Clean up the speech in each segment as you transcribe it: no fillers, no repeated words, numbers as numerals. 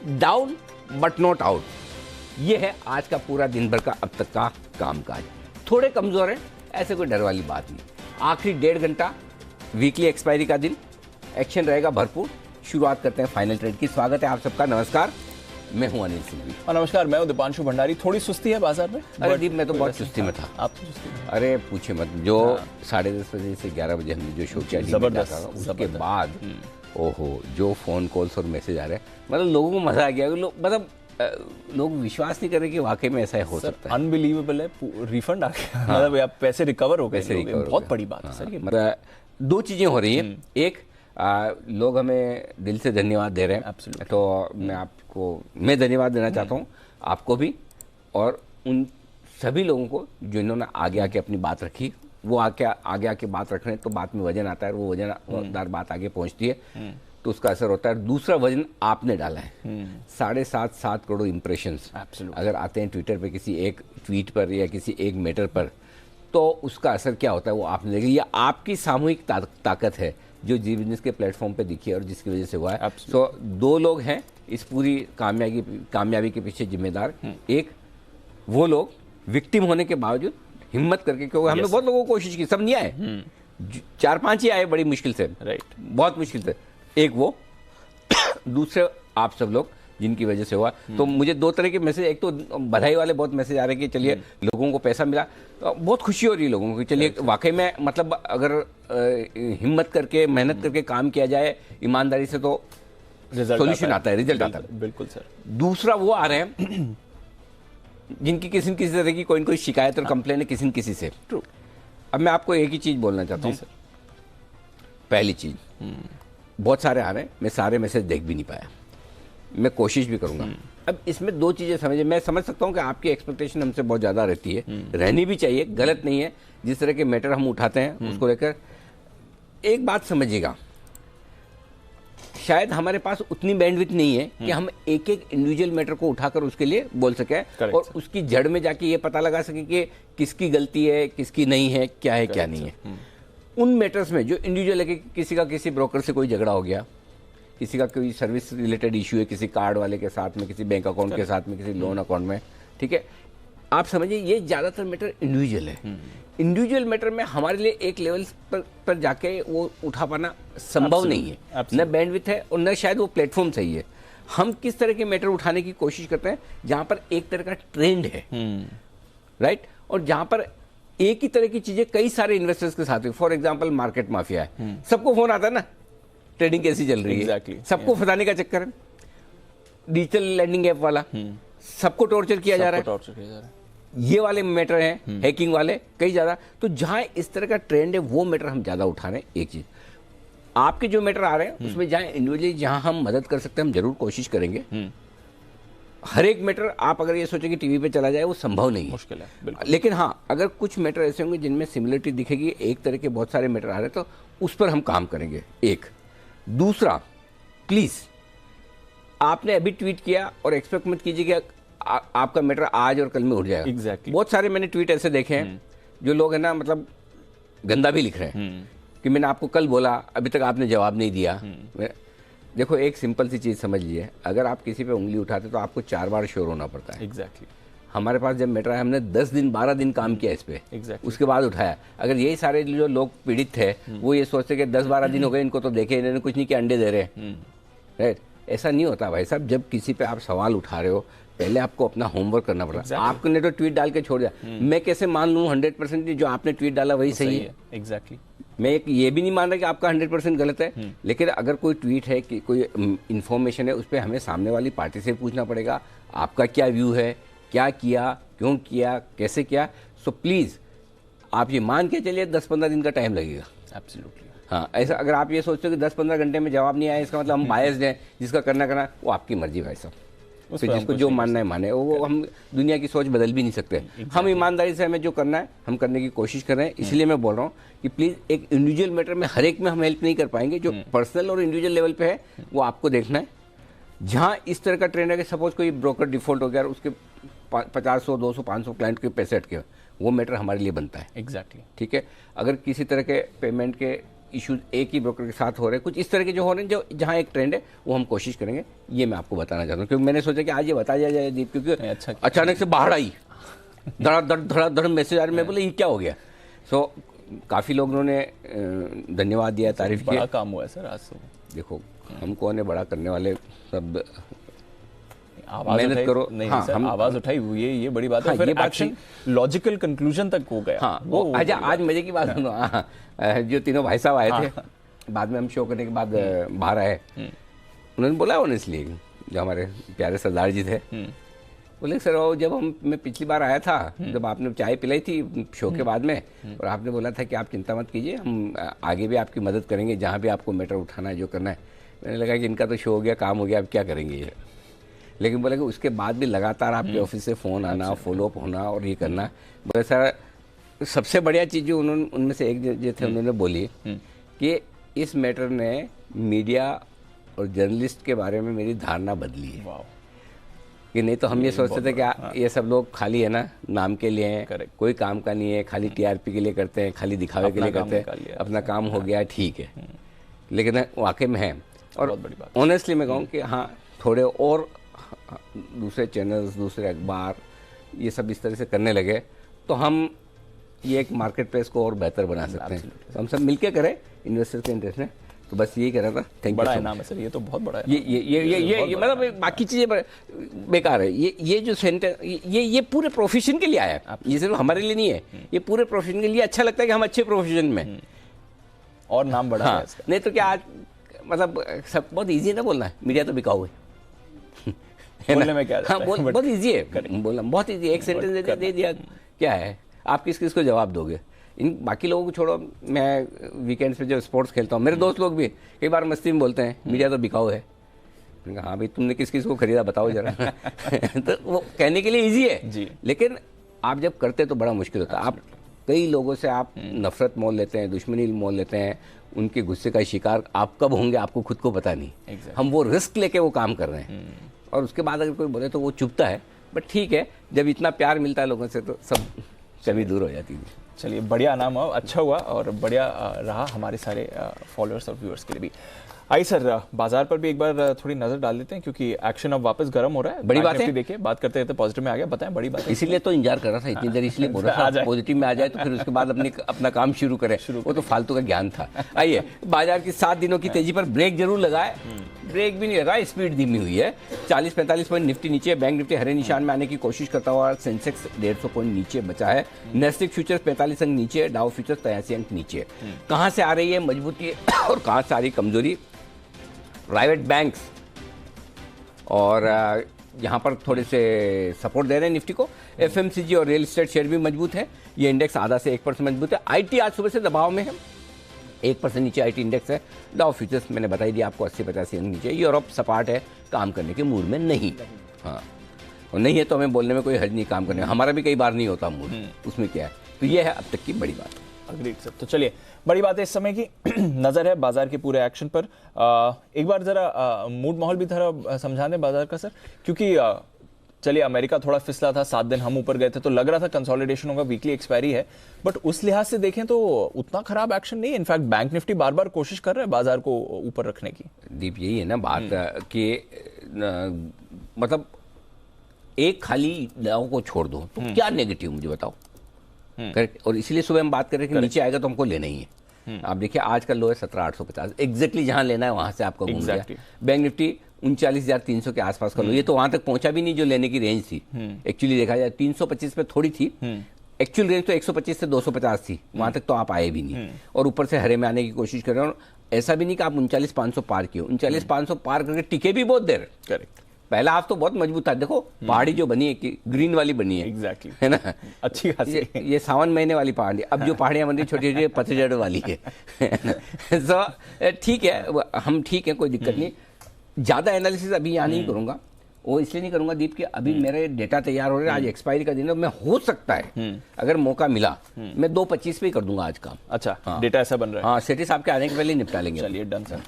Down but not out. ये है आज का पूरा दिन भर का अब तक का कामकाज। थोड़े कमजोर हैं, ऐसे कोई डर वाली बात नहीं। आखिरी 1.5 घंटा वीकली एक्सपायरी का दिन, एक्शन रहेगा भरपूर। शुरुआत करते हैं फाइनल ट्रेड की। स्वागत है आप सबका, नमस्कार। मैं हूं अनिल सिंघवी और नमस्कार, मैं हूं दीपांशु भंडारी। थोड़ी सुस्ती है बाजार में। अरे दीप, मैं तो बहुत सुस्ती में था। आप तो सुस्ती में। अरे पूछे मत, जो 10:30 बजे से 11 बजे हमने जो शो किया उसके बाद ओहो जो फोन कॉल्स और मैसेज आ रहे हैं, मतलब लोगों को मजा आ गया। लोग विश्वास नहीं कर रहे कि वाकई में ऐसा हो सकता है। अनबिलीवेबल है, रिफंड आ गया। मतलब आप पैसे रिकवर हो गए, बहुत बड़ी बात है सर। ये मतलब दो चीजें हो रही हैं। एक, लोग हमें दिल से धन्यवाद दे रहे हैं, तो मैं धन्यवाद देना चाहता हूँ आपको भी, और उन सभी लोगों को जिन्होंने आगे आके अपनी बात रखी। वो आगे आके बात रख रहे हैं तो बात में वजन आता है, वो वजनदार बात आगे पहुंचती है तो उसका असर होता है। दूसरा वजन आपने डाला है, 7.5 करोड़ इंप्रेशंस अगर आते हैं ट्विटर पे किसी एक ट्वीट पर या किसी एक मैटर पर, तो उसका असर क्या होता है वो आपने देखा। ये आपकी सामूहिक ताकत है जो जी बिजनेस के प्लेटफॉर्म पे दिखी है और जिसकी वजह से हुआ है। तो दो लोग हैं इस पूरी कामयाबी के पीछे जिम्मेदार। एक, वो लोग विक्टिम होने के बावजूद हिम्मत करके, क्योंकि हमने बहुत लोगों को कोशिश की, सब नहीं आए, 4-5 ही आए बड़ी मुश्किल से, बहुत मुश्किल से। एक वो, दूसरे आप सब लोग जिनकी वजह से हुआ। तो मुझे दो तरह के मैसेज, एक तो बधाई वाले बहुत मैसेज आ रहे हैं कि चलिए लोगों को पैसा मिला, तो बहुत खुशी हो रही है लोगों को, चलिए वाकई में मतलब अगर हिम्मत करके मेहनत करके काम किया जाए ईमानदारी से तो सॉल्यूशन आता है, रिजल्ट आता है। बिल्कुल सर। दूसरा वो आ रहे हैं जिनकी किसी न किसी तरह की कोई न कोई शिकायत और कंप्लेन है किसी न किसी से। अब मैं आपको एक ही चीज बोलना चाहता हूँ। पहली चीज, बहुत सारे आ रहे हैं, मैं सारे मैसेज देख भी नहीं पाया, मैं कोशिश भी करूंगा। अब इसमें दो चीजें समझिए। मैं समझ सकता हूं कि आपकी एक्सपेक्टेशन हमसे बहुत ज्यादा रहती है, रहनी भी चाहिए, गलत नहीं है। जिस तरह के मैटर हम उठाते हैं उसको लेकर एक बात समझिएगा, शायद हमारे पास उतनी बैंडविड्थ नहीं है कि हम एक एक इंडिविजुअल मैटर को उठाकर उसके लिए बोल सकें और उसकी जड़ में जाके ये पता लगा सके कि किसकी गलती है, किसकी नहीं है, क्या है क्या नहीं है। उन मैटर्स में जो इंडिविजुअल है कि किसी का किसी ब्रोकर से कोई झगड़ा हो गया, किसी का कोई सर्विस रिलेटेड इशू है, किसी कार्ड वाले के साथ में, किसी बैंक अकाउंट के साथ में, किसी लोन अकाउंट में, ठीक है, आप समझिए ये ज्यादातर मैटर इंडिविजुअल है। इंडिविजुअल मैटर में हमारे लिए एक लेवल पर जाके वो उठा पाना संभव नहीं है, न बैंडविड्थ है और न शायद वो प्लेटफॉर्म सही है। हम किस तरह के मैटर उठाने की कोशिश करते हैं जहां पर एक तरह का ट्रेंड है, राइट, और जहां पर एक ही तरह की चीजें कई सारे इन्वेस्टर्स के साथ। फॉर एग्जाम्पल मार्केट माफिया है, सबको फोन आता है ना ट्रेडिंग कैसी चल रही है, सबको फंसाने का चक्कर है। डिजिटल लैंडिंग ऐप वाला, सबको टॉर्चर किया जा रहा है। ये वाले मैटर हैं, हैकिंग वाले कई ज्यादा। तो जहां इस तरह का ट्रेंड है वो मैटर हम ज्यादा उठा रहे हैं। एक चीज, आपके जो मैटर आ रहे हैं उसमें जहां इंडिविजुअली जहां हम मदद कर सकते हैं हम जरूर कोशिश करेंगे। हर एक मैटर आप अगर ये सोचें कि टीवी पे चला जाए वो संभव नहीं है, मुश्किल है। लेकिन हाँ, अगर कुछ मैटर ऐसे होंगे जिनमें सिमिलरिटी दिखेगी, एक तरह के बहुत सारे मैटर आ रहे हैं, तो उस पर हम काम करेंगे। एक दूसरा, प्लीज आपने अभी ट्वीट किया और एक्सपेक्ट मत कीजिए कि आपका मैटर आज और कल में उठ जाएगा। बहुत सारे मैंने ट्वीट ऐसे देखे हैं जो लोग है ना, मतलब गंदा भी लिख रहे हैं कि मैंने आपको कल बोला, अभी तक आपने जवाब नहीं दिया। देखो, एक सिंपल सी चीज समझ लीजिए, अगर आप किसी पे उंगली उठाते तो आपको 4 बार श्योर होना पड़ता है। हमारे पास जब मैटर है, हमने 10 दिन 12 दिन काम किया इस पे, उसके बाद उठाया। अगर यही सारे जो लोग पीड़ित थे वो ये सोचते कि 10-12 दिन हो गए इनको तो देखे, इन्होंने कुछ नहीं किया, अंडे दे रहे हैं, राइट। ऐसा नहीं होता भाई साहब। जब किसी पे आप सवाल उठा रहे हो, पहले आपको अपना होमवर्क करना पड़ता है। आपने तो ट्वीट डाल के छोड़ दिया, मैं कैसे मान लूं 100% जो आपने ट्वीट डाला वही सही है। मैं ये भी नहीं मान रहा कि आपका 100% गलत है, लेकिन अगर कोई ट्वीट है कि कोई इंफॉर्मेशन है, उस पर हमें सामने वाली पार्टी से पूछना पड़ेगा आपका क्या व्यू है, क्या किया, क्यों किया, कैसे किया। सो प्लीज आप ये मान के चलिए 10-15 दिन का टाइम लगेगा। एब्सोल्युटली। हाँ, ऐसा अगर आप ये सोचते हो कि 10-15 घंटे में जवाब नहीं आया इसका मतलब हम बायस्ड हैं, जिसका करना वो आपकी मर्जी भाई साहब। फिर जिसको जो मानना है माने, वो हम दुनिया की सोच बदल भी नहीं सकते। हम ईमानदारी से हमें जो करना है हम करने की कोशिश कर रहे हैं। इसलिए मैं बोल रहा हूँ कि प्लीज एक इंडिविजुअल मैटर में हर एक में हम हेल्प नहीं कर पाएंगे, जो पर्सनल और इंडिविजुअल लेवल पे है वो आपको देखना है। जहाँ इस तरह का ट्रेंड है कि सपोज कोई ब्रोकर डिफॉल्ट हो गया और उसके 50, 100, 200, 500 क्लाइंट के पैसे अटके, वो मैटर हमारे लिए बनता है। एग्जैक्टली। ठीक है, अगर किसी तरह के पेमेंट के इश्यूज एक ही ब्रोकर के साथ हो रहे हैं, कुछ इस तरह के जो हो रहे हैं, जो जहाँ एक ट्रेंड है वो हम कोशिश करेंगे। ये मैं आपको बताना चाहता हूँ, क्योंकि मैंने सोचा कि आज ये बता दिया जाए दीप, क्योंकि अच्छा अचानक से बाहर आई, धड़ाधड़ मैसेज आ रहे, मैं बोले ये क्या हो गया। सो काफ़ी लोगों ने धन्यवाद दिया, तारीफ की। बड़ा काम हुआ है सर आज तो। देखो हम कौन है बड़ा करने वाले, सब मेहनत करो। नहीं हाँ, सर, हम आवाज उठाई, ये बड़ी बात है। हाँ, फिर एक्शन लॉजिकल कंक्लूजन तक हो गया। हाँ, वो आज मजे की बात सुनो। जो तीनों भाई साहब आए थे, बाद में हम शो करने के बाद बाहर आए, उन्होंने बोला ऑनेस्टली, जो हमारे प्यारे सरदार जी थे, बोले सर वो जब मैं पिछली बार आया था, जब आपने चाय पिलाई थी शो के बाद में, और आपने बोला था कि आप चिंता मत कीजिए, हम आगे भी आपकी मदद करेंगे, जहाँ भी आपको मैटर उठाना है, जो करना है। मैंने लगा कि इनका तो शो हो गया, काम हो गया, अब क्या करेंगे ये। लेकिन बोले कि उसके बाद भी लगातार आपके ऑफिस से फ़ोन आना, फॉलोअप होना और ये करना। बोले सर सबसे बढ़िया चीज़ जो उन्होंने, उनमें से एक जो थे, उन्होंने बोली कि इस मैटर ने मीडिया और जर्नलिस्ट के बारे में मेरी धारणा बदली है। कि नहीं तो हम ये सोचते थे कि ये सब लोग खाली है ना नाम के लिए हैं, कोई काम का नहीं है, खाली टीआरपी के लिए करते हैं, खाली दिखावे के लिए करते हैं, अपना काम हो गया ठीक है। लेकिन वाकई में है, और ऑनेस्टली मैं कहूँ कि हाँ, थोड़े और दूसरे चैनल्स, दूसरे अखबार ये सब इस तरह से करने लगे तो हम ये एक मार्केट प्लेस को और बेहतर बना सकते हैं। तो हम सब मिलके करें इन्वेस्टर्स के इंटरेस्ट में। तो बस यही कह रहा था। Thank you. बड़ा इनाम है सर, ये तो बहुत बड़ा है। ये मतलब बाकी चीज़ें बेकार है। ये जो सेंटर ये पूरे प्रोफेशन के लिए आया है, ये सिर्फ हमारे लिए नहीं है, ये पूरे प्रोफेशन के लिए। अच्छा लगता है कि हम अच्छे प्रोफेशन में और नाम बढ़ा है इसका। नहीं तो क्या आज मतलब सब बहुत ईजी है ना बोलना, मीडिया तो बिकाऊ है बोलने में क्या। हाँ, बहुत ईजी है बोलना, बहुत ईजी है। एक सेंटेंस दे दिया, क्या है, आप किस किस को जवाब दोगे। इन बाकी लोगों को छोड़ो, मैं वीकेंड्स पे जो स्पोर्ट्स खेलता हूँ, मेरे दोस्त लोग भी कई बार मस्ती में बोलते हैं मीडिया तो बिकाऊ है। हाँ भाई, तुमने किस किस को खरीदा बताओ जरा तो वो कहने के लिए ईजी है जी, लेकिन आप जब करते तो बड़ा मुश्किल होता है। आप कई लोगों से आप नफरत मोल लेते हैं, दुश्मनी मोल लेते हैं, उनके गुस्से का शिकार आप कब होंगे आपको खुद को पता नहीं। हम वो रिस्क लेके वो काम कर रहे हैं और उसके बाद अगर कोई बोले तो वो चुभता है। बट ठीक है, जब इतना प्यार मिलता है लोगों से तो सब कमी दूर हो जाती है। चलिए, बढ़िया नाम हुआ, अच्छा हुआ और बढ़िया रहा हमारे सारे फॉलोअर्स और व्यूअर्स के लिए भी। आइए सर, बाजार पर भी एक बार थोड़ी नजर डाल लेते हैं क्योंकि एक्शन अब वापस गर्म हो रहा है। बड़ी बात है, देखिए बात करते रहते पॉजिटिव में आ गया, बताएं बड़ी बात है। इसीलिए तो इंतजार कर रहा था इतनी देर, इसलिए बोल रहा था पॉजिटिव में आ जाए तो फिर उसके बाद अपना काम शुरू करें। वो तो फालतू का ज्ञान था। आइए, बाजार की 7 दिनों की तेजी पर ब्रेक जरूर लगाए, ब्रेक भी नहीं लगा, स्पीड धीमी हुई है। 40-45 पॉइंट निफ्टी नीचे, बैंक निफ्टी हरे निशान में आने की कोशिश करता हुआ सेंसेक्स 150 पॉइंट नीचे बचा है। नेस्टिक फ्यूचर्स 45 अंक नीचे, डाउ फ्यूचर्स 83 अंक नीचे। कहां से आ रही है मजबूती और कहां से आ रही कमजोरी? प्राइवेट बैंक्स और यहाँ पर थोड़े से सपोर्ट दे रहे हैं निफ्टी को। एफएमसीजी और रियल एस्टेट शेयर भी मजबूत है, ये इंडेक्स आधा से 1% मजबूत है। आईटी आज सुबह से दबाव में है, 1% नीचे आईटी इंडेक्स है। डाउ फ्यूचर्स मैंने बताई दिया आपको 80-85 अंक नीचे। यूरोप सपाट है, काम करने के मूड में नहीं। हाँ, और नहीं है तो हमें बोलने में कोई हर्ज नहीं काम करने में, हमारा भी कई बार नहीं होता मूड, उसमें क्या है। तो ये है अब तक की बड़ी बात। Agreed sir. तो चलिए, बड़ी बात है इस समय की नजर है बाजार के पूरे एक्शन पर। एक बार जरा मूड माहौल भी थोड़ा समझा दें बाजार का सर, क्योंकि चलिए अमेरिका थोड़ा फिसला था, 7 दिन हम ऊपर गए थे तो लग रहा था कंसोलिडेशन होगा, वीकली एक्सपायरी है, बट उस लिहाज से देखें तो उतना खराब एक्शन नहीं है। इनफैक्ट बैंक निफ्टी बार बार कोशिश कर रहा है बाजार को ऊपर रखने की। दीप, यही है ना बात कि मतलब एक खाली दाव को छोड़ दो तो क्या नेगेटिव मुझे बताओ। करेक्ट। और इसीलिए सुबह हम बात कर रहे हैं कि नीचे आएगा तो हमको लेना ही है। आप देखिए आज का लो है 17,850, एग्जैक्टली जहां लेना है वहां से आपका घूम गया। बैंक निफ्टी 39,300 के आसपास का लो, ये तो वहां तक पहुंचा भी नहीं जो लेने की रेंज थी। एक्चुअली देखा जाए 325 पे थोड़ी थी, एक्चुअल रेंज तो 125 से 250 थी, वहां तक तो आप आए भी नहीं। और ऊपर से हरे में आने की कोशिश कर रहे हो। ऐसा भी नहीं कि आप 39,500 पार किए, 39,500 पार करके टिके भी बहुत देर। करेक्ट। पहला हाफ तो बहुत मजबूत था, देखो पहाड़ी जो बनी है कि ग्रीन वाली बनी है। एग्जैक्टली, है ना, अच्छी खासी। ये सावन महीने वाली पहाड़ी, अब जो पहाड़ियां बन रही छोटी छोटी पतझड़ वाली है। तो ठीक है, हम ठीक है, कोई दिक्कत नहीं। ज्यादा एनालिसिस अभी यहाँ नहीं करूंगा, वो इसलिए नहीं करूंगा दीप कि अभी मेरे डेटा तैयार हो रहे हैं। आज एक्सपायरी का दिन है, मैं हो सकता है अगर मौका मिला मैं 2.25 पे ही कर दूंगा आज काम। अच्छा, डेटा ऐसा बन रहा है। हाँ, सेठी साहब के आने के पहले निपटा लेंगे। चलिए, डन सर,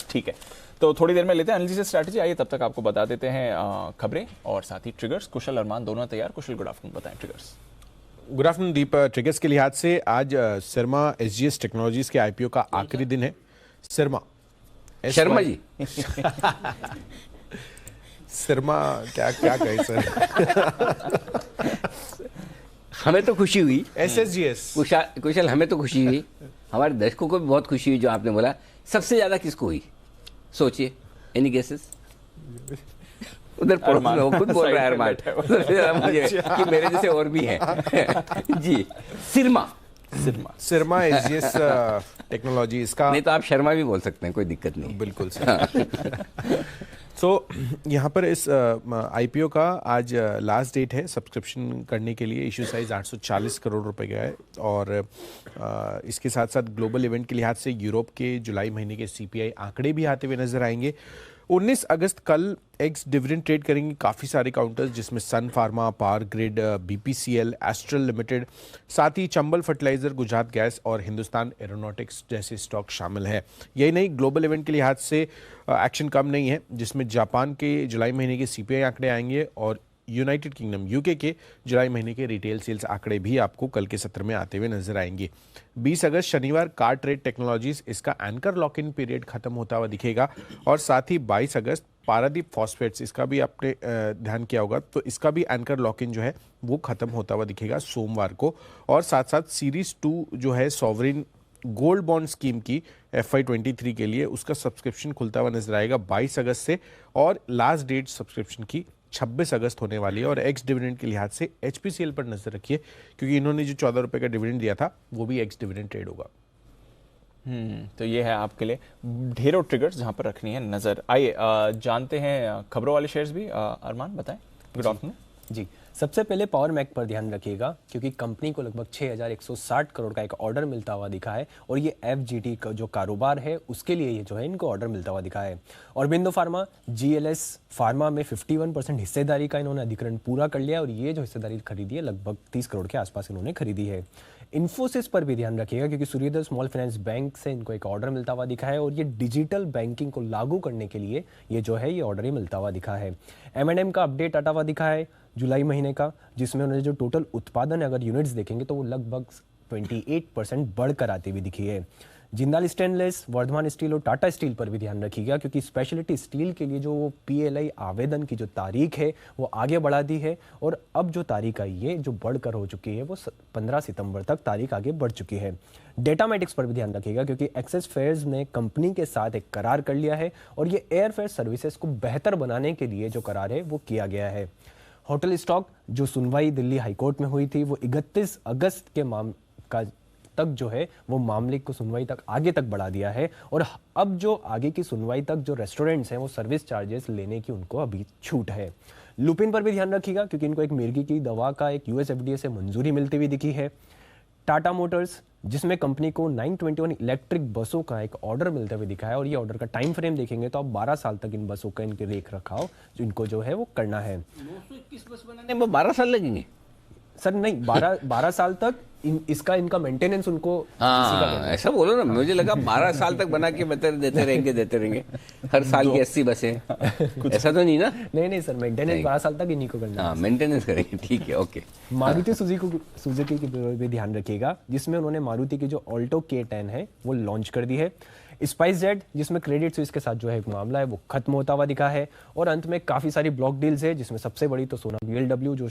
ठीक है। तो थोड़ी देर में लेते हैं एनालिसिस स्ट्रैटेजी। आइए तब तक आपको बता देते हैं खबरें और साथ ही ट्रिगर्स। कुशल अरमान दोनों तैयार। कुशल, गुड आफ्टरनून, बताएं ट्रिगर्स। गुड आफ्टरनून दीप। ट्रिगर्स के लिहाज से आज सिरमा एसजीएस टेक्नोलॉजीज के आईपीओ का आखिरी दिन है। सिरमा शर्मा जी सिरमा क्या क्या कहे सर। हमें तो खुशी हुई। एसएसजीएस कुशल हमें तो खुशी हुई, हमारे दर्शकों को भी बहुत खुशी हुई जो आपने बोला। सबसे ज्यादा किसको हुई सोचिए, एनी गेसेस? उधर पड़ोस में वो खुद बोल रहा है अरमान मुझे कि मेरे जैसे और भी हैं। जी सिरमा एसजीएस टेक्नोलॉजी, इसका नहीं तो आप शर्मा भी बोल सकते हैं, कोई दिक्कत नहीं। बिल्कुल सर। तो यहाँ पर इस आईपीओ का आज लास्ट डेट है सब्सक्रिप्शन करने के लिए। इशू साइज 840 करोड़ रुपए का है और इसके साथ साथ ग्लोबल इवेंट के लिहाज से यूरोप के जुलाई महीने के सीपीआई आंकड़े भी आते हुए नजर आएंगे। 19 अगस्त कल एक्स डिविडेंड ट्रेड करेंगे काफ़ी सारे काउंटर्स, जिसमें Sun Pharma, Power Grid, BPCL, Astral Limited, साथ ही चंबल फर्टिलाइजर, गुजरात गैस और हिंदुस्तान एरोनॉटिक्स जैसे स्टॉक शामिल हैं। यही नहीं, ग्लोबल इवेंट के लिहाज से एक्शन कम नहीं है, जिसमें जापान के जुलाई महीने के सीपीआई आंकड़े आएंगे और यूनाइटेड किंगडम यूके के जुलाई महीने के रिटेल सेल्स आंकड़े भी आपको कल के सत्र में आते हुए नजर आएंगे। 20 अगस्त शनिवार कार ट्रेड टेक्नोलॉजीज, इसका एंकर लॉक इन पीरियड खत्म होता हुआ दिखेगा और साथ ही 22 अगस्त पारादीप फॉस्फेट्स, इसका भी आपने ध्यान किया होगा, तो इसका भी एंकर लॉक इन जो है वो खत्म होता हुआ दिखेगा सोमवार को। और साथ साथ सीरीज 2 जो है सॉवरिन गोल्ड बॉन्ड स्कीम की FY23 के लिए, उसका सब्सक्रिप्शन खुलता हुआ नजर आएगा 22 अगस्त से और लास्ट डेट सब्सक्रिप्शन की 26 अगस्त होने वाली है। और एक्स डिविडेंड के लिहाज से HPCL पर नजर रखिए, क्योंकि इन्होंने जो 14 रुपए का डिविडेंड दिया था वो भी एक्स डिविडेंड ट्रेड होगा। तो ये है आपके लिए ढेरों ट्रिगर्स जहां पर रखनी है नजर। आइए जानते हैं खबरों वाले शेयर्स भी। अरमान बताएं। गुड आफ्टरनून जी। सबसे पहले पावर मैक पर ध्यान रखिएगा, क्योंकि कंपनी को लगभग 6160 करोड़ का एक ऑर्डर मिलता हुआ दिखा है और ये FGT का जो कारोबार है उसके लिए ये जो है इनको ऑर्डर मिलता हुआ दिखा है। ऑरबिंदो फार्मा, GLS फार्मा में 51% हिस्सेदारी का इन्होंने अधिग्रहण पूरा कर लिया और ये जो हिस्सेदारी खरीदी है लगभग 30 करोड़ के आसपास इन्होंने खरीदी है। इन्फोसिस पर भी ध्यान रखिएगा, क्योंकि सूर्योदय स्मॉल फाइनेंस बैंक से इनको एक ऑर्डर मिलता हुआ दिखा है और ये डिजिटल बैंकिंग को लागू करने के लिए ये जो है ये ऑर्डर ही मिलता हुआ दिखा है। M&M का अपडेट आता हुआ दिखा है जुलाई महीने का, जिसमें उन्होंने जो टोटल उत्पादन अगर यूनिट्स देखेंगे तो वो लगभग 28% बढ़कर आती हुई दिखी है। जिंदाल स्टेनलेस, वर्धमान स्टील और टाटा स्टील पर भी ध्यान रखिएगा, क्योंकि स्पेशलिटी स्टील के लिए जो PLI आवेदन की जो तारीख है वो आगे बढ़ा दी है और अब जो तारीख आई है जो बढ़कर हो चुकी है वो 15 सितंबर तक तारीख आगे बढ़ चुकी है। डेटामेटिक्स पर भी ध्यान रखिएगा, क्योंकि एक्सेस फेयर्स ने कंपनी के साथ एक करार कर लिया है और ये एयरफेयर सर्विसेज को बेहतर बनाने के लिए जो करार है वो किया गया है। होटल स्टॉक, जो सुनवाई दिल्ली हाईकोर्ट में हुई थी वो 31 अगस्त के तक जो है वो मामले को सुनवाई तक आगे तक बढ़ा दिया है और अब जो आगे की सुनवाई तक जो रेस्टोरेंट्स हैं वो सर्विस चार्जेस लेने की उनको अभी छूट है। लुपिन पर भी ध्यान रखिएगा, क्योंकि इनको एक मिर्गी की दवा का एक US FDA से मंजूरी मिलती हुई दिखी है। टाटा मोटर्स, जिसमें कंपनी को 921 इलेक्ट्रिक बसों का एक ऑर्डर मिलते हुए दिखा है और ये ऑर्डर का टाइम फ्रेम देखेंगे तो अब 12 साल तक इन बसों का इनके रेख रखाव जो इनको जो है वो करना है। 921 बस बनाने में 12 साल लगेंगे सर? नहीं, 12 साल तक इनका मेंटेनेंस उनको ऐसा बोलो ना, मुझे लगा 12 साल तक बना के देते रहेंगे हर साल की 80 बसें। ऐसा तो नहीं ना? नहीं सर, मेंटेनेंस 12 साल तक इन्हीं को करना है। मेंटेनेंस करेंगे, ठीक है, ओके। मारुति सुजुकी की भी ध्यान रखिएगा, जिसमें उन्होंने मारुति की जो ऑल्टो K10 है वो लॉन्च कर दी है। स्पाइस जेट, जिसमें क्रेडिट स्विस के साथ जो है एक मामला है वो खत्म होता हुआ दिखा है और अंत में काफ़ी सारी ब्लॉक डील्स है, जिसमें सबसे बड़ी तो सोना BLW जो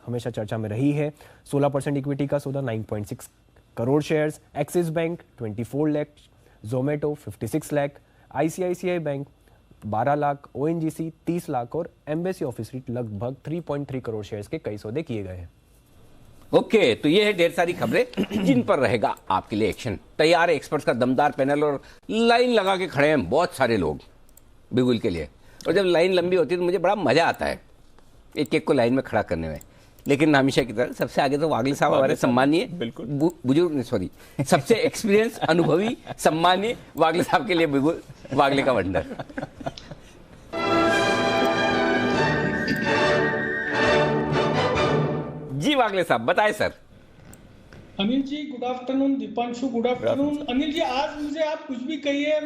हमेशा चर्चा में रही है। 16% इक्विटी का सौदा, 9.6 crore shares. Axis bank 24 lakh, Zomato 56 lakh, ICICI bank 12 lakh, ONGC 30 lakh और एम्बेसी ऑफिस रीट लगभग 3.3 करोड़ शेयर्स के कई सौदे किए गए हैं। ओके, तो ये है ढेर सारी खबरें जिन पर रहेगा आपके लिए एक्शन। तैयार है एक्सपर्ट्स का दमदार पैनल और लाइन लगा के खड़े हैं बहुत सारे लोग बिगुल के लिए, और जब लाइन लंबी होती है तो मुझे बड़ा मजा आता है एक एक को लाइन में खड़ा करने में। लेकिन हमेशा की तरह सबसे आगे तो वागले साहब हमारे सम्मानीय बुजुर्ग, सॉरी, सबसे एक्सपीरियंस अनुभवी सम्मानीय वागले साहब के लिए बिगुल वागले का वंडर। जी वागले साहब बताएं sir. Anil ji good afternoon. Deepanshu good afternoon. Anil ji आज मुझे आप कुछ भी कहिए,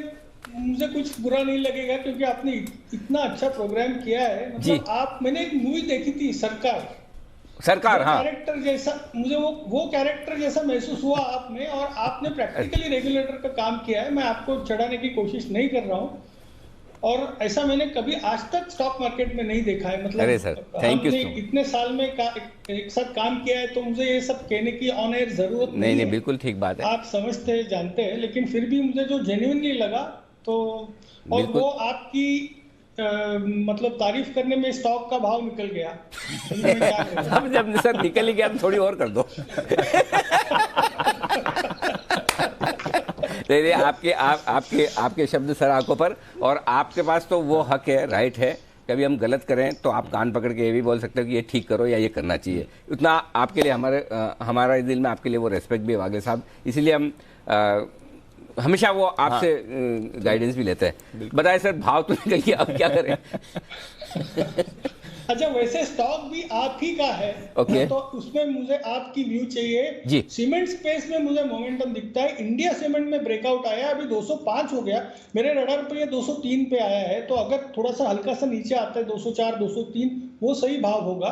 मुझे कुछ बुरा नहीं लगेगा, क्योंकि आपने इतना अच्छा प्रोग्राम किया है। मतलब मैंने एक मूवी देखी थी सरकार, सरकार, हाँ, कैरेक्टर जैसा मुझे वो कैरेक्टर जैसा महसूस हुआ आप में, और आपने प्रैक्टिकली रेगुलेटर का काम किया है। मैं आपको चढ़ाने की कोशिश नहीं कर रहा हूँ, और ऐसा मैंने कभी आज तक स्टॉक मार्केट में नहीं देखा है। मतलब अरे सर, थैंक यू। इतने साल में एक साथ काम किया है, तो मुझे ये सब कहने की ऑन एयर जरूरत नहीं है। बिल्कुल ठीक बात है, आप समझते हैं, जानते हैं, लेकिन फिर भी मुझे जो जेन्युइनली लगा तो, और वो आपकी मतलब तारीफ करने में स्टॉक का भाव निकल गया। अब जब सर निकल ही गया, थोड़ी और कर दो। नहीं, आपके शब्द सर आंखों पर, और आपके पास तो वो हक है, राइट है, कभी हम गलत करें तो आप कान पकड़ के ये भी बोल सकते हो कि ये ठीक करो या ये करना चाहिए। उतना आपके लिए हमारा दिल में आपके लिए वो रेस्पेक्ट भी है वागे साहब, इसीलिए हम हमेशा वो आपसे गाइडेंस भी लेते हैं। बताए सर, भाव तो निकल गया, अब क्या करें? अच्छा, वैसे स्टॉक भी आप ही का है, ओके, तो उसमें मुझे आपकी व्यू चाहिए जी। सीमेंट स्पेस में मुझे मोमेंटम दिखता है, इंडिया सीमेंट में ब्रेकआउट आया, अभी 205 हो गया, मेरे रडार पर ये 203 पे आया है। तो अगर थोड़ा सा हल्का सा नीचे आता है 204 203, वो सही भाव होगा।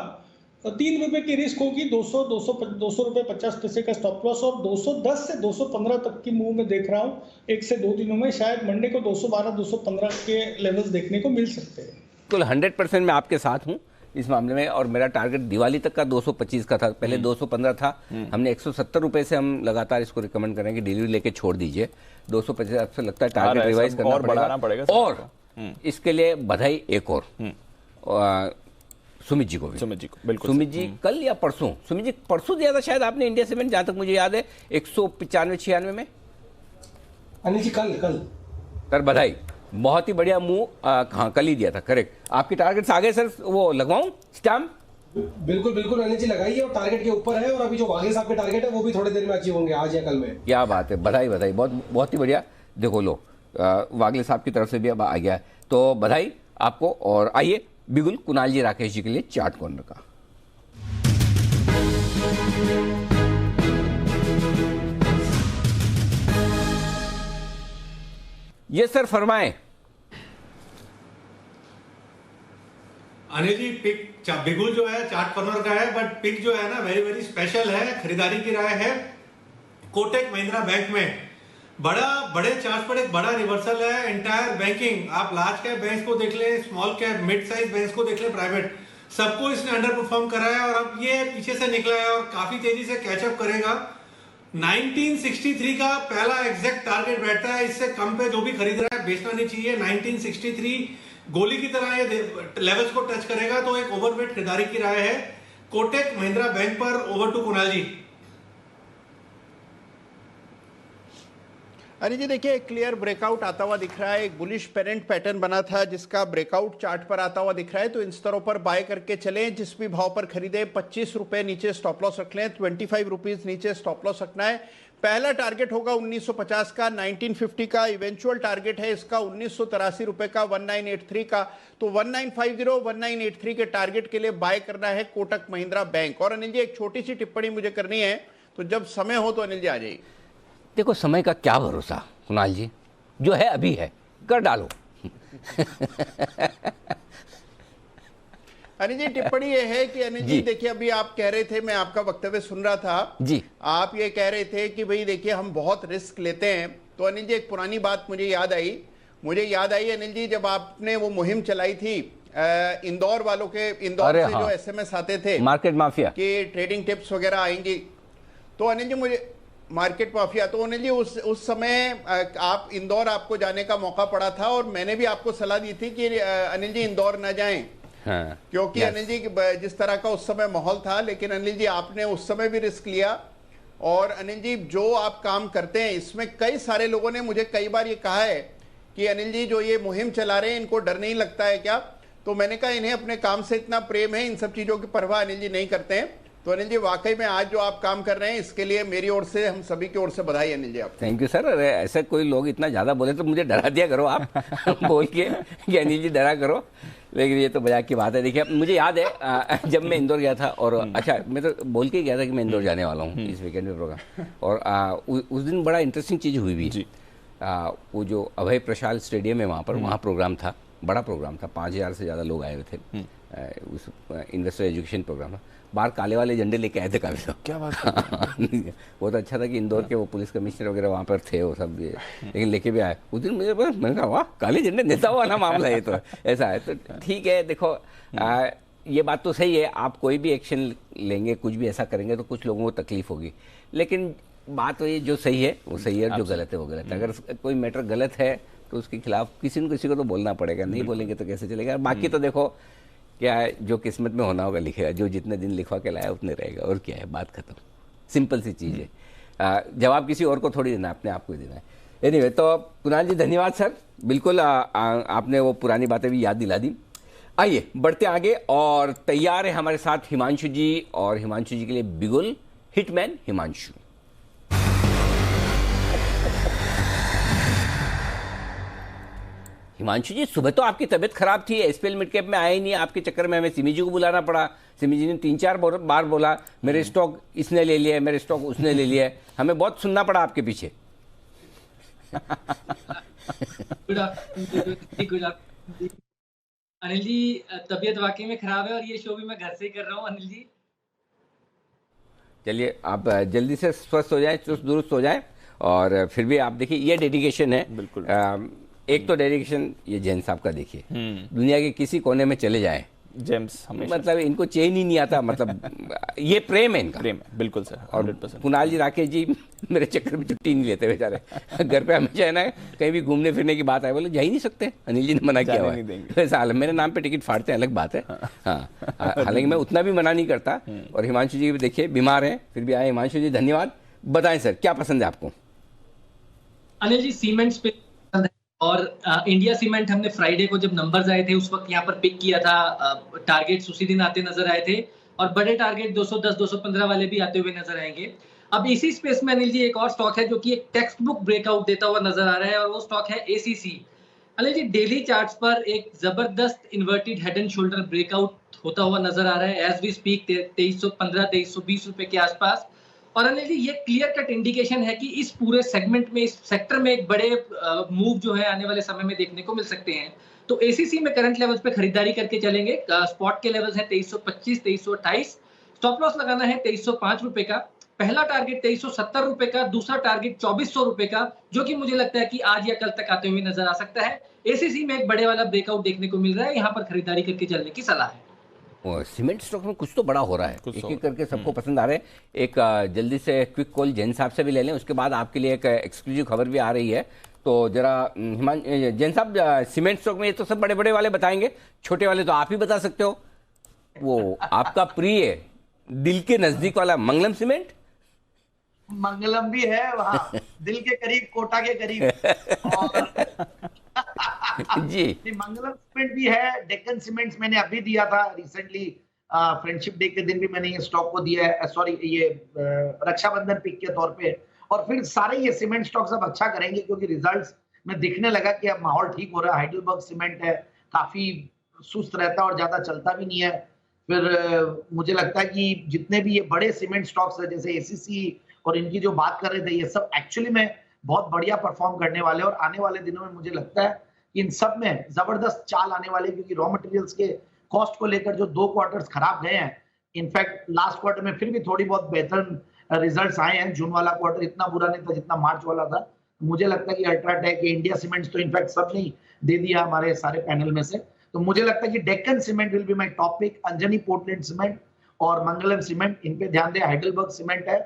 3 रुपए की रिस्क होगी, 200 रुपए 50 पैसे का स्टॉप लॉस, और 210 से 215 तक की मूव में देख रहा हूँ 1 से 2 दिनों में। शायद मंडे को 212 215 के लेवल्स देखने को मिल सकते हैं। बिल्कुल 100% मैं आपके साथ हूँ इस मामले में, और मेरा टारगेट दिवाली तक का 225 का था, पहले 215 था, हमने 170 रुपए से हम लगातार इसको रिकमेंड करें कि डिलीवरी लेके छोड़ दीजिए। 225 आपसे लगता है टारगेट रिवाइज करना पड़ेगा, और इसके लिए बधाई एक और सुमित जी को भी। बिल्कुल सुमित जी कल या परसों, सुमित जी परसों दिया था शायद आपने इंडिया सीमेंट, जहां तक मुझे याद है 195-96 में। अनिल जी कल सर बधाई, बहुत ही बढ़िया मूव, हाँ कल ही दिया था, करेक्ट। आपके टारगेट्स आगे सर, वो लगवाऊं स्टैम्प? बिल्कुल अनिल जी लगाइए, और टारगेट के ऊपर है, और अभी जो वागे साहब के टारगेट है वो भी थोड़ी देर में अचीव होंगे, आज या कल में। क्या बात है, बधाई, बहुत ही बढ़िया। देखो लो, वागले साहब की तरफ से भी अब आ गया, तो बधाई आपको। और आइए बिगुल कुणाल जी राकेश जी के लिए चार्ट कॉर्नर का। ये सर फरमाएं। अनिल जी, पिक बिगुल जो है चार्ट कॉर्नर का है, बट पिक जो है ना वेरी स्पेशल है, खरीदारी की राय है। कोटक महिंद्रा बैंक में बड़े चार्ट पर एक बड़ा रिवर्सल है। एंटायर बैंकिंग, आप लार्ज कैप बैंक्स को देख ले, small cap mid size banks को देख ले, प्राइवेट, सबको इसने अंडर परफॉर्म करा है, और अब ये पीछे से निकला है और काफी तेजी से कैचअप करेगा। 1963 का पहला एग्जैक्ट टारगेट बैठता है, इससे कम पे जो भी खरीद रहा है बेचना नहीं चाहिए। 1963 गोली की तरह ये लेवल्स को टच करेगा, तो एक ओवरवेट खरीदारी की राय है कोटक महिंद्रा बैंक पर। ओवर टू कुणाल जी। अनिल जी देखिए, एक क्लियर ब्रेकआउट आता हुआ दिख रहा है, एक बुलिश पेरेंट पैटर्न बना था जिसका ब्रेकआउट चार्ट पर आता हुआ दिख रहा है, तो इन स्तरों पर बाय करके चलें। जिस भी भाव पर खरीदे 25 रुपए नीचे स्टॉप लॉस रख लें, 25 रुपीज नीचे स्टॉप लॉस रखना है। पहला टारगेट होगा 1950 का, 1950 का इवेंचुअल टारगेट है इसका 1983 रुपए का, 1983 का, तो 1950 1983 के टारगेट के लिए बाय करना है कोटक महिंद्रा बैंक। और अनिल जी एक छोटी सी टिप्पणी मुझे करनी है, तो जब समय हो तो अनिल जी आ जाइए। देखो समय का क्या भरोसा कुणाल जी, जो है अभी है, कर डालो। अनिल जी टिप्पणी ये है कि अनिल जी देखिए, अभी आप कह रहे थे, मैं आपका वक्तव्य सुन रहा था जी, आप ये कह रहे थे कि भाई देखिए हम बहुत रिस्क लेते हैं। तो अनिल जी एक पुरानी बात मुझे याद आई अनिल जी, जब आपने वो मुहिम चलाई थी इंदौर वालों के, इंदौर से जो SMS आते थे मार्केट माफिया कि ट्रेडिंग टिप्स वगैरह आएंगी, तो अनिल जी मुझे मार्केट माफिया, तो अनिल जी उस समय आप इंदौर, आपको जाने का मौका पड़ा था, और मैंने भी आपको सलाह दी थी कि अनिल जी इंदौर न जाएं, क्योंकि अनिल जी जिस तरह का उस समय माहौल था। लेकिन अनिल जी आपने उस समय भी रिस्क लिया, और अनिल जी जो आप काम करते हैं इसमें कई सारे लोगों ने मुझे कई बार ये कहा है कि अनिल जी जो ये मुहिम चला रहे हैं इनको डर नहीं लगता है क्या? तो मैंने कहा इन्हें अपने काम से इतना प्रेम है, इन सब चीजों की परवाह अनिल जी नहीं करते हैं। तो अनिल जी वाकई में आज जो आप काम कर रहे हैं इसके लिए मेरी ओर से, हम सभी की ओर से बधाई अनिल जी। आप थैंक यू सर। अरे ऐसा कोई लोग इतना ज्यादा बोले तो मुझे डरा दिया करो आप बोल के कि अनिल जी डरा करो, लेकिन ये तो मजाक की बात है। देखिए मुझे याद है जब मैं इंदौर गया था, और अच्छा मैं तो बोल के गया था कि मैं इंदौर जाने वाला हूँ इस वीकेंड में प्रोग्राम, और उस दिन बड़ा इंटरेस्टिंग चीज़ हुई भी। वो जो अभय प्रशाल स्टेडियम है वहाँ पर, वहाँ प्रोग्राम था, बड़ा प्रोग्राम था, 5,000 से ज़्यादा लोग आए हुए थे। उस इन्वेस्टर एजुकेशन प्रोग्राम था। बाहर काले वाले झंडे लेके आए थे काफ़ी लोग। क्या बात बहुत अच्छा था कि इंदौर के वो पुलिस कमिश्नर वगैरह वहाँ पर थे वो सब, लेकिन लेके भी आए उस दिन। मैंने कहा वाह, काले झंडे नेता हुआ ना मामला ये तो ऐसा है। तो ठीक है, देखो ये बात तो सही है, आप कोई भी एक्शन लेंगे, कुछ भी ऐसा करेंगे तो कुछ लोगों को तकलीफ होगी, लेकिन बात तो ये जो सही है वो सही है, जो गलत है वो गलत है। अगर कोई मैटर गलत है तो उसके खिलाफ किसी न किसी को तो बोलना पड़ेगा, नहीं बोलेंगे तो कैसे चलेगा। बाकी तो देखो क्या है, जो किस्मत में होना होगा लिखेगा, जो जितने दिन लिखवा के लाया उतने रहेगा, और क्या है, बात खत्म। सिंपल सी चीज़ है। जवाब किसी और को थोड़ी देना, अपने आप को ही देना है। एनीवे, तो कुणाल जी धन्यवाद सर, बिल्कुल आपने वो पुरानी बातें भी याद दिला दी। आइए बढ़ते आगे, और तैयार है हमारे साथ हिमांशु जी, और हिमांशु जी के लिए बिगुल हिटमैन हिमांशु। हिमांशु जी, सुबह तो आपकी तबीयत खराब थी, एसपीएल मिड कैप में आए ही नहीं, आपके चक्कर में हमें सिमी जी को बुलाना पड़ा। सिमी जी ने 3-4 बार बोला मेरे स्टॉक इसने ले लिया है, मेरे स्टॉक उसने ले लिया है, हमें बहुत सुनना पड़ा आपके पीछे। गुड आफ्टरनून अनिल जी, तबीयत वाकई में खराब है और ये शो भी मैं घर से ही कर रहा हूँ अनिल जी। चलिए, आप जल्दी से स्वस्थ हो जाए, चुस्त दुरुस्त हो जाए, और फिर भी आप देखिए ये डेडिकेशन है। बिल्कुल। एक तो डेडिकेशन ये जैन साहब का देखिए, दुनिया के किसी कोने में चले जाए, जेम्स मतलब इनको चैन ही नहीं आता, मतलब ये प्रेम है इनका, प्रेम है, बिल्कुल सर। और कुणाल जी, राकेश जी मेरे चक्कर में छुट्टी नहीं लेते बेचारे, घर पे हमेशा है ना, कहीं भी घूमने फिरने की बात आए बोले जा ही नहीं सकते, अनिल जी ने मना किया हुआ है। वैसा हाल मेरे नाम पे टिकट फाड़ते हैं, अलग बात है। हाँ, हालांकि मैं उतना भी मना नहीं करता। और हिमांशु जी भी देखिए बीमार हैं, फिर भी आए। हिमांशु जी धन्यवाद। बताएं सर, क्या पसंद है आपको? अनिल जी, सीमेंट्स पे और इंडिया सीमेंट हमने फ्राइडे को जब नंबर्स आए थे उस वक्त यहाँ पर पिक किया था, टारगेट्स उसी दिन आते नजर आए थे, और बड़े टारगेट 210 215 वाले भी आते हुए नजर आएंगे। अब इसी स्पेस में अनिल जी एक और स्टॉक है जो कि एक टेक्स्ट बुक ब्रेकआउट देता हुआ नजर आ रहा है, और वो स्टॉक है ACC. Anil ji, daily charts पर एक जबरदस्त inverted head and shoulder breakout होता हुआ नजर आ रहा है एज वी स्पीक, 2315 2320 रुपए के आसपास। और अनिल जी, ये क्लियर कट इंडिकेशन है कि इस पूरे सेगमेंट में, इस सेक्टर में एक बड़े मूव जो है आने वाले समय में देखने को मिल सकते हैं। तो एसीसी में करंट लेवल्स पे खरीदारी करके चलेंगे। स्पॉट के लेवल्स हैं 2325 2328, स्टॉप लॉस लगाना है 2305 रुपए का, पहला टारगेट 2370 रुपए का, दूसरा टारगेट 2400 रुपए का, जो कि मुझे लगता है कि आज या कल तक आते हुए नजर आ सकता है। एसीसी में एक बड़े वाला ब्रेकआउट देखने को मिल रहा है, यहाँ पर खरीदारी करके चलने की सलाह है। सीमेंट स्टॉक में कुछ तो बड़ा हो रहा है, एक एक करके सबको पसंद आ रहे हैं। एक जल्दी से क्विक कॉल जैन साहब से भी ले लें, उसके बाद आपके लिए एक एक्सक्लूसिव खबर भी आ रही है। तो जरा जैन साहब, सीमेंट स्टॉक में ये तो सब बड़े बड़े वाले बताएंगे, छोटे वाले तो आप ही बता सकते हो। वो आपका प्रिय दिल के नजदीक वाला मंगलम सीमेंट, मंगलम भी है वहाँ दिल के करीब, कोटा के करीब और जी मंगलम सीमेंट भी है। डेक्कन सीमेंट्स मैंने अभी दिया था रिसेंटली, फ्रेंडशिप डे के दिन भी मैंने ये स्टॉक को दिया है, सॉरी ये रक्षाबंधन पिक के तौर पे। और फिर सारे ये सीमेंट स्टॉक्स अब अच्छा करेंगे क्योंकि रिजल्ट्स में दिखने लगा कि अब माहौल ठीक हो रहा है। हाइडेलबर्ग सीमेंट है, काफी सुस्त रहता है और ज्यादा चलता भी नहीं है। फिर मुझे लगता है कि जितने भी ये बड़े सीमेंट स्टॉक्स है जैसे एसीसी और इनकी जो बात कर रहे थे, ये सब एक्चुअली में बहुत बढ़िया परफॉर्म करने वाले, और आने वाले दिनों में मुझे लगता है कि इन सब में जबरदस्त चाल आने वाली, क्योंकि रॉ मटेरियल्स के कॉस्ट को लेकर जो 2 क्वार्टर्स खराब गए हैं, इनफैक्ट लास्ट क्वार्टर में फिर भी थोड़ी बहुत बेहतर रिजल्ट्स आए हैं। जून वाला क्वार्टर इतना बुरा नहीं था जितना मार्च वाला था। मुझे लगता है कि अल्ट्राटेक, इंडिया सीमेंट्स तो इनफैक्ट सब ने दे दिया हमारे सारे पैनल में से। तो मुझे लगता है कि Deccan cement will be my top pick, Anjani Portland cement और मंगलम सीमेंट, इन पे ध्यान दें। हाइडेलबर्ग सीमेंट है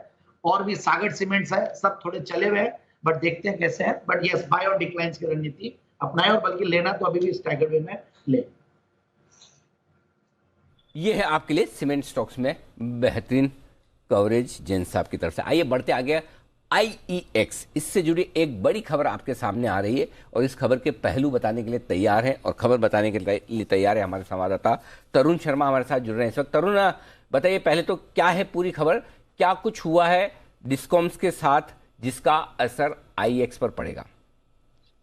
और भी सागर सीमेंट्स है, सब थोड़े चले हुए हैं बट देखते हैं कैसे है। बट यस, बाय और डिक्लाइंस की रणनीति अपनाएं, और बल्कि लेना तो अभी भी स्टैगर्ड वे में ले। ये है आपके लिए सीमेंट स्टॉक्स में बेहतरीन कवरेज जैन साहब की तरफ से। आइए बढ़ते आगे, IEX, इससे जुड़ी एक बड़ी खबर आपके सामने आ रही है और इस खबर के पहलू बताने के लिए तैयार है, और खबर बताने के लिए तैयार है हमारे संवाददाता तरुण शर्मा हमारे साथ जुड़ रहे हैं इस वक्त। तरुण, बताइए पहले तो क्या है पूरी खबर, क्या कुछ हुआ है डिस्कॉम्स के साथ जिसका असर IEX पर पड़ेगा?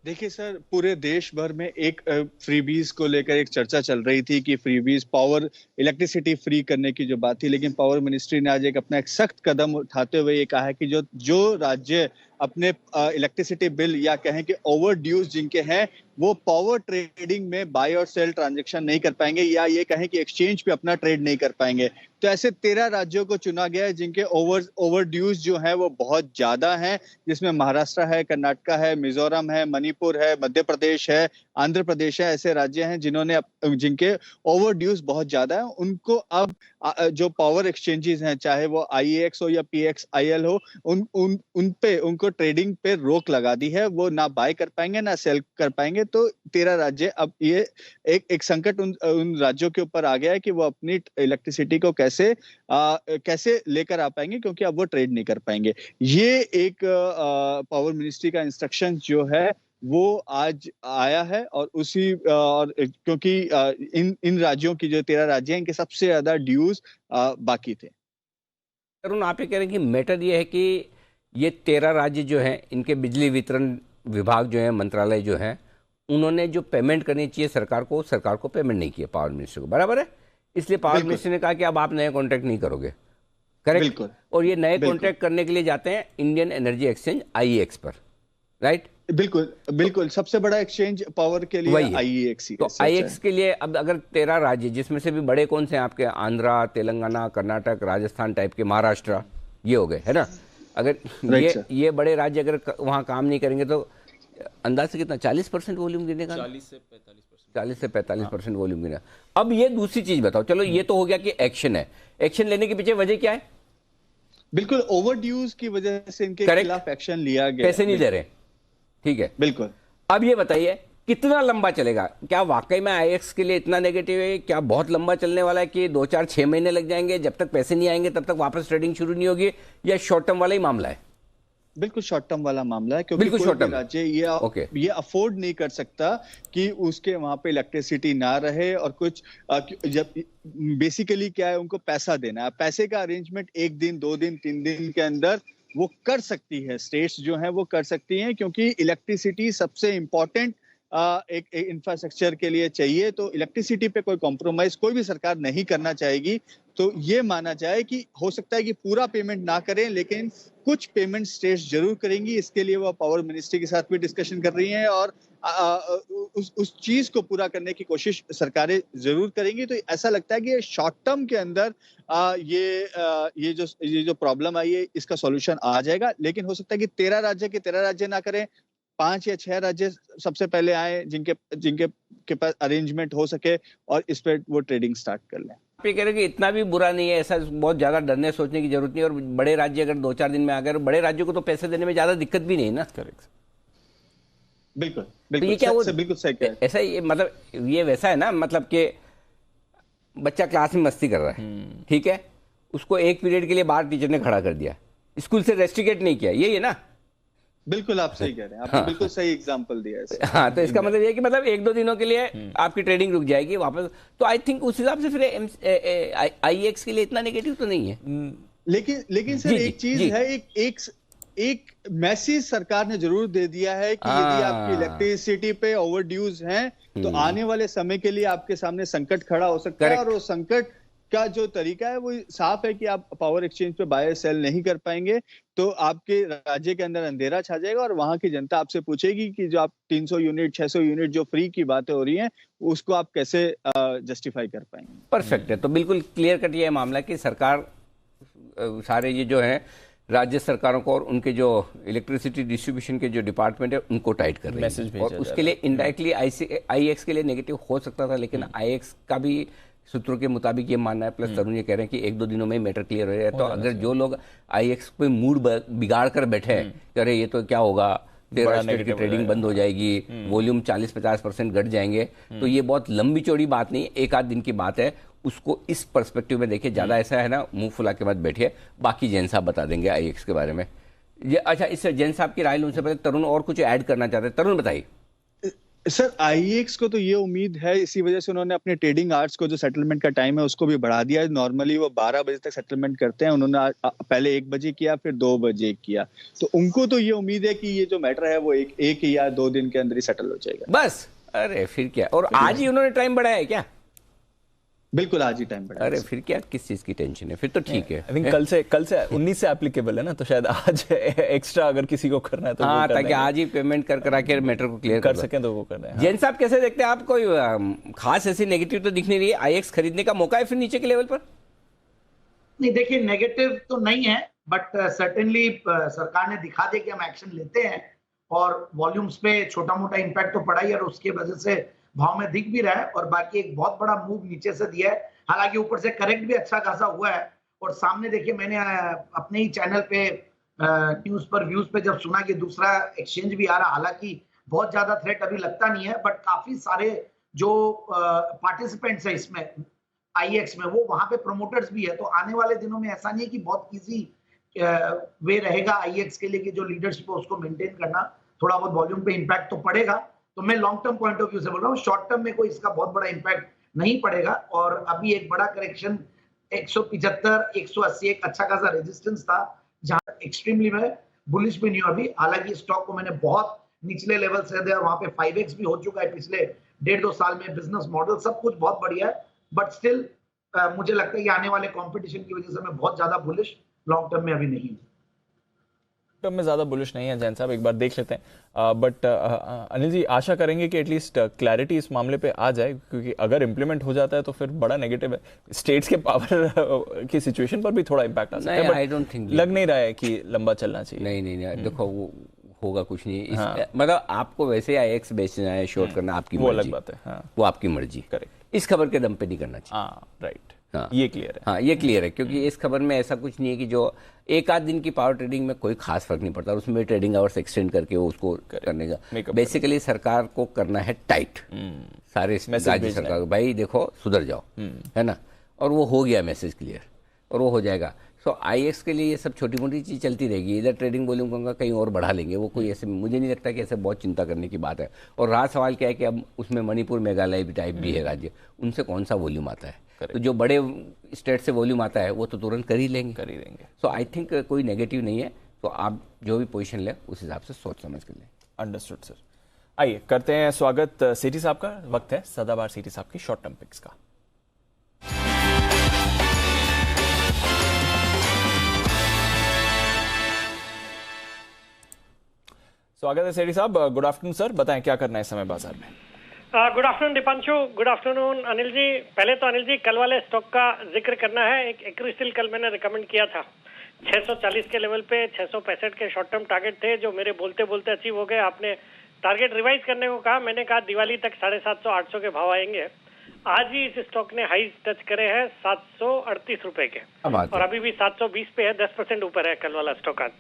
देखिए सर, पूरे देश भर में एक फ्रीबीज को लेकर एक चर्चा चल रही थी कि फ्रीबीज, पावर, इलेक्ट्रिसिटी फ्री करने की जो बात थी, लेकिन पावर मिनिस्ट्री ने आज एक अपना एक सख्त कदम उठाते हुए ये कहा है कि जो राज्य अपने इलेक्ट्रिसिटी बिल या कहें कि ओवर ड्यूज जिनके हैं वो पावर ट्रेडिंग में बाय और सेल ट्रांजैक्शन नहीं कर पाएंगे, या ये कहें कि एक्सचेंज पे अपना ट्रेड नहीं कर पाएंगे। तो ऐसे 13 राज्यों को चुना गया है जिनके ओवर ड्यूज जो है वो बहुत ज्यादा हैं, जिसमें महाराष्ट्र है, कर्नाटक है, मिजोरम है, मणिपुर है, मध्य प्रदेश है, आंध्र प्रदेश है। ऐसे राज्य हैं जिनके ओवर ड्यूज बहुत ज्यादा है। उनको अब जो पावर एक्सचेंजेस हैं, चाहे वो IEX हो या PXIL हो, उनको ट्रेडिंग पे रोक लगा दी है। वो ना बाय कर पाएंगे ना सेल कर पाएंगे। तो 13 राज्य, अब ये एक संकट उन राज्यों के ऊपर आ गया है कि वो अपनी इलेक्ट्रिसिटी को कैसे लेकर आ पाएंगे, क्योंकि अब वो ट्रेड नहीं कर पाएंगे। ये एक पावर मिनिस्ट्री का इंस्ट्रक्शन जो है वो आज आया है, और क्योंकि इन राज्यों की जो 13 राज्य हैं, इनके सबसे ज्यादा ड्यूज बाकी थे। तरुण, आप ये कह रहे हैं कि मैटर ये है कि ये 13 राज्य जो हैं, इनके बिजली वितरण विभाग जो है, मंत्रालय जो है, उन्होंने जो पेमेंट करनी चाहिए सरकार को पेमेंट नहीं किया पावर मिनिस्टर को, बराबर है। इसलिए पावर मिनिस्टर ने कहा कि अब आप नए कॉन्ट्रैक्ट नहीं करोगे, करेक्ट। और ये नए कॉन्ट्रैक्ट करने के लिए जाते हैं इंडियन एनर्जी एक्सचेंज IEX पर, राइट। बिल्कुल सबसे बड़ा एक्सचेंज पावर के लिए IEX। तो IEX के लिए अब अगर 13 राज्य, जिसमें से भी बड़े कौन से हैं आपके, आंध्रा, तेलंगाना, कर्नाटक, राजस्थान टाइप के, महाराष्ट्र, ये हो गए, है ना। अगर ये बड़े राज्य अगर वहां काम नहीं करेंगे तो अंदाज से कितना 40% वॉल्यूम गिरने का, 40 से 45% वॉल्यूम गिरना। अब ये दूसरी चीज बताओ, चलो ये तो हो गया कि एक्शन है, एक्शन लेने के पीछे वजह क्या है? बिल्कुल ओवर ड्यूज की वजह से इनके खिलाफ एक्शन लिया गया, पैसे नहीं दे रहे, ठीक है, बिल्कुल। अब ये बताइए कितना लंबा चलेगा? क्या वाकई में IEX के लिए इतना नेगेटिव है? क्या बहुत लंबा चलने वाला है कि 2, 4, 6 महीने लग जाएंगे, जब तक पैसे नहीं आएंगे तब तक वापस ट्रेडिंग शुरू नहीं होगी, या शॉर्ट टर्म वाला ही मामला है? बिल्कुल शॉर्ट टर्म वाला मामला है, क्योंकि कोई भी राज्य ये अफोर्ड नहीं कर सकता कि उसके वहां पे इलेक्ट्रिसिटी ना रहे। और कुछ जब बेसिकली क्या है, उनको पैसा देना है, पैसे का अरेंजमेंट 1 दिन 2 दिन 3 दिन के अंदर वो कर सकती है, स्टेट्स जो है वो कर सकती हैं, क्योंकि इलेक्ट्रिसिटी सबसे इंपॉर्टेंट एक इंफ्रास्ट्रक्चर के लिए चाहिए। तो इलेक्ट्रिसिटी पे कोई कॉम्प्रोमाइज कोई भी सरकार नहीं करना चाहेगी। तो ये माना जाए कि हो सकता है कि पूरा पेमेंट ना करें, लेकिन कुछ पेमेंट स्टेट्स जरूर करेंगी। इसके लिए वो पावर मिनिस्ट्री के साथ भी डिस्कशन कर रही हैं, और उस चीज को पूरा करने की कोशिश सरकारें जरूर करेंगी। तो ऐसा लगता है कि ये शॉर्ट टर्म के अंदर ये जो प्रॉब्लम आई है, इसका सॉल्यूशन आ जाएगा। लेकिन हो सकता है कि 13 राज्य ना करें, 5 या 6 राज्य सबसे पहले आए जिनके पास अरेंजमेंट हो सके, और इस पे वो ट्रेडिंग स्टार्ट कर लें। आप ये कह रहे हैं कि इतना भी बुरा नहीं है, ऐसा बहुत ज्यादा डरने सोचने की जरूरत नहीं है। और बड़े राज्य अगर 2-4 दिन में आ गए, बड़े राज्यों को तो पैसे देने में ज्यादा दिक्कत भी नहीं है ना। करेक्ट, बिल्कुल तो ये क्या बिल्कुल सही कह रहे हैं। ऐसा ये मतलब ये वैसा है ना, मतलब कि बच्चा क्लास में मस्ती कर रहा है, ठीक है, उसको 1 पीरियड के लिए बाहर टीचर ने खड़ा कर दिया, स्कूल से रेस्ट्रिकेट नहीं किया, यही है ना। बिल्कुल आप सही कह रहे हैं, आपने बिल्कुल सही एग्जांपल दिया है। हाँ, तो इसका मतलब ये कि मतलब 1-2 दिनों के लिए आपकी ट्रेडिंग रुक जाएगी वापस। तो आई थिंक उस हिसाब से फिर IEX के लिए इतना नेगेटिव तो नहीं है। लेकिन सर एक चीज है, एक मैसेज सरकार ने जरूर दे दिया है कि यदि आपकी इलेक्ट्रिसिटी पे ओवर ड्यूज हैं तो आने वाले समय के लिए आपके सामने संकट खड़ा हो सकता है। और वो संकट का जो तरीका है वो साफ है कि आप पावर एक्सचेंज पे बाय सेल नहीं कर पाएंगे, तो आपके राज्य के अंदर अंधेरा छा जाएगा, और वहां की जनता आपसे पूछेगी कि जो आप 300 यूनिट 600 यूनिट जो फ्री की बातें हो रही हैं, उसको आप कैसे जस्टिफाई कर पाएंगे। परफेक्ट है। तो बिल्कुल क्लियर कट ये मामला कि सरकार सारे ये जो है राज्य सरकारों को और उनके जो इलेक्ट्रिसिटी डिस्ट्रीब्यूशन के जो डिपार्टमेंट है उनको टाइट कर रही है, और उसके लिए इनडायरेक्टली IEX के लिए नेगेटिव हो सकता था, लेकिन IEX का भी सूत्रों के मुताबिक ये मानना है, प्लस तरुण ये कह रहे हैं कि 1-2 दिनों में मैटर क्लियर हो जाए। तो अगर जो लोग IEX पे मूड बिगाड़ कर बैठे हैं कि अरे ये तो क्या होगा, की ट्रेडिंग बंद हो जाएगी, वॉल्यूम 40-50% घट जाएंगे, तो ये बहुत लंबी चौड़ी बात नहीं, 1-8 दिन की बात है। उसको इस पर्सपेक्टिव में देखिए, ज्यादा ऐसा है ना मुंह फुला के मत बैठिए। बाकी जैन साहब बता देंगे IEX के बारे में। ये अच्छा, इससे जैन साहब की राय उनसे पहले तरुण और कुछ ऐड करना चाहते हैं। तरुण बताइए। सर IEX को तो ये उम्मीद है, इसी वजह से उन्होंने अपने ट्रेडिंग आवर्स को जो सेटलमेंट का टाइम है उसको भी बढ़ा दिया है। नॉर्मली वो 12 बजे तक सेटलमेंट करते हैं, उन्होंने पहले 1 बजे किया, फिर 2 बजे किया। तो उनको तो ये उम्मीद है कि ये जो मैटर है वो एक या 2 दिन के अंदर ही सेटल हो जाएगा बस। अरे फिर क्या, और आज ही उन्होंने टाइम बढ़ाया है क्या? बिल्कुल आज ही टाइम पड़ा। अरे फिर क्या, किस चीज की टेंशन है, फिर तो ठीक है। आई थिंक कल से 19 से एप्लीकेबल है ना, तो शायद आज एक्स्ट्रा अगर किसी को करना है तो हाँ, ताकि आज ही पेमेंट करा के मैटर को क्लियर कर सकें तो वो कर रहे हैं। जैन साहब कैसे देखते हैं आप? कोई खास ऐसी नेगेटिव तो दिख नहीं रही है, आईएक्स खरीदने का मौका है फिर नीचे के लेवल पर? नहीं, देखिए नेगेटिव तो नहीं है, बट सर्टेनली सरकार ने दिखा दिया कि हम एक्शन लेते हैं, और वॉल्यूम्स पे छोटा मोटा इम्पैक्ट तो पड़ा ही, और उसके वजह से भाव में दिख भी रहा है। और बाकी एक बहुत बड़ा मूव नीचे से दिया है, हालांकि ऊपर से करेक्ट भी अच्छा खासा हुआ है। और सामने देखिए, मैंने अपने ही चैनल पे न्यूज पर व्यूज पे जब सुना कि दूसरा एक्सचेंज भी आ रहा, हालांकि बहुत ज्यादा थ्रेट अभी लगता नहीं है, बट काफी सारे जो पार्टिसिपेंट्स है इसमें आईएक्स में, वो वहां पे प्रोमोटर्स भी है। तो आने वाले दिनों में ऐसा नहीं है कि बहुत इजी वे रहेगा आईएक्स के लिए कि जो लीडरशिप है उसको मेंटेन करना, थोड़ा बहुत वॉल्यूम पे इम्पैक्ट तो पड़ेगा। तो मैं long term point of view से बोल रहा हूँ, शॉर्ट टर्म में कोई इसका बहुत बड़ा इम्पैक्ट नहीं पड़ेगा। और अभी एक बड़ा करेक्शन 175 180 एक अच्छा खासा रेजिस्टेंस था, जहां एक्सट्रीमली मैं बुलिश भी नहीं हूं अभी। हालांकि स्टॉक को मैंने बहुत निचले लेवल से दिया, वहां पे 5x भी हो चुका है पिछले 1.5-2 साल में। बिजनेस मॉडल सब कुछ बहुत बढ़िया है, बट स्टिल मुझे लगता है कि आने वाले कंपटीशन की वजह से मैं बहुत ज्यादा बुलिश लॉन्ग टर्म में अभी नहीं हूं। टर्म में ज्यादा बुलिश नहीं है जैन साहब, एक बार देख लेते हैं। बट अनिल जी, आशा करेंगे कि एटलीस्ट क्लैरिटी इस मामले पे आ जाए, क्योंकि अगर इंप्लीमेंट हो जाता है तो फिर बड़ा नेगेटिव है। स्टेट्स के पावर की सिचुएशन पर भी थोड़ा इम्पैक्ट आ सकता है, आई डोंट थिंक, लग नहीं रहा है कि लंबा चलना चाहिए। नहीं, देखो वो होगा कुछ नहीं। मतलब आपको वैसे आईएक्स बेचना है, शॉर्ट करना आपकी वो मर्जी, अलग बात है। हाँ, वो आपकी मर्जी। करेक्ट, इस खबर के दम पे नहीं करना चाहिए। राइट, हाँ, ये क्लियर है। हाँ, ये क्लियर है, क्योंकि इस खबर में ऐसा कुछ नहीं है कि जो एक आध दिन की पावर ट्रेडिंग में कोई खास फर्क नहीं पड़ता, उसमें ट्रेडिंग आवर्स एक्सटेंड करके वो उसको करने का। बेसिकली सरकार को करना है टाइट, सारे राज्य सरकार को, भाई देखो सुधर जाओ, है ना। और वो हो गया मैसेज क्लियर, और वो हो जाएगा। सो आईएक्स के लिए ये सब छोटी मोटी चीज चलती रहेगी। इधर ट्रेडिंग वॉल्यूम कहूँगा कहीं और बढ़ा लेंगे वो, कोई ऐसे मुझे नहीं लगता कि ऐसे बहुत चिंता करने की बात है। और रहा सवाल क्या है कि अब उसमें मणिपुर मेघालय भी टाइप भी है राज्य, उनसे कौन सा वॉल्यूम आता है? तो जो बड़े स्टेट से वॉल्यूम आता है वो तो तुरंत कर ही लेंगे। सो आई थिंक कोई नेगेटिव नहीं है। तो आप जो भी पोजीशन ले उस हिसाब से सोच समझ कर लें। Understood sir. आइए करते हैं स्वागत सीटी साहब का। वक्त है सदाबहार सीटी साहब की शॉर्ट टर्म पिक्स का। स्वागत है सेठी साहब। गुड आफ्टरनून सर, बताएं क्या करना है इस समय बाजार में? Good afternoon Deepanshu, good afternoon Anil ji. पहले तो अनिल जी कल वाले स्टॉक का जिक्र करना है। एक एक्रिस्टिल कल मैंने रिकमेंड किया था 640 के लेवल पे 665 के शॉर्ट टर्म टारगेट थे, जो मेरे बोलते बोलते अचीव हो गए। आपने टारगेट रिवाइज करने को कहा, मैंने कहा दिवाली तक 750-800 के भाव आएंगे। आज ही इस स्टॉक ने हाई टच करे हैं 738 रुपए के, और अभी भी 720 पे है, 10% ऊपर है कल वाला स्टॉक आज।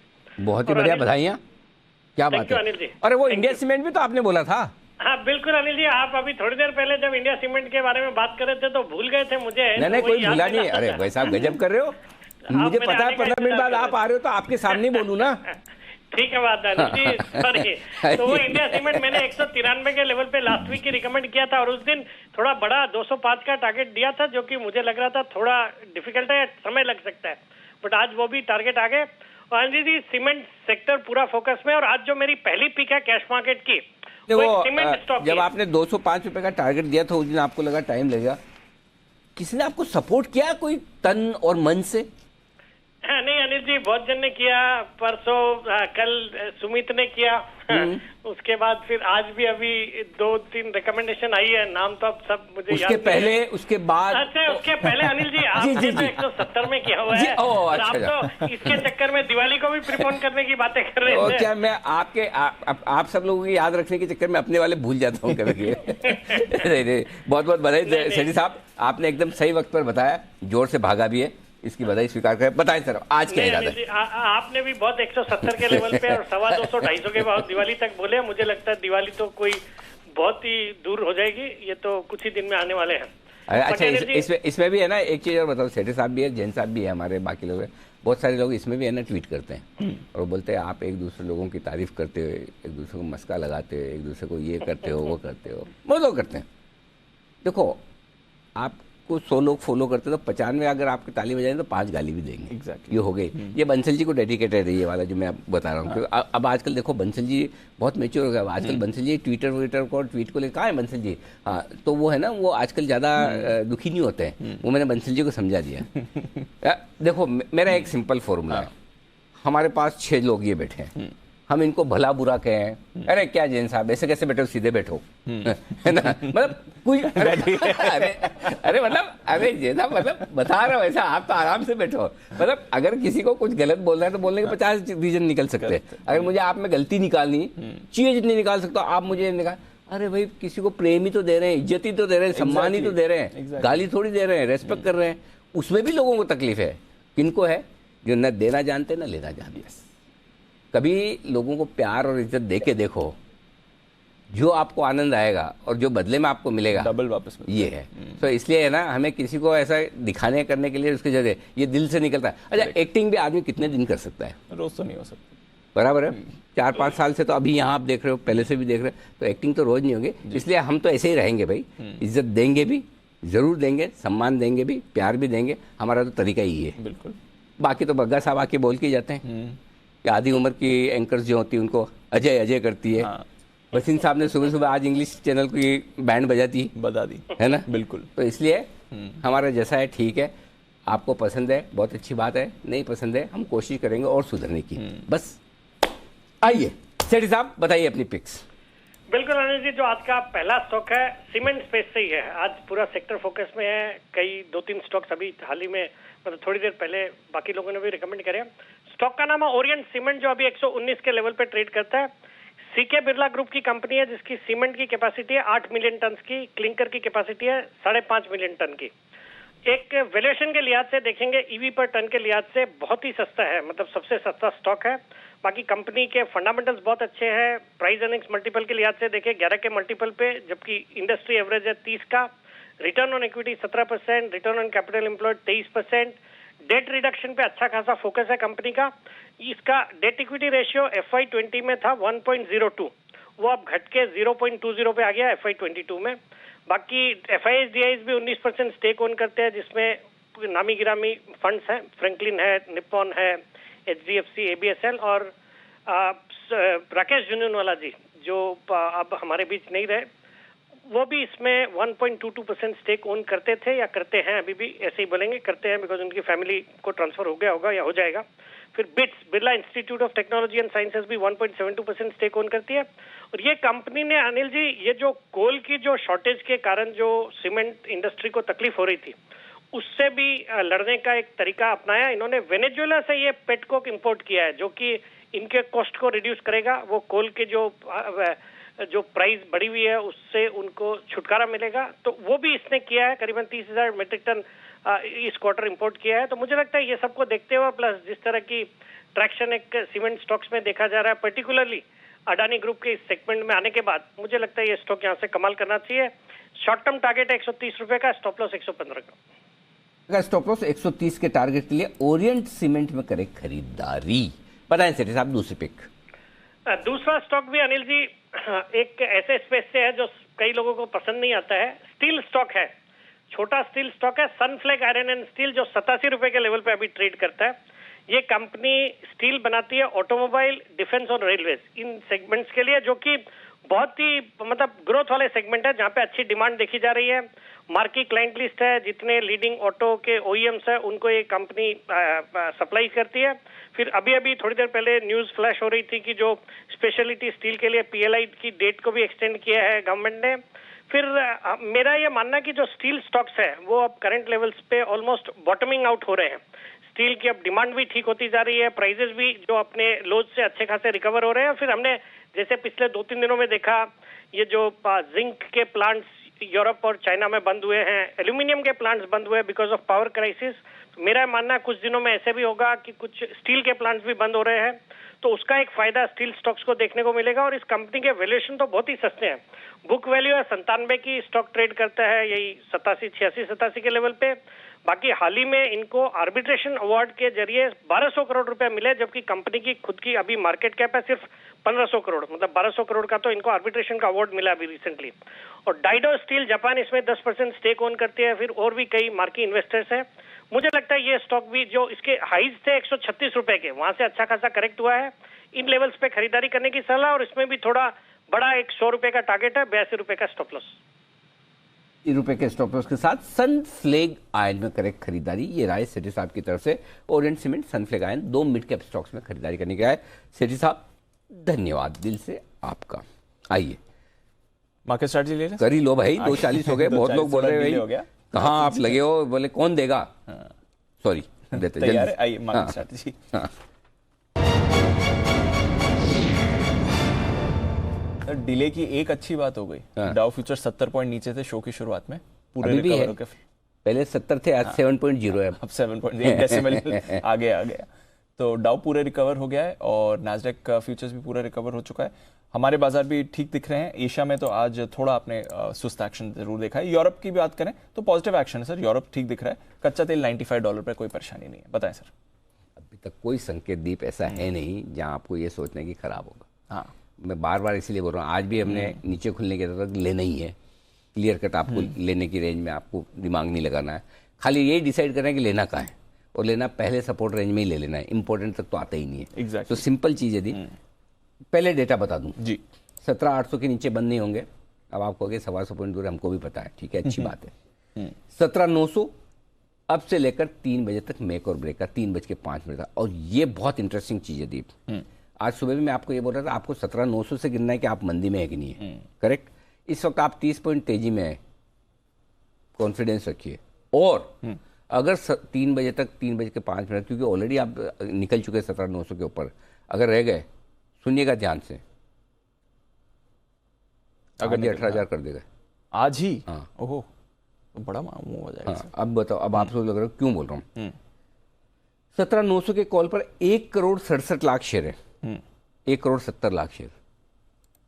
बहुत ही बढ़िया, बधाइयाँ, क्या बात है अनिल जी। अरे वो इंडिया सीमेंट भी तो आपने बोला था। हाँ बिल्कुल अनिल जी, आप अभी थोड़ी देर पहले जब इंडिया सीमेंट के बारे में बात कर रहे थे तो भूल गए थे मुझे। नहीं, कोई भूला नहीं। अरे भाई साहब गजब कर रहे हो, मुझे पता है 15 मिनट बाद आप आ रहे हो तो आपके सामने बोलूं ना। ठीक है बात अनिल जी, सॉरी। तो वो इंडिया सीमेंट मैंने 193 के लेवल पे लास्ट वीक ही रिकमेंड किया था, और उस दिन थोड़ा बड़ा 205 का टारगेट दिया था, जो कि मुझे लग रहा था थोड़ा डिफिकल्ट है, समय लग सकता है, बट आज वो भी टारगेट आ गए। और अनिल जी सीमेंट सेक्टर पूरा फोकस में, और आज जो मेरी पहली पिक है कैश मार्केट की, वो जब आपने 205 रुपए का टारगेट दिया था उस दिन आपको लगा टाइम लगेगा, किसी ने आपको सपोर्ट किया कोई तन और मन से? नहीं अनिल जी, बहुत जन ने किया, परसों कल सुमित ने किया, उसके बाद फिर आज भी अभी 2-3 रिकमेंडेशन आई है, नाम तो अब सब मुझे उसके याद पहले उसके बाद। अच्छा उसके पहले अनिल जी आपने तो 170 में किया हुआ है, और आप तो इसके चक्कर में दिवाली को भी प्रीपोन करने की बातें कर रहे हैं। क्या मैं आप सब लोगों की याद रखने के चक्कर में अपने वाले भूल जाता हूँ कभी। बहुत बहुत बधाई सेठी साहब, आपने एकदम सही वक्त पर बताया, जोर से भागा भी है, इसकी बधाई स्वीकार करें। बताएं सर आज क्या इरादा है? आपने भी बहुत 170 के लेवल पे और 250-250 के भाव दिवाली तक बोले। मुझे लगता है दिवाली तो कोई बहुत ही दूर हो जाएगी, ये तो कुछ ही दिन में आने वाले हैं। अच्छा इसमें भी है ना एक चीज और बताओ, सेठी साहब भी है, जैन साहब भी है, हमारे बाकी लोग हैं, बहुत सारे लोग इसमें भी है ना ट्वीट करते हैं और बोलते हैं आप एक दूसरे लोगों की तारीफ करते हो, एक दूसरे को मस्का लगाते हो, एक दूसरे को ये करते हो वो करते हो, बहुत लोग करते हैं। देखो आप को 100 लोग फॉलो करते तो 95 अगर आपकी ताली बजाएंगे तो 5 गाली भी देंगे। Exactly. ये हो गई। ये बंसल जी को डेडिकेटेड है ये वाला जो मैं आप बता रहा हूँ। क्योंकि अब आजकल देखो बंसल जी बहुत मैच्योर हो गया। आजकल बंसल जी ट्विटर को ट्वीट को लेकर कहाँ है बंसल जी। हाँ, तो वो है ना, वो आजकल ज़्यादा दुखी नहीं होते हैं। वो मैंने बंसल जी को समझा दिया। देखो मेरा एक सिंपल फॉर्मूला है। हमारे पास 6 लोग ये बैठे हैं, हम इनको भला बुरा कहें, अरे क्या जैन साहब ऐसे कैसे बैठो, सीधे बैठो, है ना, मतलब कोई अरे मतलब अरे जैन साहब मतलब बता रहा हूँ ऐसा, आप तो आराम से बैठो। मतलब अगर किसी को कुछ गलत बोलना है तो बोलने के 50 रीजन निकल सकते हैं। अगर मुझे आप में गलती निकालनी, चीज नहीं निकाल सकता आप मुझे निकाल, अरे भाई किसी को प्रेम ही तो दे रहे हैं, इज्जत ही तो दे रहे हैं, सम्मान ही तो दे रहे हैं, गाली थोड़ी दे रहे हैं, रेस्पेक्ट कर रहे हैं। उसमें भी लोगों को तकलीफ है। किनको है? जो न देना जानते न लेना जानते। कभी लोगों को प्यार और इज्जत दे के देखो, जो आपको आनंद आएगा और जो बदले में आपको मिलेगा डबल वापस ये है। तो इसलिए है ना, हमें किसी को ऐसा दिखाने करने के लिए उसकी जगह ये दिल से निकलता है। अच्छा, एक्टिंग भी आदमी कितने दिन कर सकता है? रोज तो नहीं हो सकता। बराबर है। 4-5 साल से तो अभी यहाँ आप देख रहे हो, पहले से भी देख रहे हो, तो एक्टिंग तो रोज नहीं होगी। इसलिए हम तो ऐसे ही रहेंगे भाई, इज्जत देंगे भी, जरूर देंगे, सम्मान देंगे भी, प्यार भी देंगे। हमारा तो तरीका ही है। बिल्कुल। बाकी तो बग्गा साहब आके बोल के जाते हैं कि आधी उम्र की एंकर्स जो होती है उनको अजय अजय करती है। वसीम साहब ने सुबह सुबह आज इंग्लिश चैनल की बैंड बजा दी है ना। बिल्कुल। तो इसलिए हमारा जैसा है ठीक है, आपको पसंद है बहुत अच्छी बात है, नहीं पसंद है हम कोशिश करेंगे और सुधरने की। बस आइए सेठी साहब बताइए अपनी पिक्स। बिल्कुल अनिल जी, जो आज का पहला स्टॉक है सीमेंट स्पेस से ही है। आज पूरा सेक्टर फोकस में है। कई 2-3 स्टॉक्स अभी हाल ही में, मतलब थोड़ी देर पहले बाकी लोगों ने भी रिकमेंड करे। स्टॉक का नाम है ओरिएंट सीमेंट, जो अभी 119 के लेवल पे ट्रेड करता है। सीके बिरला ग्रुप की कंपनी है, जिसकी सीमेंट की कैपेसिटी है 8 मिलियन टन की, क्लिंकर की कैपेसिटी है 5.5 मिलियन टन की। एक वैल्यूएशन के लिहाज से देखेंगे, ईवी पर टन के लिहाज से बहुत ही सस्ता है, मतलब सबसे सस्ता स्टॉक है। बाकी कंपनी के फंडामेंटल्स बहुत अच्छे हैं। प्राइस अर्निंग्स मल्टीपल के लिहाज से देखें 11 के मल्टीपल पे, जबकि इंडस्ट्री एवरेज है 30 का। Return on equity 17%, return on capital employed 23%। Date reduction पे अच्छा खासा फोकस है कंपनी का। इसका डेट इक्विटी रेशियो FY20 में था 1.02, वो अब घट के 0.20 पे आ गया FY22 में। बाकी FIS DIS भी 19% स्टेक ओन करते हैं, जिसमें नामी गिरामी फंड्स हैं, फ्रैंकलिन है, निप्पॉन है, HDFC, ABSL और राकेश झुनझुनवाला जी जो अब हमारे बीच नहीं रहे, वो भी इसमें 1.22% स्टेक ओन करते थे या करते हैं, अभी भी ऐसे ही बोलेंगे, करते हैं, बिकॉज उनकी फैमिली को ट्रांसफर हो गया होगा या हो जाएगा। फिर bits Birla institute of technology and sciences भी 1.72% स्टेक ओन करती है। और ये कंपनी ने अनिल जी, ये जो कोल की जो शॉर्टेज के कारण जो सीमेंट इंडस्ट्री को तकलीफ हो रही थी, उससे भी लड़ने का एक तरीका अपनाया। इन्होंने वेनेजुएला से ये पेटकोक इंपोर्ट किया है, जो कि इनके कॉस्ट को रिड्यूस करेगा। वो कोल के जो प्राइस बढ़ी हुई है उससे उनको छुटकारा मिलेगा। तो वो भी इसने किया है, करीबन 30,000 मीट्रिक टन इस क्वार्टर इंपोर्ट किया है। तो मुझे लगता है ये सबको देखते हुए, प्लस जिस तरह की ट्रैक्शन एक सीमेंट स्टॉक्स में देखा जा रहा है, पर्टिकुलरली अडानी ग्रुप के इस सेगमेंट में आने के बाद, मुझे लगता है ये स्टॉक यहाँ से कमाल करना चाहिए। शॉर्ट टर्म टारगेट है 130 रुपए का, स्टॉप लॉस 115 का। अगर स्टॉप लॉस 130 के टारगेट के लिए ओरिएंट सीमेंट में करे खरीदारी। बताएं सेठी साहब दूसरी पिक। दूसरा स्टॉक भी अनिल जी एक ऐसे स्पेस से है जो कई लोगों को पसंद नहीं आता है। स्टील स्टॉक है, छोटा स्टील स्टॉक है, सनफ्लैग आयरन एंड स्टील, जो 87 रुपए के लेवल पे अभी ट्रेड करता है। ये कंपनी स्टील बनाती है ऑटोमोबाइल, डिफेंस और रेलवेज, इन सेगमेंट्स के लिए, जो कि बहुत ही मतलब ग्रोथ वाले सेगमेंट है, जहां पे अच्छी डिमांड देखी जा रही है। मार्की क्लाइंट लिस्ट है, जितने लीडिंग ऑटो के OEMs है उनको ये कंपनी सप्लाई करती है। फिर अभी थोड़ी देर पहले न्यूज फ्लैश हो रही थी कि जो स्पेशलिटी स्टील के लिए PLI की डेट को भी एक्सटेंड किया है गवर्नमेंट ने। फिर मेरा ये मानना कि जो स्टील स्टॉक्स है वो अब करंट लेवल्स पे ऑलमोस्ट बॉटमिंग आउट हो रहे हैं। स्टील की अब डिमांड भी ठीक होती जा रही है, प्राइजेस भी जो अपने लोज से अच्छे खासे रिकवर हो रहे हैं। फिर हमने जैसे पिछले 2-3 दिनों में देखा, ये जो जिंक के प्लांट्स यूरोप और चाइना में बंद हुए हैं, एल्यूमिनियम के प्लांट्स बंद हुए बिकॉज ऑफ पावर क्राइसिस। मेरा मानना कुछ दिनों में ऐसे भी होगा कि कुछ स्टील के प्लांट्स भी बंद हो रहे हैं, तो उसका एक फायदा स्टील स्टॉक्स को देखने को मिलेगा। और इस कंपनी के वैल्यूएशन तो बहुत ही सस्ते हैं। बुक वैल्यू है 97 की, स्टॉक ट्रेड करता है यही 87, 86, 87 के लेवल पे। बाकी हाल ही में इनको आर्बिट्रेशन अवार्ड के जरिए 1200 करोड़ रुपए मिले, जबकि कंपनी की खुद की अभी मार्केट कैप है सिर्फ 1500 करोड़, मतलब 1200 करोड़ का तो इनको आर्बिट्रेशन का अवार्ड मिला अभी रिसेंटली। और डाइडो स्टील जापान इसमें 10% स्टेक ओन करती है, फिर और भी कई मार्की इन्वेस्टर्स हैं। मुझे लगता है ये स्टॉक भी जो इसके हाइज थे 136 रुपए के, वहां से अच्छा खासा करेक्ट हुआ है। इन लेवल्स पे खरीदारी करने की सलाह, और इसमें भी थोड़ा बड़ा एक 100 रुपए का टारगेट है, 82 रुपए का स्टॉप लॉस। रुपए के स्टॉप लॉस के साथ सनफ्लेग आयन में करेक्ट खरीदारी, ये राय सेठी साहब की तरफ से। Orient Cement, Sunflag Iron, 2 mid cap stocks में खरीदारी करने का है। सेठी साहब धन्यवाद दिल से आपका। आइए मार्केट स्ट्रेटजी ले लें। कर ही लो भाई, 240 हो गए। बहुत लोग बोल रहे हैं भाई कहाँ आप लगे हो, बोले कौन देगा। सॉरी, देते तैयार है, आइए मार्केट स्ट्रेटजी। डिले की एक अच्छी बात हो गई, डाउ फ्यूचर 70 पॉइंट नीचे थे शो की शुरुआत में, पूरे रिकवर होकर पहले 70 थे, आज 7.0 है, अब 7.0 डेसिमल आगे आ गया। तो डाउ पूरे रिकवर हो गया है और नास्डैक फ्यूचर्स भी पूरा रिकवर हो चुका है। हमारे बाजार भी ठीक दिख रहे हैं। एशिया में तो आज थोड़ा आपने सुस्त एक्शन जरूर देखा है। यूरोप की भी बात करें तो पॉजिटिव एक्शन है सर, यूरोप ठीक दिख रहा है। कच्चा तेल $95 पर, कोई परेशानी नहीं है। बताएं सर। अभी तक कोई संकेत दीप ऐसा है नहीं जहां आपको ये सोचना कि खराब होगा। हाँ, मैं बार बार इसीलिए बोल रहा हूँ, आज भी हमने नीचे खुलने के तक लेना ही है। क्लियर कट आपको लेने की रेंज में आपको दिमाग नहीं लगाना है, खाली यही डिसाइड करना है कि लेना कहाँ है, और लेना पहले सपोर्ट रेंज में ही ले लेना है। इंपॉर्टेंट तक तो आता ही नहीं है। exactly. तो सिंपल चीज़ है दी। पहले डेटा बता दूं जी, 17,800 के नीचे बंद नहीं होंगे। अब आप कहोगे 125 पॉइंट दूर, हमको भी पता है, ठीक है, अच्छी बात है। 17,900 अब से लेकर 3 बजे तक मेक और ब्रेक का, 3:05 तक। और ये बहुत इंटरेस्टिंग चीज़ है दीप। आज सुबह भी मैं आपको ये बोल रहा था, आपको 17,900 से गिनना है कि आप मंदी में है कि नहीं है। करेक्ट। इस वक्त आप 30 पॉइंट तेजी में है, कॉन्फिडेंस रखिए। और अगर 3 बजे तक, 3:05, क्योंकि ऑलरेडी आप निकल चुके 17,900 के ऊपर, अगर रह गए, सुनिएगा ध्यान से, अगर 18,000 कर देगा आज ही। हाँ, ओहो, तो बड़ा मूव हो जाएगा। हाँ, अब बताओ, अब आप सोच लग रहे हो क्यों बोल रहा हूँ। 17,900 के कॉल पर 1,67,00,000 शेयर है। 1,70,00,000 शेयर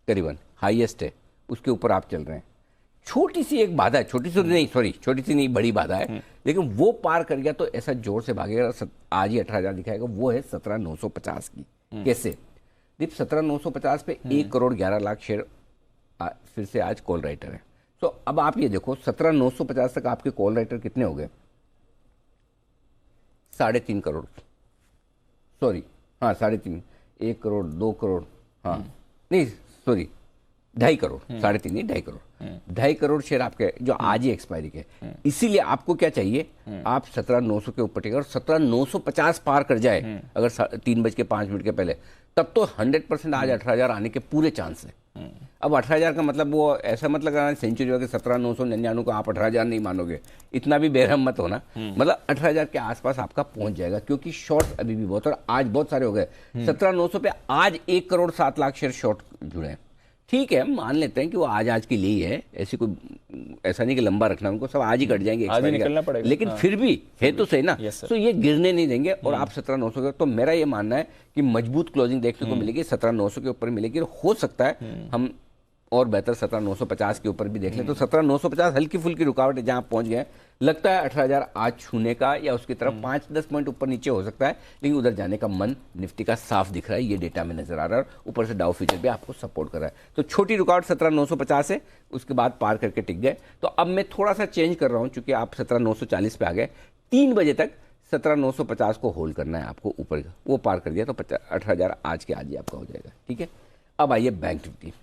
करीबन हाईएस्ट है, उसके ऊपर आप चल रहे हैं। छोटी सी एक बाधा है, छोटी सी नहीं, सॉरी, छोटी सी नहीं, बड़ी बाधा है, लेकिन वो पार कर गया तो ऐसा जोर से भागेगा। आज ही 18,000 दिखाएगा, वो है 17,950 की। कैसे दीप? 17,950 पे 1,11,00,000 शेयर फिर से आज कॉल राइटर है। तो अब आप ये देखो, 17,950 तक आपके कॉल राइटर कितने हो गए? 3.5 करोड़, सॉरी, हाँ 3.5, 1 करोड़, 2 करोड़, हाँ नहीं सॉरी 2.5 करोड़, 3.5 नहीं 2.5 करोड़, 2.5 करोड़ शेयर आपके जो आज ही एक्सपायरी के। इसीलिए आपको क्या चाहिए, आप 17,900 के ऊपर टिके, और 17,950 पार कर जाए अगर 3:05 के पहले, तब तो 100% आज 18,000 आने के पूरे चांस है। अब 18,000 का मतलब वो ऐसा मत लगाना सेंचुरी होगा कि 17,999 को आप 18,000 नहीं मानोगे, इतना भी बेरहम मत होना। मतलब 18,000 के आसपास आपका पहुंच जाएगा, क्योंकि शॉर्ट अभी भी बहुत, और आज बहुत सारे हो गए। 17,900 पे आज 1,07,00,000 शेयर शॉर्ट जुड़े हैं। ठीक है, मान लेते हैं कि वो आज के लिए ही है, ऐसी कोई ऐसा नहीं कि लंबा रखना, उनको सब आज ही कट जाएंगे, आज ही निकलना पड़ेगा। लेकिन फिर भी है तो सही ना। तो ये गिरने नहीं देंगे, और आप 17,900 के, तो मेरा ये मानना है कि मजबूत क्लोजिंग देखने को मिलेगी, 17,900 के ऊपर मिलेगी। और हो सकता है हम और बेहतर 17,950 के ऊपर भी देख लें। तो 17,950 हल्की फुल्की रुकावट है जहां पहुंच गए। लगता है 18,000 आज छूने का, या उसकी तरफ 5-10 पॉइंट ऊपर नीचे हो सकता है, लेकिन उधर जाने का मन निफ्टी का साफ दिख रहा है, ये डेटा में नजर आ रहा है। और ऊपर से डाउ फ्यूचर भी आपको सपोर्ट कर रहा है। तो छोटी रुकावट 17,950 है, उसके बाद पार करके टिक गए। तो अब मैं थोड़ा सा चेंज कर रहा हूं, चूंकि आप 17,940 पे आ गए, 3 बजे तक 17,950 को होल्ड करना है आपको ऊपर का। वो पार कर दिया तो 18,000 आज के आज ही आपका हो जाएगा। ठीक है, अब आइए बैंक निफ्टी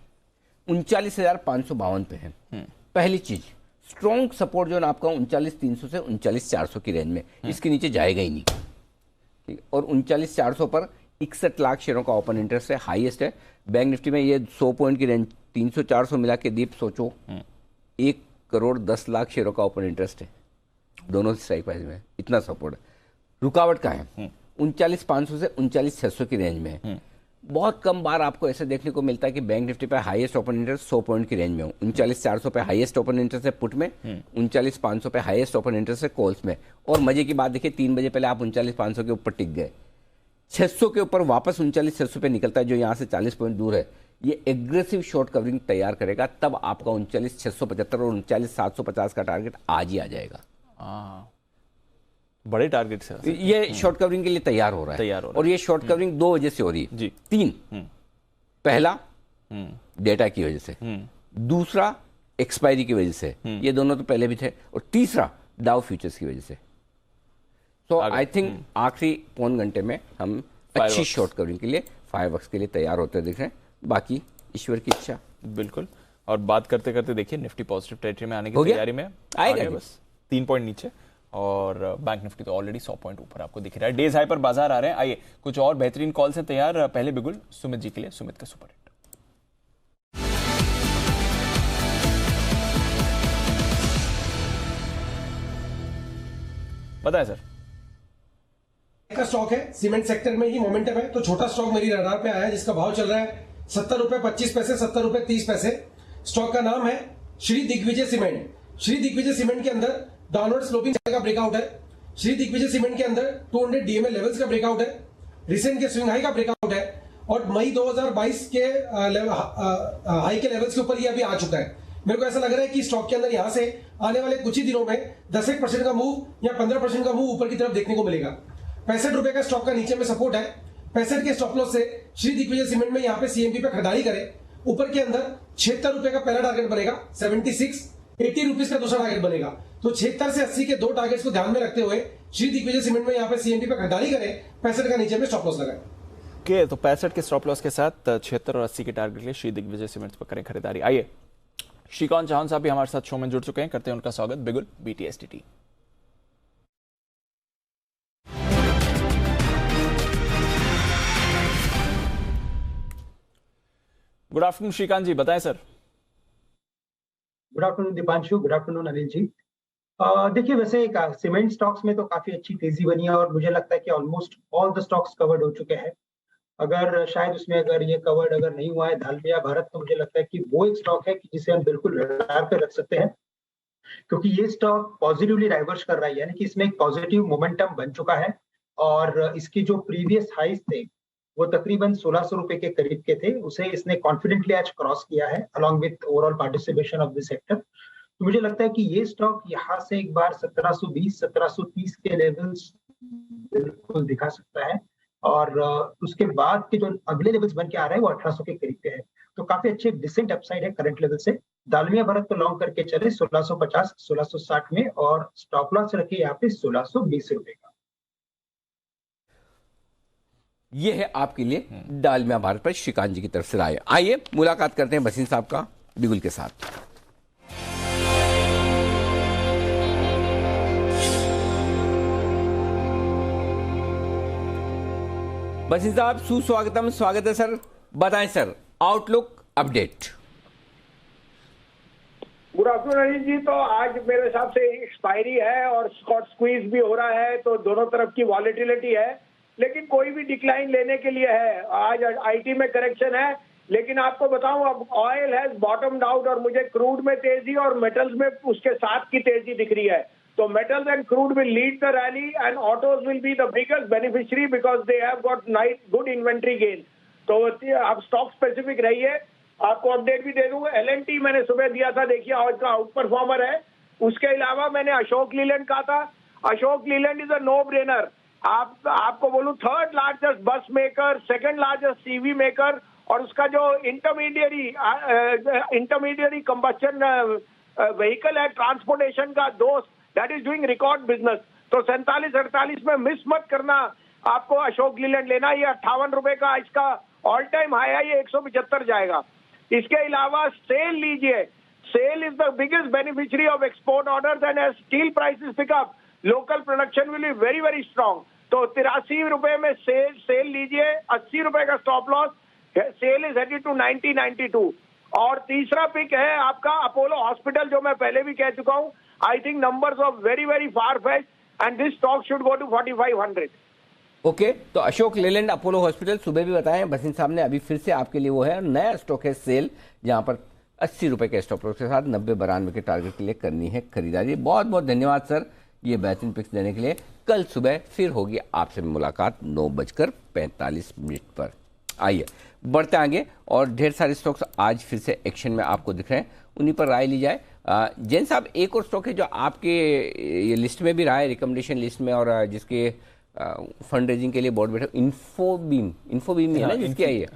39,552 पे है। पहली चीज, स्ट्रॉन्ग सपोर्ट जो है आपका 39,300 से 39,400 की रेंज में, इसके नीचे जाएगा ही नहीं। ठीक, और 39,400 पर 61,00,000 शेयरों का ओपन इंटरेस्ट है, हाईएस्ट है। बैंक निफ्टी में ये 100 पॉइंट की रेंज, 300-400 मिला के दीप सोचो 1,10,00,000 शेयरों का ओपन इंटरेस्ट है, दोनों स्ट्राइक प्राइस में, इतना सपोर्ट है। रुकावट का है 39,500 से 39,600 की रेंज में है। बहुत कम बार आपको ऐसे देखने को मिलता है कि बैंक निफ्टी पे हाईएस्ट ओपन इंटरेस्ट 100 पॉइंट की रेंज में हो। 39,400 पे हाईएस्ट ओपन इंटरेस्ट है पुट में, 39,500 पे हाईएस्ट ओपन इंटरेस्ट है कॉल्स में। और मजे की बात देखिए, 3 बजे पहले आप 39,500 के ऊपर टिक गए, 600 के ऊपर वापस 39,600 पे निकलता है, जो यहाँ से 40 पॉइंट दूर है। ये एग्रेसिव शॉर्ट कवरिंग तैयार करेगा, तब आपका 39,675 और 39,750 का टारगेट आज ही आ जाएगा। बड़े टारगेट से ये शॉर्ट कवरिंग के लिए तैयार हो रहा है और ये शॉर्ट कवरिंग 2 वजह से हो रही है जी। 3, पहला डेटा की वजह से, दूसरा एक्सपायरी की वजह से, ये दोनों तो पहले भी थे, और तीसरा डाउ फ्यूचर्स की वजह से। तो आई थिंक आखिरी पौन घंटे में हम अच्छी शॉर्ट कवरिंग के लिए फायरवर्क्स के लिए तैयार होते दिख रहे हैं, बाकी ईश्वर की इच्छा। बिल्कुल। और बात करते करते देखिए निफ्टी पॉजिटिव टेरिटरी में आने की तैयारी में आएगा, बस 3 पॉइंट नीचे, और बैंक निफ्टी तो ऑलरेडी 100 पॉइंट ऊपर आपको दिख रहा है। डेज हाई पर बाजार आ रहे हैं। आइए कुछ और बेहतरीन कॉल से तैयार, पहले बिगुल सुमित जी के लिए, सुमित का सुपर हिट। बताएं सर। का स्टॉक है, सीमेंट सेक्टर में ही मोमेंटम है, तो छोटा स्टॉक मेरी रडार पे आया है जिसका भाव चल रहा है 70 रुपए 25 पैसे, 70 रुपए 30 पैसे। स्टॉक का नाम है श्री दिग्विजय सीमेंट। श्री दिग्विजय सीमेंट के अंदर डाउनवर्ड स्लोपिंग का ब्रेकआउट है। श्री दिग्विजय सीमेंट के अंदर 200 डीएमए लेवल्स का ब्रेकआउट है, रिसेंट के स्विंग हाई का ब्रेकआउट है, और मई 2022 के हाई के लेवल्स के ऊपर ये अभी आ चुका है। मेरे को ऐसा लग रहा है कि स्टॉक के अंदर यहां से आने वाले कुछ ही दिनों में 10% का मूव या 15% का मूव ऊपर की तरफ देखने को मिलेगा। 65 रुपए का स्टॉक का नीचे में सपोर्ट है। 65 के स्टॉप लॉस से श्री दिग्विजय सीमेंट में यहाँ पे सीएमपी पे खरीदारी करें। ऊपर के अंदर 76 रुपए का पहला टारगेट बनेगा, 76, 80 रुपीज का दूसरा टारगेट बनेगा। तो 76 से 80 के 2 टारगेट्स को ध्यान में रखते हुए श्री दिग्विजय सीमेंट में यहाँ पे सीएमपी पे खरीदारी करें, 65 का नीचे में स्टॉप लॉस लगाएं। ओके, तो 65 के स्टॉप लॉस के साथ 76 और 80 के टारगेट के लिए श्री दिग्विजय सीमेंट्स पर करें खरीदारी। आइए श्रीकांत चौहान साहब भी हमारे साथ शो में जुड़ चुके हैं, करते हैं उनका स्वागत। Bigul BTSTT। Good afternoon Shrikant ji, बताएं sir. Good afternoon Deepanshu, good afternoon Anil ji. देखिए, वैसे सीमेंट स्टॉक्स में तो काफी अच्छी तेजी बनी है और मुझे लगता है कि almost all the stocks covered हो चुके हैं। अगर शायद उसमें अगर ये कवर्ड अगर नहीं हुआ है दालमिया भारत, तो मुझे लगता है कि वो एक स्टॉक है कि जिसे हम बिल्कुल रडार पे रख सकते हैं, क्योंकि ये स्टॉक पॉजिटिवली डाइवर्स कर रहा है, यानी कि इसमें एक पॉजिटिव मोमेंटम बन चुका है और इसकी जो प्रीवियस हाइज थे वो तकरीबन 1600 रुपए के करीब के थे, उसे इसने कॉन्फिडेंटली आज क्रॉस किया है along with overall participation of this sector. तो मुझे लगता है कि ये स्टॉक यहाँ से एक बार 1720 1730 के लेवल्स बिल्कुल दिखा सकता है, और उसके बाद के जो अगले लेवल्स बन के आ रहे हैं वो 1800 के करीब के हैं। तो काफी अच्छे डिसेंट अपसाइड है करंट लेवल से। दालमिया भारत को लॉन्ग करके चले 1650 1660 में, और स्टॉप लॉस रखे यहाँ पे 1620 रुपए का। ये है आपके लिए दालमिया भारत पर श्रीकांत जी की तरफ से राय। आइए मुलाकात करते हैं बसीन साहब का बिगुल के साथ। बसीन साहब सुस्वागतम, स्वागत है सर। बताएं sir, outlook update. Good afternoon Anil ji. तो आज मेरे हिसाब से एक्सपायरी है और स्कॉट स्क्वीज भी हो रहा है, तो दोनों तरफ की वॉलेटिलिटी है, लेकिन कोई भी डिक्लाइन लेने के लिए है। आज आईटी में करेक्शन है, लेकिन आपको बताऊं अब ऑयल हैज बॉटम्ड आउट और मुझे क्रूड में तेजी और मेटल्स में उसके साथ की तेजी दिख रही है। तो metals and crude will lead the rally and autos will be the biggest beneficiary because they have got nice good inventory gain. तो आप स्टॉक स्पेसिफिक रहिए। आपको अपडेट भी दे दूंगा। L&T मैंने सुबह दिया था, देखिए आज का आउट परफॉर्मर है। उसके अलावा मैंने अशोक लीलैंड कहा था। Ashok Leyland is a no brainer. आपको बोलूं third largest bus maker, second largest CV maker, और उसका जो इंटरमीडिएरी कंबस्शन व्हीकल है ट्रांसपोर्टेशन का दोस्त, that is doing record business. तो 47-48 में मिस मत करना। आपको अशोक लीलैंड लेना। ये 58 रुपए का इसका ऑल टाइम हाई है, ये 175 जाएगा। इसके अलावा सेल लीजिए। SAIL is the biggest beneficiary of export orders and as steel prices pick up, local production will be very very strong. तो 83 रुपए में सेल लीजिए, 80 रुपए का stop loss. SAIL is headed to 90-92। और तीसरा पिक है आपका अपोलो हॉस्पिटल, जो मैं पहले भी कह चुका हूं। I think numbers of very very far fetched and this stock should go to 4500। Okay, तो अशोक लेलैंड अपोलो हॉस्पिटल सुबह भी बताएं बसिन साहब ने, अभी फिर से आपके लिए वो है नया स्टॉक है सेल, जहां पर 80 रुपए के स्टॉप लॉस के साथ 90-92 के टारगेट के लिए करनी है खरीदारी। बहुत बहुत धन्यवाद सर ये बेहतरीन पिक्स देने के लिए। कल सुबह फिर होगी आपसे मुलाकात 9:45 पर। आइए बढ़ते आगे, और ढेर सारे स्टॉक्स आज फिर से एक्शन में आपको दिख रहे हैं, उन्हीं पर राय ली जाए। जैन साहब, एक और स्टॉक है जो आपके ये लिस्ट में भी रहा है, रिकमेंडेशन लिस्ट में, और जिसके फंड रेजिंग के लिए बोर्ड बैठक, इन्फोबीम ही है ना जिसकी आई है।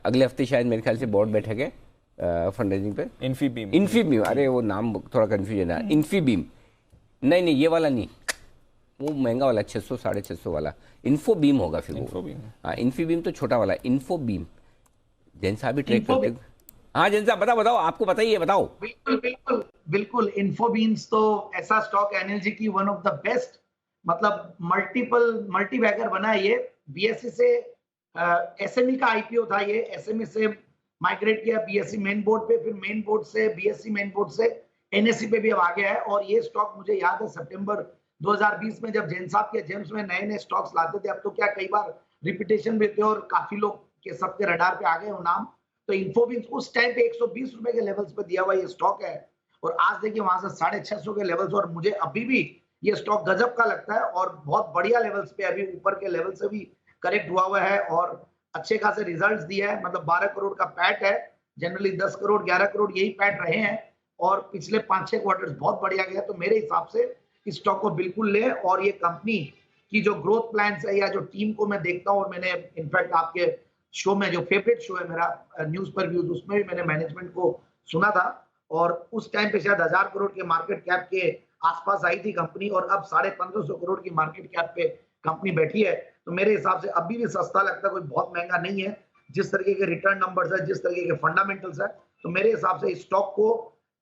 अगले हफ्ते शायद मेरे ख्याल से बोर्ड बैठक है फंड रेजिंग पे। इन्फीबीम, अरे वो नाम थोड़ा कंफ्यूजन है। इन्फीबीम नहीं, ये वाला नहीं, वो महंगा वाला 600 650 वाला इन्फोबीम होगा फिर वो। हाँ, इन्फीबीम तो छोटा वाला, इन्फोबीम। जैन साहब भी ट्रेक करते हैं। हाँ जैन साहब बताओ, आपको बताइए, बताओ। बिल्कुल इन्फोबीम्स तो ऐसा स्टॉक है अनिल जी की, वन ऑफ द बेस्ट, मतलब मल्टी बैगर बना है ये। बीएसई से एसएमई का आईपीओ था ये, एसएमई से माइग्रेट किया बीएसई मेन बोर्ड पे, फिर मेन बोर्ड से बीएसई मेन बोर्ड से एनएसई पे भी अब आ गया है। और ये स्टॉक मुझे याद है सितंबर 2020 में जब जैन साहब के जेम्स में नए नए स्टॉक्स लाते थे, अब तो क्या कई बार रिपीटेशन भी थे और काफी लोग के सबके रडार पे आ गए वो नाम। तो इन्फोबीम्स उस टाइम पे 120 रुपए के लेवल्स पे दिया हुआ ये स्टॉक है, और आज देखिए वहां से 650 के लेवल्स, और मुझे अभी भी ये स्टॉक गजब का लगता है और बहुत बढ़िया लेवल्स पे, अभी ऊपर के लेवल से भी करेक्ट हुआ है और अच्छे खासे रिजल्ट्स दिए हैं। मतलब 12 करोड़ का पैट है, जनरली 10 करोड़ 11 करोड़ यही पैट रहे हैं, और पिछले 5-6 क्वार्टर्स बहुत बढ़िया गया। तो मेरे हिसाब से इस स्टॉक को बिल्कुल ले, और ये कंपनी की जो ग्रोथ प्लान्स है या जो टीम को मैं देखता हूँ, और मैंने इनफैक्ट आपके शो में, जो फेवरेट शो है मेरा न्यूज पर व्यूज, उसमें भी मैंने मैनेजमेंट को सुना था, और उस टाइम पे शायद 1000 करोड़ के मार्केट कैप के आसपास आई थी कंपनी, और अब 1550 करोड़ की मार्केट कैप पे कंपनी बैठी है। तो मेरे हिसाब से अभी भी सस्ता लगता है, कोई बहुत महंगा नहीं है। जिस तरीके के रिटर्न नंबर्स है, जिस तरीके के फंडामेंटल्स है, तो मेरे हिसाब से इस स्टॉक को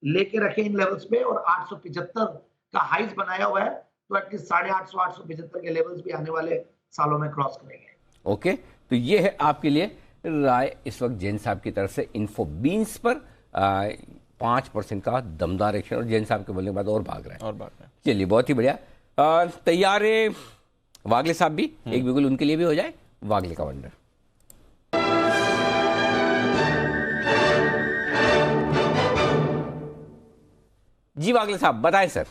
लेके रखे इन लेवल्स पे, और 875 का हाइज बनाया हुआ है, तो एटलीस्ट 850 875 के लेवल्स भी आने वाले सालों में क्रॉस करेंगे। ओके, तो ये है आपके लिए राय इस वक्त जैन साहब की तरफ से इन्फोबीम्स पर 5% का दमदार एक्शन, और जैन साहब के बोलने के बाद और भाग रहा है। चलिए बहुत ही बढ़िया। तैयार है वागले साहब भी, एक बिगुल उनके लिए भी हो जाए, वागले का वंडर। जी वागले साहब बताएं सर।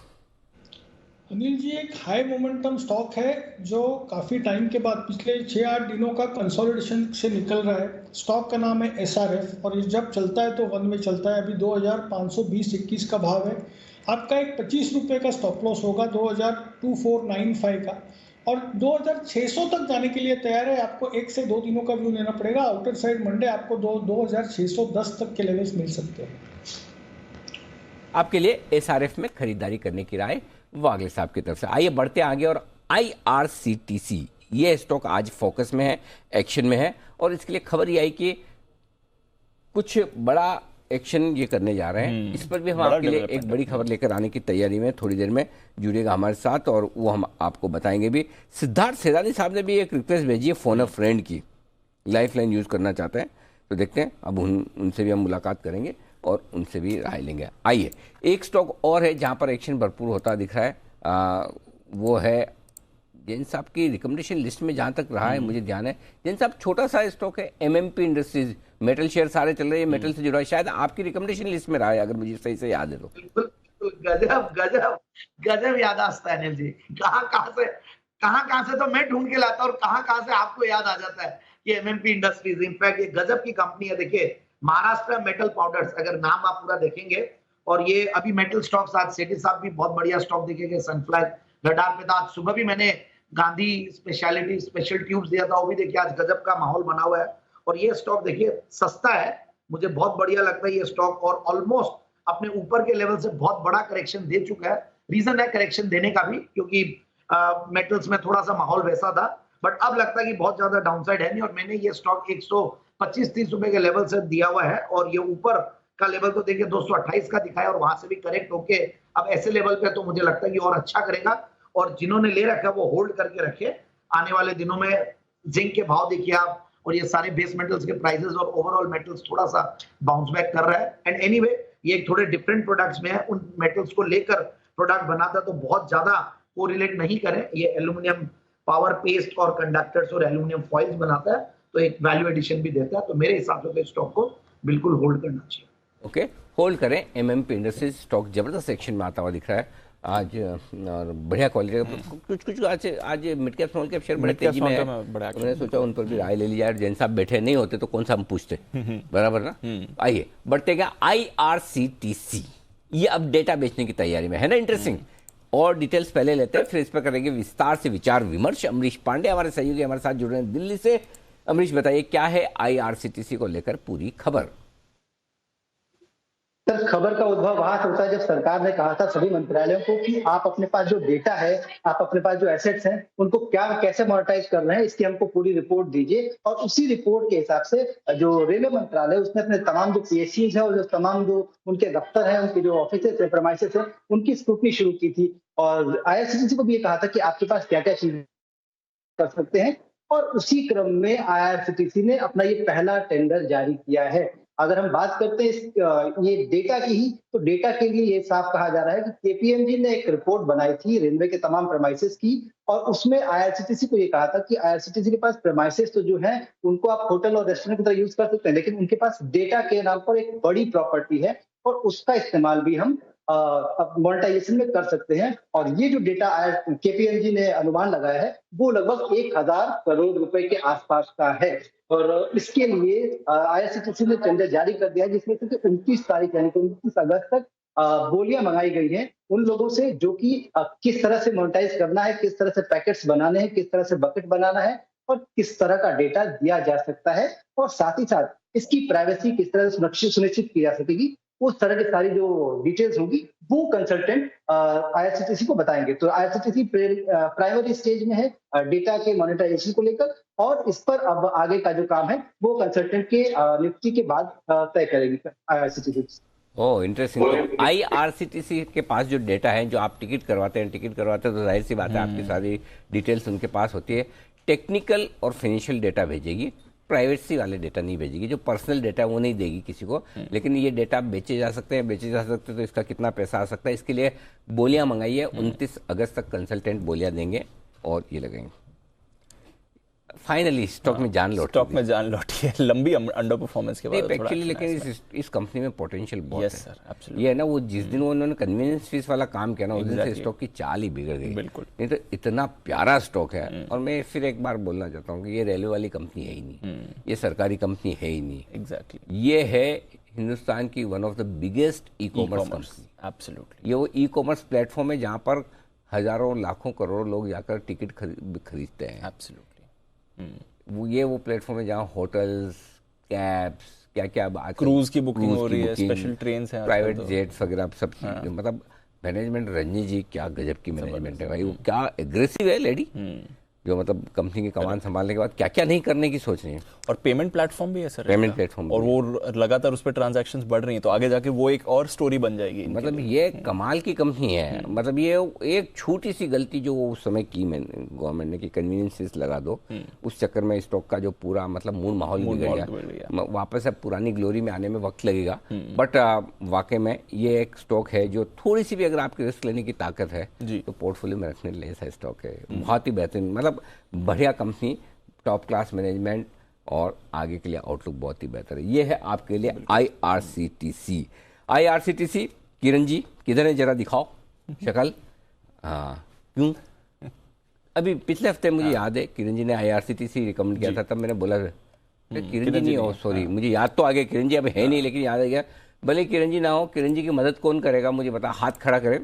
अनिल जी, एक हाई मोमेंटम स्टॉक है जो काफ़ी टाइम के बाद पिछले 6-8 दिनों का कंसोलिडेशन से निकल रहा है। स्टॉक का नाम है SRF, और ये जब चलता है तो वन में चलता है। अभी 2520-21 का भाव है। आपका एक 25 रुपये का स्टॉप लॉस होगा 22,495 का, और 2600 तक जाने के लिए तैयार है। आपको 1 से 2 दिनों का व्यू लेना पड़ेगा। आउटर साइड मंडे आपको 2610 तक के लेवल्स मिल सकते हैं। आपके लिए SRF में खरीदारी करने की राय वागले साहब की तरफ से। आइए बढ़ते आगे, और IRCTC ये स्टॉक आज फोकस में है, एक्शन में है, और इसके लिए खबर ये आई कि कुछ बड़ा एक्शन ये करने जा रहे हैं। इस पर भी हम आपके लिए एक बड़ी खबर लेकर आने की तैयारी में, थोड़ी देर में जुड़ेगा हमारे साथ, और वो हम आपको बताएंगे भी। सिद्धार्थ सेदानी साहब ने भी एक रिक्वेस्ट भेजी है फोन अ फ्रेंड की, लाइफलाइन यूज करना चाहते हैं, तो देखते हैं अब उनसे भी हम मुलाकात करेंगे और उनसे भी राय लेंगे। आइए, एक स्टॉक और है जहां पर एक्शन भरपूर होता दिख रहा है, वो है जैन साहब की रिकमेंडेशन लिस्ट में जहां तक रहा है मुझे ध्यान है। जैन साहब छोटा सा स्टॉक है MMP इंडस्ट्रीज, मेटल शेयर सारे चल रहे हैं, मेटल से जुड़ा है, शायद आपकी रिकमेंडेशन लिस्ट में रहा है अगर मुझे सही से याद है तो। बिल्कुल गजब गजब गजब याद आता है अनिल जी। कहां से तो मैं ढूंढ के लाता हूं, और कहां से आपको याद आ जाता है कि MMP इंडस्ट्रीज। इनफैक्ट ये गजब की कंपनी है। देखिए, महाराष्ट्र मेटल पाउडर्स, अगर नाम आप पूरा देखेंगे, और ये अभी मेटल स्टॉक्स, आज सेठी साहब भी बहुत बढ़िया स्टॉक दिखेंगे, सनफ्लायर रडार पे था। आज सुबह भी मैंने गांधी स्पेशलिटी स्पेशल ट्यूब्स दिया था, वो भी देखिए आज गजब का माहौल बना हुआ है। और ये स्टॉक देखिए सस्ता है, मुझे बहुत बढ़िया लगता है ये स्टॉक, और ऑलमोस्ट अपने ऊपर के लेवल से बहुत बड़ा करेक्शन दे चुका है। रीजन है करेक्शन देने का भी, क्योंकि मेटल्स में थोड़ा सा माहौल वैसा था, बट अब लगता है कि बहुत ज्यादा डाउनसाइड है नहीं। और मैंने ये स्टॉक 125-30 रुपए के लेवल से दिया हुआ है, और ये ऊपर का लेवल तो देखिए 228 का दिखाया, और वहां से भी करेक्ट होके अब ऐसे लेवल पे तो मुझे लगता है कि और अच्छा करेगा। और जिन्होंने ले रखा है वो होल्ड करके रखे, आने वाले दिनों में जिंक के भाव देखिए आप, और ये सारे बेस मेटल्स के प्राइसेस और ओवरऑल मेटल्स थोड़ा सा बाउंस बैक कर रहा है। एंड एनीवे, ये एक थोड़े डिफरेंट प्रोडक्ट्स में है, उन मेटल्स को लेकर प्रोडक्ट बनाता है, तो बहुत ज्यादा कोरिलेट नहीं करें। ये एल्यूमिनियम पावर पेस्ट और कंडक्टर्स और एल्यूमिनियम फॉइल्स बनाता है, तो एक वैल्यू एडिशन भी देता है। तो मेरे हिसाब से तो स्टॉक को बिल्कुल होल्ड करना चाहिए। ओके, होल्ड करें। MMP इंडस्ट्रीज स्टॉक जबरदस्त एक्शन में आता हुआ दिख रहा है, आज और बढ़िया क्वालिटी का कुछ आज mid cap small cap share बड़े तेजी में है। मैंने सोचा उन पर भी राय ले ली जाए, जैन साहब बैठे नहीं होते तो कौन सा हम पूछते, बराबर ना। आइए बढ़ते गया IRCTC, ये अब डेटा बेचने की तैयारी में है ना, इंटरेस्टिंग। और डिटेल्स पहले लेते हैं, फिर इस पर करेंगे विस्तार से विचार विमर्श। अमरीश पांडे हमारे सहयोगी हमारे साथ जुड़ रहे हैं दिल्ली से। अमरीश बताइए क्या है IRCTC को लेकर पूरी खबर। सर, खबर का उद्भव वहां से होता है जब सरकार ने कहा था सभी मंत्रालयों को कि आप अपने पास जो डेटा है, आप अपने पास जो एसेट्स हैं, उनको कैसे मोनेटाइज कर रहे हैं, इसकी हमको पूरी रिपोर्ट दीजिए। और उसी रिपोर्ट के हिसाब से जो रेलवे मंत्रालय उसने अपने तमाम जो PSCs है और जो तमाम जो उनके दफ्तर हैं, उनके जो ऑफिसेस है, प्रेमाइसेस है, उनकी स्क्रूटनी शुरू की थी। और IRCTC को भी ये कहा था कि आपके पास क्या क्या चीजें कर सकते हैं। और उसी क्रम में IRCTC ने अपना ये पहला टेंडर जारी किया है। अगर हम बात करते हैं ये डेटा की ही, तो डेटा के लिए ये साफ कहा जा रहा है कि KPMG ने एक रिपोर्ट बनाई थी रेलवे के तमाम प्रेमाइसेस की, और उसमें IRCTC को ये कहा था कि IRCTC के पास प्रेमाइसेस तो जो है उनको आप होटल और रेस्टोरेंट की तरह यूज कर सकते हैं, लेकिन उनके पास डेटा के नाम पर एक बड़ी प्रॉपर्टी है और उसका इस्तेमाल भी हम मोनेटाइजेशन में कर सकते हैं। और ये जो डेटा KPMG ने अनुमान लगाया है वो लगभग 1000 करोड़ रुपए के आसपास का है। और इसके लिए IRCTC ने टेंडर जारी कर दिया है, जिसमें से 29 तारीख यानी 29 अगस्त तक बोलियां मंगाई गई हैं उन लोगों से जो कि किस तरह से मोनेटाइज करना है, किस तरह से पैकेट्स बनाने हैं, किस तरह से बकेट बनाना है और किस तरह का डेटा दिया जा सकता है, और साथ ही साथ इसकी प्राइवेसी किस तरह से सुनिश्चित की जा सकेगी, उस तरह की सारी जो डिटेल्स होगी वो कंसल्टेंट IRCTC को बताएंगे। तो IRCTC प्राइमरी स्टेज में है डेटा के मोनेटाइजेशन को लेकर, और इस पर अब आगे का जो काम है वो कंसल्टेंट के नियुक्ति के बाद तय करेगी IRCTC। Oh interesting. तो IRCTC के पास जो डेटा है, जो आप टिकट करवाते हैं तो जाहिर सी बात है आपकी सारी डिटेल्स उनके पास होती है। टेक्निकल और फाइनेंशियल डेटा भेजेगी, प्राइवेसी वाले डेटा नहीं भेजेगी। जो पर्सनल डेटा वो नहीं देगी किसी को, लेकिन ये डेटा बेचे जा सकते हैं तो इसका कितना पैसा आ सकता है, इसके लिए बोलियां मंगाई है। 29 अगस्त तक कंसल्टेंट बोलियां देंगे और ये लगेंगे। फाइनली स्टॉक में जान लौटी है लंबी अंडर परफॉर्मेंस के बाद एक्चुअली, लेकिन इस कंपनी में पोटेंशियल बहुत है। ये है ना, वो जिस दिन उन्होंने कन्वीनियंस फीस वाला काम किया ना, उस दिन से स्टॉक की चाल ही बिगड़ गई। बिल्कुल, नहीं तो इतना प्यारा स्टॉक है। और मैं फिर एक बार बोलना चाहता हूँ कि ये रेलवे वाली कंपनी है ही नहीं, ये सरकारी कंपनी है ही नहीं। एग्जैक्टली, ये है हिंदुस्तान की one of the biggest e commerce company. Absolutely, ये वो ई कॉमर्स प्लेटफॉर्म है जहाँ पर हजारों लाखों करोड़ों लोग जाकर टिकट खरीदते हैं। एब्सोल्युटली, वो प्लेटफॉर्म है जहाँ होटल्स, कैब्स, क्या क्रूज की बुकिंग हो रही है, स्पेशल ट्रेन है, प्राइवेट जेट्स वगैरह सब। मतलब मैनेजमेंट, रंजी जी क्या गजब की मैनेजमेंट है भाई, वो क्या एग्रेसिव है लेडी, जो मतलब कंपनी की कमान संभालने के बाद क्या क्या नहीं करने की सोच रही है। और पेमेंट प्लेटफॉर्म भी है सर, पेमेंट प्लेटफॉर्म, और वो लगातार उस पर ट्रांजैक्शंस बढ़ रही हैं, तो आगे जाके वो एक और स्टोरी बन जाएगी। मतलब ये कमाल की कंपनी है। मतलब ये एक छोटी सी गलती जो उस समय की गवर्नमेंट ने कि कन्वीनियंस लगा दो, उस चक्कर में स्टॉक का जो पूरा मतलब मूड माहौल बिगड़ गया। वापस अब पुरानी ग्लोरी में आने में वक्त लगेगा, बट वाकई में ये एक स्टॉक है जो थोड़ी सी भी अगर आपकी रिस्क लेने की ताकत है तो पोर्टफोलियो में रखने ले ऐसा स्टॉक है। बहुत ही बेहतरीन, मतलब बढ़िया कंपनी, टॉप क्लास मैनेजमेंट और आगे के लिए आउटलुक बहुत ही बेहतर है। ये है आपके लिए IRCTC। किरण जी किधर है, जरा दिखाओ शक्ल। हाँ, क्यों अभी पिछले हफ्ते मुझे याद है किरण जी ने IRCTC रिकमेंड किया था, तब मैंने बोला किरण जी नहीं हो, सॉरी मुझे याद तो आ गया, किरण जी अब है नहीं लेकिन याद आ गया। भले किरण जी ना हो, किरण जी की मदद कौन करेगा मुझे बता, हाथ खड़ा करें।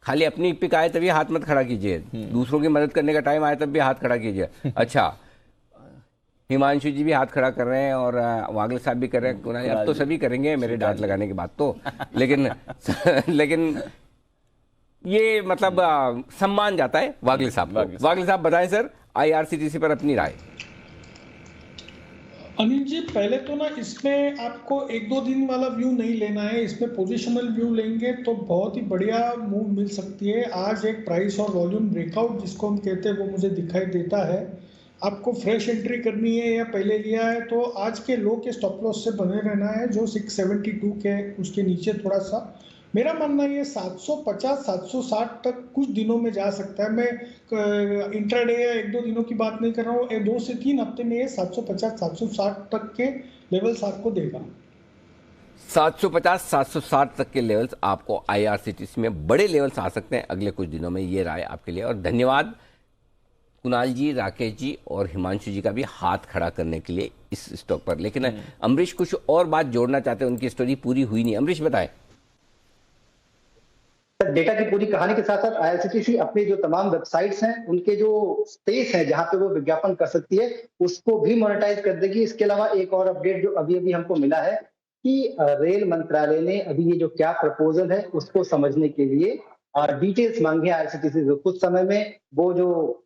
खाली अपनी पिक आए तभी हाथ मत खड़ा कीजिए, दूसरों की मदद करने का टाइम आए तब भी हाथ खड़ा कीजिए। अच्छा, हिमांशु जी भी हाथ खड़ा कर रहे हैं और वागले साहब भी कर रहे हैं, अब तो सभी करेंगे मेरे डांट लगाने के बाद तो। लेकिन ये मतलब सम्मान जाता है वागले साहब को। वागले साहब बताएं सर IRCTC पर अपनी राय। अनिल जी, पहले तो ना इसमें आपको 1-2 दिन वाला व्यू नहीं लेना है, इसमें पोजिशनल व्यू लेंगे तो बहुत ही बढ़िया मूव मिल सकती है। आज एक प्राइस और वॉल्यूम ब्रेकआउट जिसको हम कहते हैं वो मुझे दिखाई देता है। आपको फ्रेश एंट्री करनी है या पहले लिया है तो आज के लो के स्टॉप लॉस से बने रहना है, जो 672 के उसके नीचे थोड़ा सा। मेरा मानना ये 750-760 तक कुछ दिनों में जा सकता है। मैं इंट्राडे या 1-2 दिनों की बात नहीं कर रहा हूँ, 2 से 3 हफ्ते में ये 750-760 तक के लेवल्स आपको देगा। 750 760 तक के लेवल्स आपको IRCTC में बड़े लेवल्स आ सकते हैं अगले कुछ दिनों में। ये राय आपके लिए, और धन्यवाद कुणाल जी, राकेश जी और हिमांशु जी का भी हाथ खड़ा करने के लिए इस स्टॉक पर। लेकिन अमरीश कुछ और बात जोड़ना चाहते हैं, उनकी स्टोरी पूरी हुई नहीं। अमरीश बताएं। डेटा की पूरी कहानी के साथ साथ IRCTC अपनी जो तमाम वेबसाइट्स हैं, उनके जो स्पेस है जहां पे वो विज्ञापन कर सकती है, उसको भी मोनेटाइज कर देगी। इसके अलावा एक और अपडेट जो अभी अभी हमको मिला है कि रेल मंत्रालय ने अभी ये जो क्या प्रपोजल है उसको समझने के लिए डिटेल्स मांगे IRCTC से। कुछ समय में वो जो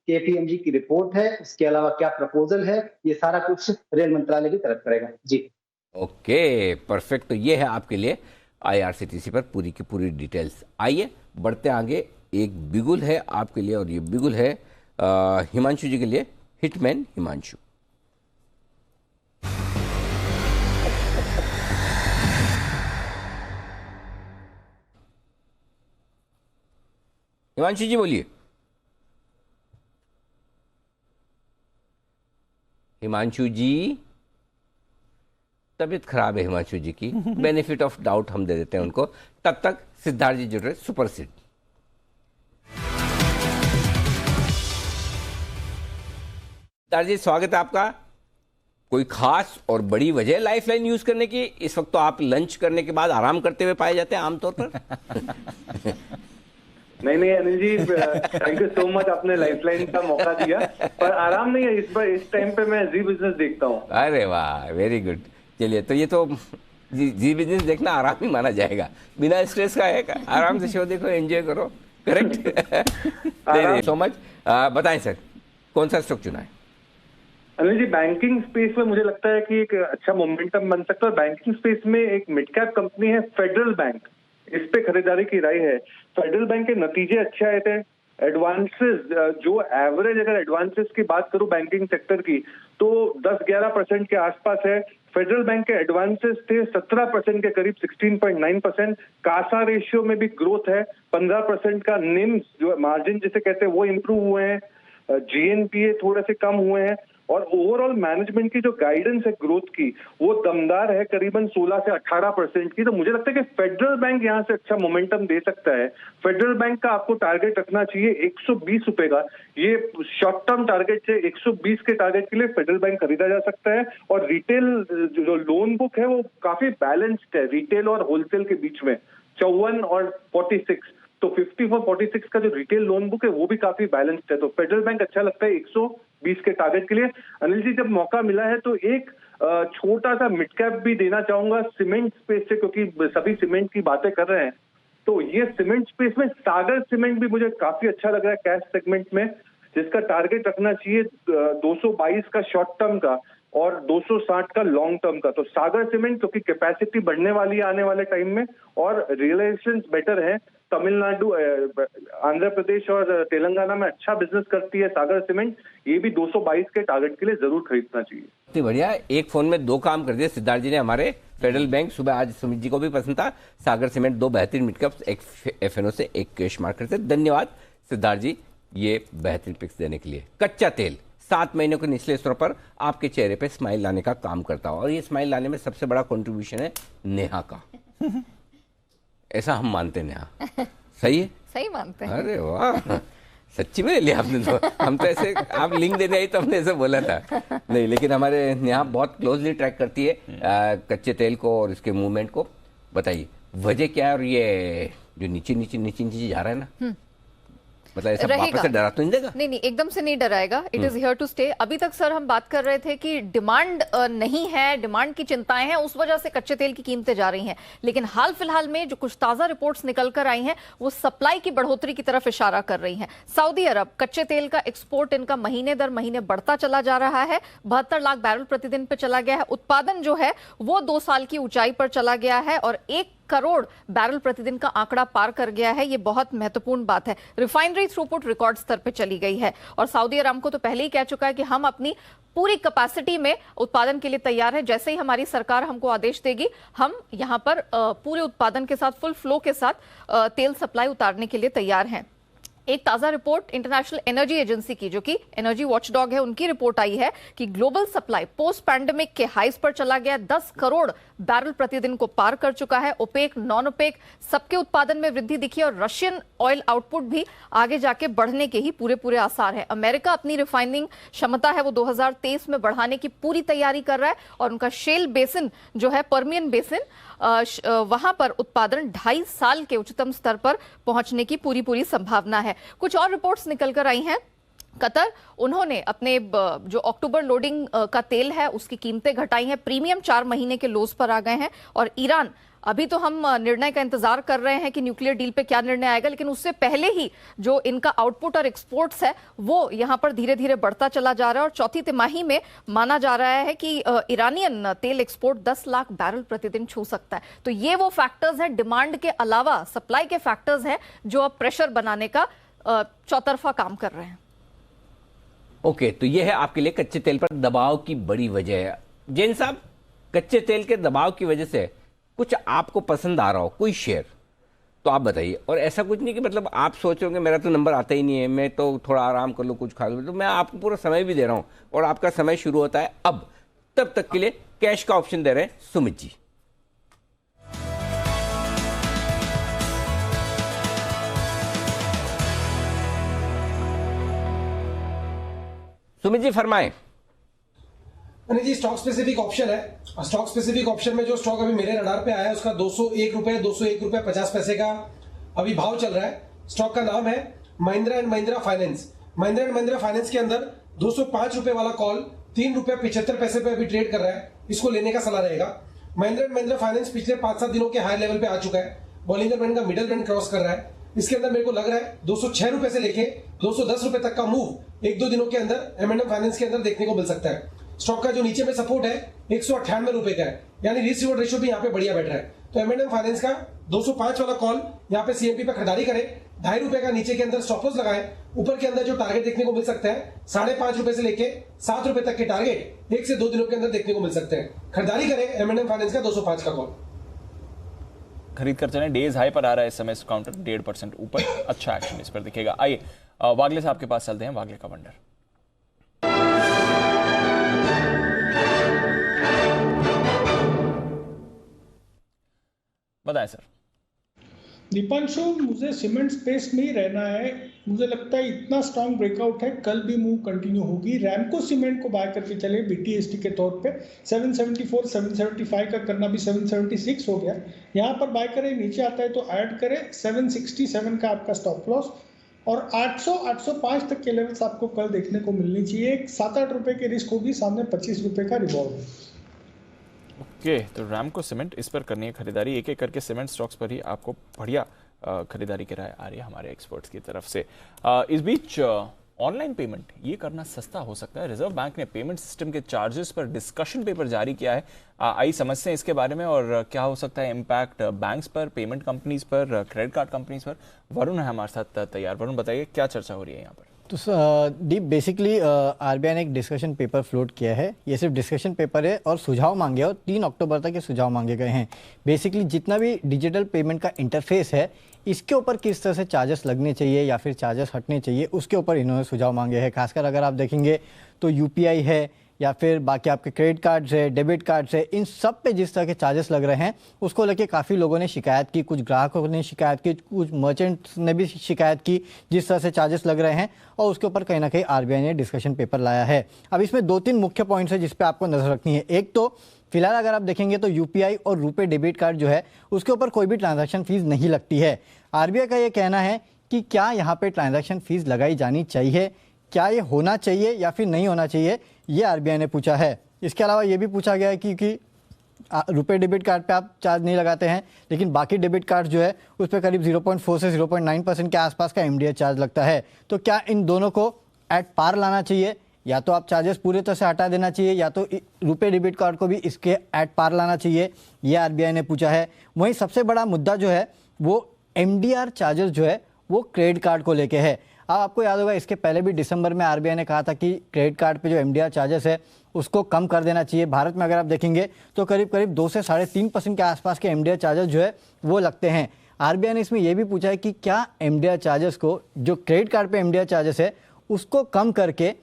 KPMG की रिपोर्ट है, उसके अलावा क्या प्रपोजल है, ये सारा कुछ रेल मंत्रालय की तरफ करेगा। जी ओके, परफेक्ट। तो ये है आपके लिए IRCTC पर पूरी की पूरी डिटेल्स। आइए बढ़ते आगे। एक बिगुल है आपके लिए, और ये बिगुल है हिमांशु जी के लिए। हिटमैन हिमांशु। हिमांशु जी बोलिए। हिमांशु जी, तबीयत खराब है हिमांशु जी की, बेनिफिट ऑफ डाउट हम दे देते हैं उनको। तब तक सिद्धार्थ जी जुड़ रहे सुपर सीड। सिद्धार्थ जी, स्वागत है आपका। कोई खास और बड़ी वजह लाइफलाइन यूज करने की? इस वक्त तो आप लंच करने के बाद आराम करते हुए पाए जाते हैं आमतौर पर। नहीं Anil ji, thank you so much, आपने लाइफलाइन का मौका दिया। पर आराम नहीं है इस बार, इस टाइम पे मैं जी बिजनेस देखता हूँ। अरे वाह, वेरी गुड। चलिए, तो ये तो जी बिजनेस देखना आराम ही माना जाएगा, बिना स्ट्रेस का है। आराम से शो देखो, एंजॉय करो। करेक्ट। So much. बताएं सर, कौन सा स्टॉक चुना है? अनिल जी, बैंकिंग स्पेस में मुझे लगता है कि एक अच्छा मोमेंटम बन सकता है। बैंकिंग स्पेस में एक मिड कैप कंपनी है फेडरल बैंक, इस पे खरीदारी की राय है। फेडरल बैंक के नतीजे अच्छे आए थे। एडवांसेस, जो एवरेज अगर एडवांसेस की बात करूं बैंकिंग सेक्टर की, तो 10-11% के आसपास है। फेडरल बैंक के एडवांसेस थे 17% के करीब, 16.9%। कासा रेशियो में भी ग्रोथ है, 15% का। निम्स जो मार्जिन जिसे कहते हैं वो इंप्रूव हुए हैं। GNPA थोड़े से कम हुए हैं, और ओवरऑल मैनेजमेंट की जो गाइडेंस है ग्रोथ की, वो दमदार है, करीबन 16 से 18% की। तो मुझे लगता है कि फेडरल बैंक यहां से अच्छा मोमेंटम दे सकता है। फेडरल बैंक का आपको टारगेट रखना चाहिए 120 रुपए का। ये शॉर्ट टर्म टारगेट है, 120 के टारगेट के लिए फेडरल बैंक खरीदा जा सकता है। और रिटेल जो लोन बुक है वो काफी बैलेंस्ड है रिटेल और होलसेल के बीच में, 54 और 46। तो 54-46 का जो रिटेल लोन बुक है वो भी काफी बैलेंस्ड है। तो फेडरल बैंक अच्छा लगता है 120 के टारगेट के लिए। अनिल जी, जब मौका मिला है तो एक छोटा सा मिड कैप भी देना चाहूंगा सीमेंट स्पेस से, क्योंकि सभी सीमेंट की बातें कर रहे हैं। तो ये सीमेंट स्पेस में सागर सीमेंट भी मुझे काफी अच्छा लग रहा है कैश सेगमेंट में, जिसका टारगेट रखना चाहिए 222 का शॉर्ट टर्म का और 260 का लॉन्ग टर्म का। तो सागर सीमेंट, क्योंकि कैपेसिटी बढ़ने वाली है आने वाले टाइम में और रियलाइजेशन बेटर है। तमिलनाडु, आंध्र प्रदेश और तेलंगाना में अच्छा बिजनेस करती है सागर सीमेंट। ये भी 222 के टारगेट के लिए जरूर खरीदना चाहिए। इतनी बढ़िया, एक फोन में दो काम कर दिए सिद्धार्थ जी ने हमारे। फेडरल बैंक सुबह आज सुमित जी को भी पसंद था, सागर सीमेंट 2 बेहतरीन मिडकप्स, एक FNO से, एक कैश मार्केट से। धन्यवाद सिद्धार्थ जी ये बेहतरीन पिक्स देने के लिए। कच्चा तेल 7 महीनों के निचले स्तर पर आपके चेहरे पे स्माइल लाने का काम करता है, और ये स्माइल लाने में सबसे बड़ा कंट्रीब्यूशन है नेहा का। ऐसा हम मानते हैं नेहा। सही है? सही मानते हैं। अरे वाह, सच्ची में लिया आपने तो। हम तो ऐसे आप लिंक देने आई तो हमने ऐसे बोला था नहीं, लेकिन हमारे नेहा बहुत क्लोजली ट्रैक करती है कच्चे तेल को और इसके मूवमेंट को। बताइए वजह क्या है, और ये जो नीचे जा रहा है ना, मतलब ऐसा वापस से डरा तो नहीं देगा? नहीं, एकदम से नहीं डराएगा। It is here to stay. अभी तक सर हम बात कर रहे थे कि डिमांड नहीं है, डिमांड की चिंताएं हैं, उस वजह से कच्चे तेल की कीमतें जा रही हैं। लेकिन हाल फिलहाल में जो कुछ ताजा रिपोर्ट्स निकल कर आई हैं, वो सप्लाई की बढ़ोतरी की तरफ इशारा कर रही हैं। सऊदी अरब कच्चे तेल का एक्सपोर्ट इनका महीने दर महीने बढ़ता चला जा रहा है, 72 लाख बैरल प्रतिदिन पे चला गया है। उत्पादन जो है वो 2 साल की ऊंचाई पर चला गया है और 1 करोड़ बैरल प्रतिदिन का आंकड़ा पार कर गया है। ये बहुत महत्वपूर्ण बात है। रिफाइनरी थ्रूपुट रिकॉर्ड स्तर पे चली गई है, और सऊदी अरामको तो पहले ही कह चुका है कि हम अपनी पूरी कैपेसिटी में उत्पादन के लिए तैयार है। जैसे ही हमारी सरकार हमको आदेश देगी, हम यहां पर पूरे उत्पादन के साथ, फुल फ्लो के साथ तेल सप्लाई उतारने के लिए तैयार हैं। एक ताजा रिपोर्ट इंटरनेशनल एनर्जी एजेंसी की, जो कि एनर्जी वॉचडॉग है, उनकी रिपोर्ट आई है कि ग्लोबल सप्लाई पोस्ट पैंडेमिक के हाइस पर चला गया, 10 करोड़ बैरल प्रतिदिन को पार कर चुका है। ओपेक, नॉन ओपेक सबके उत्पादन में वृद्धि दिखी और रशियन ऑयल आउटपुट भी आगे जाके बढ़ने के ही पूरे आसार है। अमेरिका अपनी रिफाइनिंग क्षमता है वो 2023 में बढ़ाने की पूरी तैयारी कर रहा है और उनका शेल बेसिन जो है, पर्मियन बेसिन, वहां पर उत्पादन 2.5 साल के उच्चतम स्तर पर पहुंचने की पूरी संभावना है। कुछ और रिपोर्ट्स निकल कर आई हैं। कतर, उन्होंने अपने जो अक्टूबर लोडिंग का तेल है उसकी कीमतें घटाई हैं, प्रीमियम 4 महीने के लोज पर आ गए हैं। और ईरान, अभी तो हम निर्णय का इंतजार कर रहे हैं कि न्यूक्लियर डील पे क्या निर्णय आएगा, लेकिन उससे पहले ही जो इनका आउटपुट और एक्सपोर्ट्स है वो यहां पर धीरे धीरे बढ़ता चला जा रहा है और चौथी तिमाही में माना जा रहा है कि ईरानियन तेल एक्सपोर्ट 10 लाख बैरल प्रतिदिन छू सकता है। तो ये वो फैक्टर्स हैं, डिमांड के अलावा सप्लाई के फैक्टर्स हैं जो अब प्रेशर बनाने का चौतरफा काम कर रहे हैं। ओके, तो ये है आपके लिए कच्चे तेल पर दबाव की बड़ी वजह है। जैन साहब, कच्चे तेल के दबाव की वजह से कुछ आपको पसंद आ रहा हो, कोई शेयर, तो आप बताइए। और ऐसा कुछ नहीं कि मतलब आप सोचोगे मेरा तो नंबर आता ही नहीं है, मैं तो थोड़ा आराम कर लूँ, कुछ खा लूँ, तो मैं आपको पूरा समय भी दे रहा हूँ और आपका समय शुरू होता है अब। तब तक के लिए कैश का ऑप्शन दे रहे हैं सुमित जी। सुमित जी फरमाएं। जी, स्टॉक स्पेसिफिक ऑप्शन है और स्टॉक स्पेसिफिक ऑप्शन में जो स्टॉक अभी मेरे रडार पे आया है उसका 201 रुपए 50 पैसे का अभी भाव चल रहा है। स्टॉक का नाम है Mahindra and Mahindra finance. Mahindra and Mahindra finance के अंदर 205 रुपए वाला कॉल 3 रुपए 75 पैसे पे अभी ट्रेड कर रहा है, इसको लेने का सलाह रहेगा। महिंद्रा एंड महिंद्रा फाइनेंस पिछले 5-7 दिनों के हाई लेवल पे आ चुका है, बॉलिंगर बैंड का मिडल बैंड क्रॉस कर रहा है। इसके अंदर मेरे को लग रहा है 206 रुपए से लेके 210 रुपए तक का मूव 1-2 दिनों के अंदर M&M फाइनेंस के अंदर देखने को मिल सकता है। स्टॉक का जो नीचे में सपोर्ट है 198 रुपए का है, यानी रिस्क रिवॉर्ड रेशियो भी यहाँ पे बढ़िया बैठ रहा है। तो M&M फाइनेंस का 205 वाला कॉल यहाँ पे CMP पे खरीदारी करें, 2.5 रुपए का नीचे के अंदर स्टॉप लॉस लगाएं। ऊपर के अंदर जो टारगेट देखने को मिल सकता है 5.5 रुपए से लेके 7 रुपए तक के टारगेट 1 से 2 दिनों के अंदर देखने को मिल सकते हैं। खरीदारी करें M&M फाइनेंस का 205 का कॉल। खरीद कर चलें, डेज हाई पर आ रहा है इस समय काउंटर 1.5% ऊपर, अच्छा एक्शन इस पर दिखेगा। आइए वागले साहब के पास चलते हैं, वागले का वंडर। बताएं सर। दीपांशु, मुझे सीमेंट स्पेस में ही रहना है। मुझे लगता है इतना स्ट्रॉन्ग ब्रेकआउट है, कल भी मूव कंटिन्यू होगी। रैमको सीमेंट को बाय करके चले BTST के तौर पे। 774 775 का करना भी 776 हो गया, यहाँ पर बाय करें। नीचे आता है तो ऐड करें। 767 का आपका स्टॉप लॉस और 800-805 तक के लेवल्स आपको कल देखने को मिलनी चाहिए। 7-8 रुपए की रिस्क होगी, सामने 25 रुपए का रिवॉर्ड। ओके, तो रैमको सीमेंट, इस पर करनी है खरीदारी। एक एक करके सीमेंट स्टॉक्स पर ही आपको बढ़िया खरीदारी की राय आ रही है हमारे एक्सपर्ट्स की तरफ से। इस बीच ऑनलाइन पेमेंट ये करना सस्ता हो सकता है। रिजर्व बैंक ने पेमेंट सिस्टम के चार्जेस पर डिस्कशन पेपर जारी किया है। आई समझते हैं इसके बारे में और क्या हो सकता है इम्पैक्ट बैंक्स पर, पेमेंट कंपनीज पर, क्रेडिट कार्ड कंपनीज पर। वरुण है हमारे साथ तैयार। वरुण, बताइए क्या चर्चा हो रही है यहाँ पर। तो डीप बेसिकली आरबीआई ने एक डिस्कशन पेपर फ्लोट किया है। ये सिर्फ डिस्कशन पेपर है और सुझाव मांगे और 3 अक्टूबर तक ये सुझाव मांगे गए हैं। बेसिकली जितना भी डिजिटल पेमेंट का इंटरफेस है इसके ऊपर किस तरह से चार्जेस लगने चाहिए या फिर चार्जेस हटने चाहिए, उसके ऊपर इन्होंने सुझाव मांगे हैं। खासकर अगर आप देखेंगे तो UPI है या फिर बाकी आपके क्रेडिट कार्ड्स है, डेबिट कार्ड्स है, इन सब पे जिस तरह के चार्जेस लग रहे हैं उसको लेके काफ़ी लोगों ने शिकायत की। कुछ ग्राहकों ने शिकायत की, कुछ मर्चेंट्स ने भी शिकायत की जिस तरह से चार्जेस लग रहे हैं, और उसके ऊपर कहीं ना कहीं आरबीआई ने डिस्कशन पेपर लाया है। अब इसमें 2-3 मुख्य पॉइंट्स है जिस पे आपको नजर रखनी है। एक तो फिलहाल अगर आप देखेंगे तो UPI और रुपे डेबिट कार्ड जो है उसके ऊपर कोई भी ट्रांजैक्शन फीस नहीं लगती है। आरबीआई का ये कहना है कि क्या यहाँ पे ट्रांजैक्शन फीस लगाई जानी चाहिए, क्या ये होना चाहिए या फिर नहीं होना चाहिए, ये आरबीआई ने पूछा है। इसके अलावा ये भी पूछा गया है कि रुपे डेबिट कार्ड पे आप चार्ज नहीं लगाते हैं, लेकिन बाकी डेबिट कार्ड जो है उस पर करीब 0.4 से 0.9% के आसपास का MDR चार्ज लगता है। तो क्या इन दोनों को एट पार लाना चाहिए, या तो आप चार्जेस पूरी तरह से हटा देना चाहिए या तो रुपे डेबिट कार्ड को भी इसके एट पार लाना चाहिए, ये आरबीआई ने पूछा है। वहीं सबसे बड़ा मुद्दा जो है वो MDR चार्जेस जो है वो क्रेडिट कार्ड को लेके है। अब आपको याद होगा इसके पहले भी दिसंबर में आरबीआई ने कहा था कि क्रेडिट कार्ड पे जो MDR चार्जेस है उसको कम कर देना चाहिए। भारत में अगर आप देखेंगे तो करीब 2 से 3.5% के आसपास के MDR चार्जेस जो है वो लगते हैं। आरबीआई ने इसमें यह भी पूछा है कि क्या एमडीआर चार्जेस को, जो क्रेडिट कार्ड पे एमडीआर चार्जेस है उसको कम करके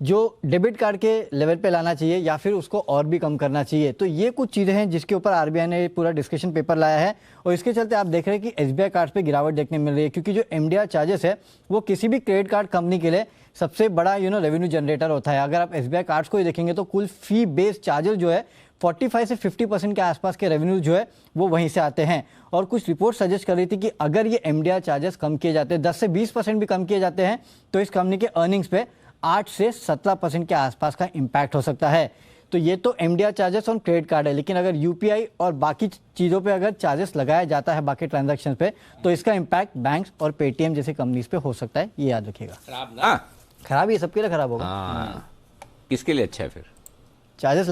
जो डेबिट कार्ड के लेवल पे लाना चाहिए या फिर उसको और भी कम करना चाहिए। तो ये कुछ चीज़ें हैं जिसके ऊपर आरबीआई ने पूरा डिस्कशन पेपर लाया है और इसके चलते आप देख रहे हैं कि एसबीआई कार्ड पे गिरावट देखने मिल रही है, क्योंकि जो एमडीआर चार्जेस है वो किसी भी क्रेडिट कार्ड कंपनी के लिए सबसे बड़ा रेवेन्यू जनरेटर होता है। अगर आप एसबीआई कार्ड्स को ही देखेंगे तो कुल फी बेस्ड चार्जेस जो है 45 से 50% के आसपास के रेवेन्यू जो है वो वहीं से आते हैं। और कुछ रिपोर्ट सजेस्ट कर रही थी कि अगर ये एमडीआर चार्जेस कम किए जाते हैं, 10 से 20% भी कम किए जाते हैं, तो इस कंपनी के अर्निंग्स पे 8 से 17% के आसपास का इम्पैक्ट हो सकता है। तो ये तो MDR charges on credit card है, लेकिन अगर यूपीआई और बाकी चीज़ों पे अगर चार्जेस लगाया जाता है बाकी ट्रांजैक्शन पे, तो इसका इम्पैक्ट बैंक्स और पेटीएम जैसी कंपनीज पे हो सकता है। ये याद रखिएगा। खराब, ये सबके लिए खराब होगा। किसके लिए अच्छा है फिर? चार्जेस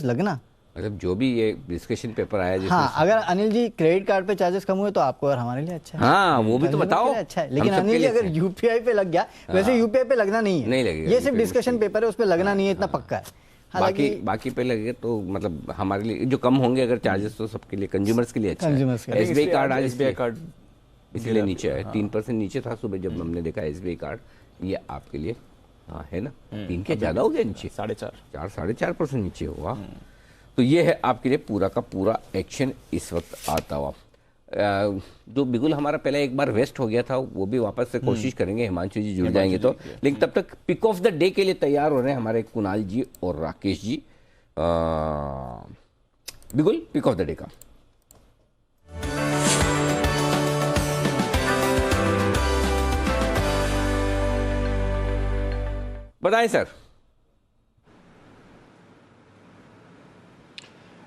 लगना, मतलब जो भी ये डिस्कशन पेपर आया, हाँ, अगर अनिल जी क्रेडिट कार्ड पे चार्जेस कम हुए तो आपको और हमारे लिए अच्छा है। हाँ, वो भी तो बताओ। अच्छा है, लेकिन अनिल जी अगर यूपीआई पे लग गया, वैसे यूपीआई पे लगना नहीं है, नहीं लगेगा, ये सिर्फ डिस्कशन पेपर है, उस पे लगना नहीं है, इतना पक्का है। बाकी पे लगे तो मतलब हमारे लिए जो कम होंगे अगर चार्जेस, तो सबके लिए, कंज्यूमर्स के लिए अच्छा है। एसबीआई कार्ड आज एसबीआई कार्ड इसलिए नीचे है, 3% नीचे था सुबह जब हमने देखा एसबीआई कार्ड। ये आपके लिए है ना, 3 के ज्यादा हो गया नीचे, 4.5% नीचे हुआ। तो ये है आपके लिए पूरा का पूरा एक्शन इस वक्त आता हुआ। जो बिगुल हमारा पहले एक बार वेस्ट हो गया था, वो भी वापस से कोशिश करेंगे, हिमांशु जी जुड़ जाएंगे तो। लेकिन तब तक पिक ऑफ द डे के लिए तैयार हो रहे हैं हमारे कुणाल जी और राकेश जी। बिगुल, पिक ऑफ द डे का। बताएं सर।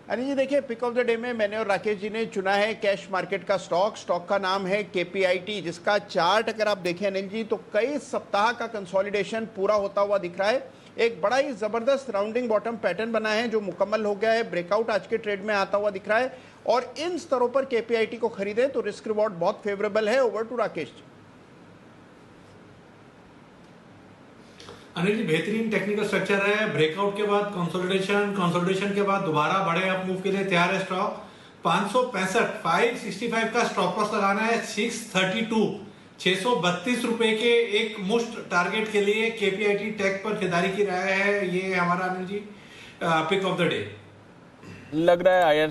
अनिल जी देखिए, पिक ऑफ द डे में मैंने और राकेश जी ने चुना है कैश मार्केट का स्टॉक का नाम है KPIT, जिसका चार्ट अगर आप देखें अनिल जी तो कई सप्ताह का कंसोलिडेशन पूरा होता हुआ दिख रहा है। एक बड़ा ही जबरदस्त राउंडिंग बॉटम पैटर्न बना है जो मुकम्मल हो गया है, ब्रेकआउट आज के ट्रेड में आता हुआ दिख रहा है और इन स्तरों पर KPIT को खरीदें तो रिस्क रिवॉर्ड बहुत फेवरेबल है। Over to Rakesh ji. अनिल जी बेहतरीन टेक्निकल स्ट्रक्चर है, ब्रेकआउट के बाद कंसोलिडेशन के बाद दोबारा बड़े अप मूव के लिए तैयार है स्टॉक। 565 का स्टॉप लॉस लगाना है, 632 रुपए के एक मुश्त टारगेट के लिए KPIT टेक पर खरीदारी की राय है। ये हमारा Anil ji pick of the day. लग रहा है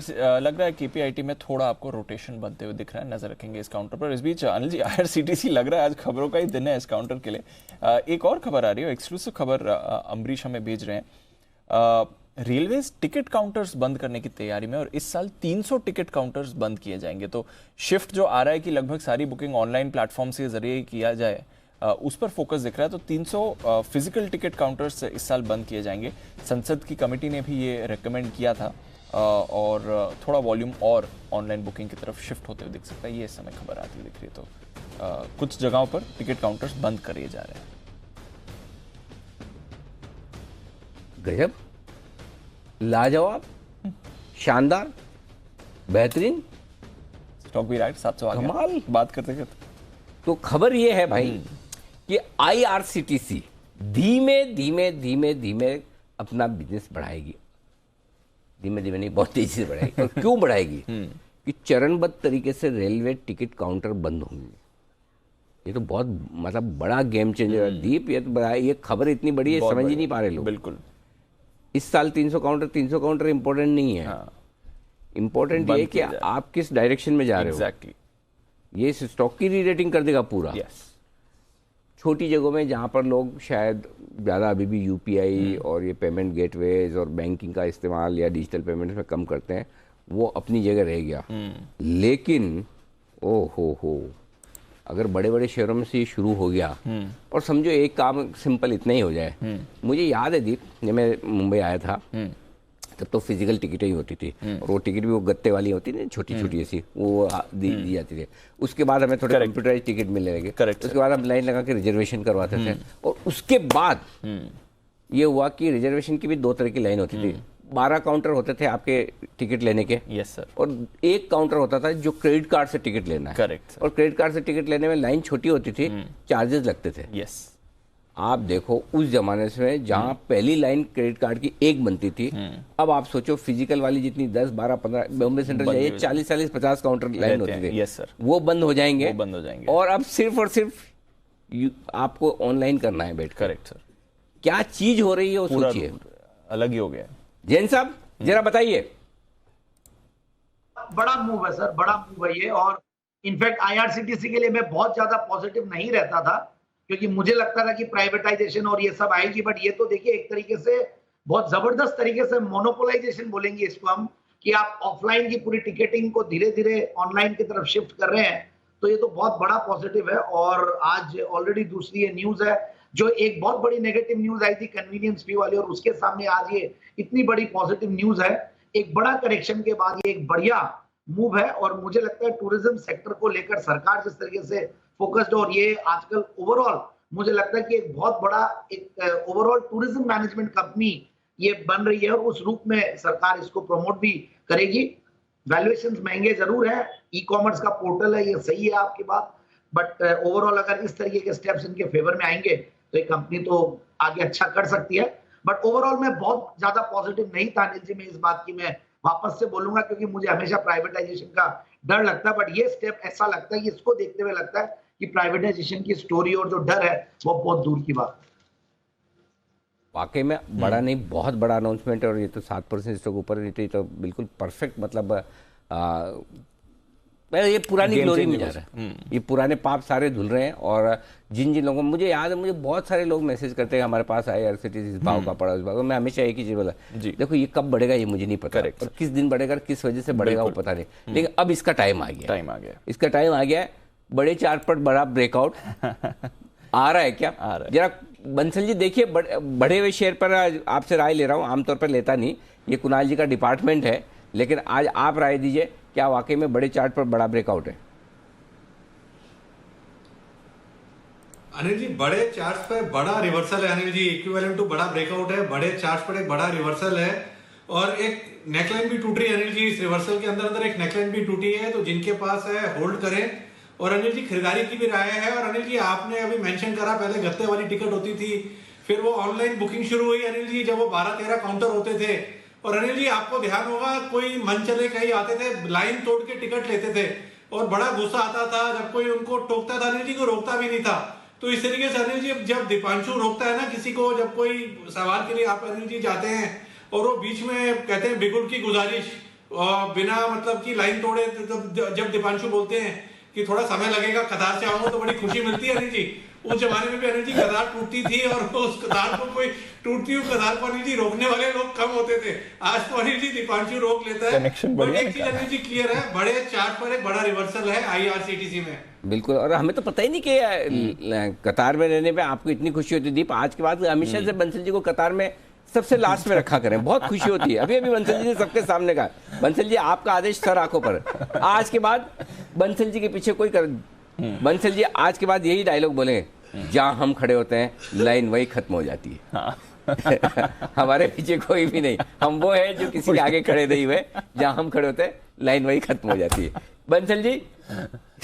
KPIT में थोड़ा आपको रोटेशन बनते हुए दिख रहा है, नजर रखेंगे इस काउंटर पर। इस बीच अनिल जी IRCTC लग रहा है आज खबरों का ही दिन है इस काउंटर के लिए। एक और खबर आ रही है, एक्सक्लूसिव खबर अम्बरीश हमें भेज रहे हैं। रेलवेज टिकट काउंटर्स बंद करने की तैयारी में और इस साल 300 टिकट काउंटर्स बंद किए जाएंगे। तो शिफ्ट जो आ रहा है कि लगभग सारी बुकिंग ऑनलाइन प्लेटफॉर्म के जरिए किया जाए, उस पर फोकस दिख रहा है। तो 300 फिजिकल टिकट काउंटर्स इस साल बंद किए जाएंगे। संसद की कमेटी ने भी ये रेकमेंड किया था और थोड़ा वॉल्यूम और ऑनलाइन बुकिंग की तरफ शिफ्ट होते हुए दिख सकता है। ये इस समय खबर आती दिख रही है। तो कुछ जगहों पर टिकट काउंटर्स बंद करे जा रहे हैं। गजब, लाजवाब, शानदार, बेहतरीन स्टॉक भी राइट 700 कमाल बात करते करते। तो खबर ये है भाई कि IRCTC धीमे धीमे अपना बिजनेस बढ़ाएगी। धीमे नहीं, बहुत तेजी से बढ़ाएगी। और क्यों बढ़ाएगी? कि चरणबद्ध तरीके से रेलवे टिकट काउंटर बंद होंगे। ये तो बहुत मतलब बड़ा गेम चेंजर है दीप। ये तो बड़ा, ये खबर इतनी बड़ी है, समझ ही नहीं पा रहे लोग। बिल्कुल। इस साल 300 काउंटर इंपॉर्टेंट नहीं है। इंपॉर्टेंट ये कि आप किस डायरेक्शन में जा रहे हो। एग्जैक्टली। ये स्टॉक की रीरेटिंग कर देगा पूरा। छोटी जगहों में जहाँ पर लोग शायद ज़्यादा अभी भी UPI और ये पेमेंट गेटवेज और बैंकिंग का इस्तेमाल या डिजिटल पेमेंट्स में कम करते हैं, वो अपनी जगह रह गया। लेकिन ओ हो अगर बड़े बड़े शहरों में से ये शुरू हो गया और समझो एक काम सिंपल इतना ही हो जाए। मुझे याद है दीप, जब मैं मुंबई आया था तब तो फिजिकल टिकटें ही होती थी और वो टिकट भी वो गत्ते वाली होती थी, छोटी छोटी ऐसी, वो दी जाती थी। उसके बाद हमें थोड़े कंप्यूटराइज टिकट मिलने लगे। उसके बाद हम लाइन लगा के रिजर्वेशन करवाते थे और उसके बाद ये हुआ कि रिजर्वेशन की भी 2 तरह की लाइन होती थी। 12 काउंटर होते थे आपके टिकट लेने के। Yes sir. और एक काउंटर होता था जो क्रेडिट कार्ड से टिकट लेना है। करेक्ट। और क्रेडिट कार्ड से टिकट लेने में लाइन छोटी होती थी, चार्जेस लगते थे। यस। आप देखो उस जमाने से जहां पहली लाइन क्रेडिट कार्ड की एक बनती थी, अब आप सोचो फिजिकल वाली जितनी 10, 12, 15 बॉम्बे सेंट्रल जाइए 40, 50 काउंटर लाइन होती थी। यस सर, वो बंद हो जाएंगे, और अब सिर्फ और सिर्फ आपको ऑनलाइन करना है बैठ। Correct sir. क्या चीज हो रही है वो सोचिए, अलग ही हो गया। जैन साहब जरा बताइए। बड़ा मूव है सर, बड़ा मूव है ये। और इनफैक्ट आईआरसीटीसी के लिए मैं बहुत ज्यादा पॉजिटिव नहीं रहता था, क्योंकि मुझे लगता था कि प्राइवेटाइजेशन और ये सब आएगी, बट ये तो देखिए एक तरीके से बहुत जबरदस्त तरीके से मोनोपोलाइजेशन बोलेंगे इसको हम, कि आप ऑफलाइन की पूरी टिकटिंग को धीरे धीरे ऑनलाइन की तरफ शिफ्ट कर रहे हैं। तो ये तो बहुत बड़ा पॉजिटिव है। और आज ऑलरेडी दूसरी ये न्यूज है, जो एक बहुत बड़ी नेगेटिव न्यूज आई थी कन्वीनियंस फी वाली, और उसके सामने आज ये इतनी बड़ी पॉजिटिव न्यूज है। एक बड़ा करेक्शन के बाद ये एक बढ़िया मूव है। और मुझे लगता है टूरिज्म सेक्टर को लेकर सरकार जिस तरीके से फोकस्ड, और ये आजकल ओवरऑल मुझे लगता है कि एक बहुत बड़ा एक ओवरऑल टूरिज्म मैनेजमेंट कंपनी ये बन रही है, और उस रूप में सरकार इसको प्रमोट भी करेगी। वैल्यूएशंस महंगे जरूर है, ई कॉमर्स का पोर्टल है, ये सही है आपकी बात, बट ओवरऑल अगर इस तरीके के स्टेप्स इनके फेवर में आएंगे तो ये कंपनी तो आगे अच्छा कर सकती है। बट ओवरऑल मैं बहुत ज्यादा पॉजिटिव नहीं था अनिल जी, मैं इस बात की मैं वापस से बोलूंगा, क्योंकि मुझे हमेशा प्राइवेटाइजेशन का डर लगता है। बट ये स्टेप ऐसा लगता है कि इसको देखते हुए लगता है कि प्राइवेटाइजेशन की स्टोरी और जो डर है वो बहुत दूर की बात है। वाकई में बड़ा नहीं, बहुत बड़ा अनाउंसमेंट है। और ये तो 7% स्टॉक ऊपर, नहीं तो बिल्कुल परफेक्ट, मतलब ये पुरानी ग्लोरी में जा रहा है, ये पुराने पाप सारे धुल रहे हैं। और जिन जिन लोगों, मुझे याद है, मुझे बहुत सारे लोग मैसेज करते हैं हमारे पास आए आईआरसीटीसी इस भाव का पड़ा, उस भाव। मैं हमेशा एक ही चीज बोला, देखो ये कब बढ़ेगा ये मुझे नहीं पता, और किस दिन बढ़ेगा, किस वजह से बढ़ेगा वो पता नहीं, लेकिन अब इसका टाइम आ गया, इसका टाइम आ गया है। बड़े चार्ट पर बड़ा ब्रेकआउट आ रहा है क्या? जरा बंसल जी देखिए, बढ़े हुए शेयर पर आपसे राय ले रहा हूँ, आमतौर पर लेता नहीं, ये कुणाल जी का डिपार्टमेंट है, लेकिन आज आप राय दीजिए, क्या वाकई में बड़े चार्ट पर बड़ा ब्रेकआउट है? अनिल जी, बड़े चार्ट्स पे बड़ा रिवर्सल है अनिल जी, इक्विवेलेंट टू बड़ा ब्रेकआउट है। बड़े चार्ट्स पर एक बड़ा रिवर्सल है और एक नेकलाइन भी टूट रही है अनिल जी। इस रिवर्सल के अंदर एक नेकलाइन भी टूटी है, तो जिनके पास है होल्ड करें। और अनिल जी खरीदारी की भी राय है। और अनिल जी आपने अभी मेंशन करा, पहले गत्ते वाली टिकट होती थी, फिर वो ऑनलाइन बुकिंग शुरू हुई अनिल जी, जब वो 12-13 काउंटर होते थे। और अनिल जी आपको ध्यान होगा, कोई मन चले कहीं आते थे, लाइन तोड़ के टिकट लेते थे, और बड़ा गुस्सा आता था जब कोई उनको टोकता था अनिल जी, को रोकता भी नहीं था। तो इस तरीके से अनिल जी जब दीपांशु रोकता है ना किसी को, जब कोई सवाल के लिए आप अनिल जी जाते हैं और वो बीच में कहते हैं बिगुल की गुजारिश, और बिना मतलब की लाइन तोड़े, तो जब दीपांशु बोलते हैं कि थोड़ा समय लगेगा, कतार से आऊंगा, तो बड़ी खुशी मिलती है अनिल जी। उस जमाने में भी अनिल जी कतार टूटती थी, और उस कतार को कोई टूटती हुई कतार को अनिल जी रोकने वाले लोग कम होते थे। आज तो अनिल जी दीपांशु रोक लेता है। और एक चीज अनिल जी क्लियर है, बड़े चार्ट पर एक बड़ा रिवर्सल है आईआरसीटीसी में। बिल्कुल, और हमें तो पता ही नहीं कि कतार में रहने पे आपको इतनी खुशी होती थी। आज के बाद हमेशा से बंसल जी को कतार में सबसे लास्ट में रखा करें, बहुत खुशी होती है। अभी बंसल जी ने सबके सामने कहा, बंसल जी आपका आदेश सर आंखों पर। आज के बाद बंसल जी के पीछे कोई बंसल जी आज के बाद यही डायलॉग बोलेंगे, जहां हम खड़े होते हैं लाइन वही खत्म हो जाती है। हाँ। हमारे पीछे कोई भी नहीं, हम वो है जो किसी के आगे खड़े नहीं हुए, जहां हम खड़े होते हैं लाइन वही खत्म हो जाती है। बंसल जी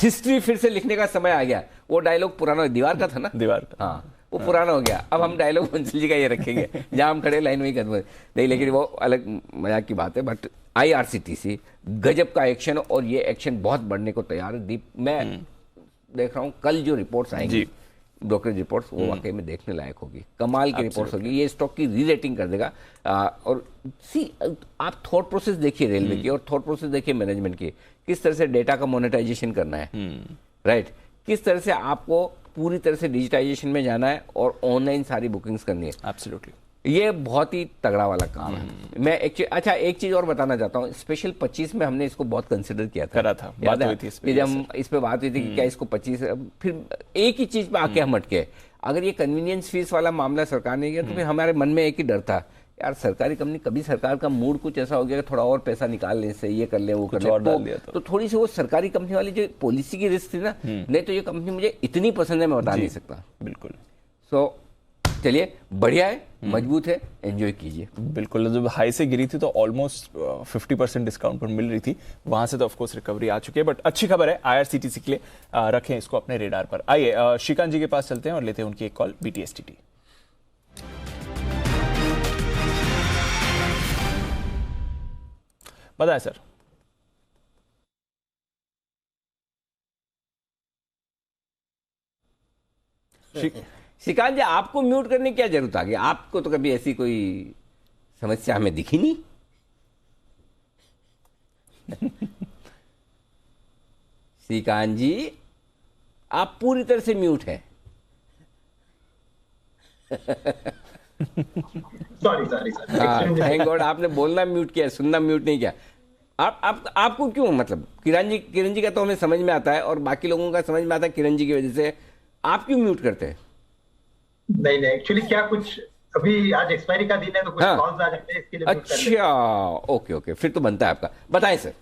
हिस्ट्री फिर से लिखने का समय आ गया। वो डायलॉग पुराना दीवार का था ना, दीवार का, हाँ वो पुराना हो गया। अब हम डायलॉग बंसल जी का ये रखेंगे, जहां हम खड़े लाइन वही खत्म नहीं, लेकिन वो अलग मजाक की बात है। बट आईआरसीटीसी गजब का एक्शन, और ये एक्शन बहुत बढ़ने को तैयार है। दीप मैं देख रहा हूँ कल जो रिपोर्ट्स आएंगी, ब्रोकरेज रिपोर्ट्स, वो वाकई में देखने लायक होगी, कमाल की रिपोर्ट्स होगी। ये स्टॉक की री रेटिंग कर देगा। और सी आप थॉट प्रोसेस देखिए रेलवे की, और थॉट प्रोसेस देखिए मैनेजमेंट की, किस तरह से डेटा का मोनेटाइजेशन करना है, राइट, किस तरह से आपको पूरी तरह से डिजिटाइजेशन में जाना है और ऑनलाइन सारी बुकिंग्स करनी है। एब्सोल्युटली, ये बहुत ही तगड़ा वाला काम है। मैं एक चीज और बताना चाहता हूँ, स्पेशल 25 में हमने इसको बहुत कंसिडर किया था, करा था, बात हुई थी जब हम इस पे बात हुई थी कि क्या इसको 25, फिर एक ही चीज पे आके हम अटके। अगर ये कन्वीनियंस फीस वाला मामला सरकार ने किया, तो फिर हमारे मन में एक ही डर था, यार सरकारी कंपनी, कभी सरकार का मूड कुछ ऐसा हो गया कि थोड़ा और पैसा निकाल ले, इससे ये कर ले, वो कर ले, तो थोड़ी सी वो सरकारी कंपनी वाली जो पॉलिसी की रिस्क थी ना, नहीं तो ये कंपनी मुझे इतनी पसंद है मैं बता नहीं सकता। बिल्कुल। सो चलिए बढ़िया है, मजबूत है, एंजॉय कीजिए। बिल्कुल, जब हाई से गिरी थी तो ऑलमोस्ट 50% डिस्काउंट पर मिल रही थी, वहां से तो ऑफ कोर्स रिकवरी आ चुकी है, बट अच्छी खबर है IRCTC के लिए, रखें इसको अपने रेडार पर। आइए श्रीकांत जी के पास चलते हैं और लेते हैं उनकी एक कॉल BTSTT। बताएं सर। श्रीकांत जी, आपको म्यूट करने की क्या जरूरत आ गई? आपको तो कभी ऐसी कोई समस्या हमें दिखी नहीं। श्रीकांत जी, आप पूरी तरह से म्यूट हैं। सॉरी थैंक गॉड, आपने बोलना म्यूट किया, सुनना म्यूट नहीं किया। आपको क्यों, मतलब किरण जी का तो हमें समझ में आता है और बाकी लोगों का समझ में आता है किरण जी की वजह से, आप क्यों म्यूट करते हैं? नहीं एक्चुअली क्या कुछ अभी आज एक्सपायरी का दिन है तो कुछ कॉल्स आ जाते हैं, इसके लिए म्यूट कर लेते हैं। अच्छा, ओके, फिर तो बनता है आपका। बताएं सर।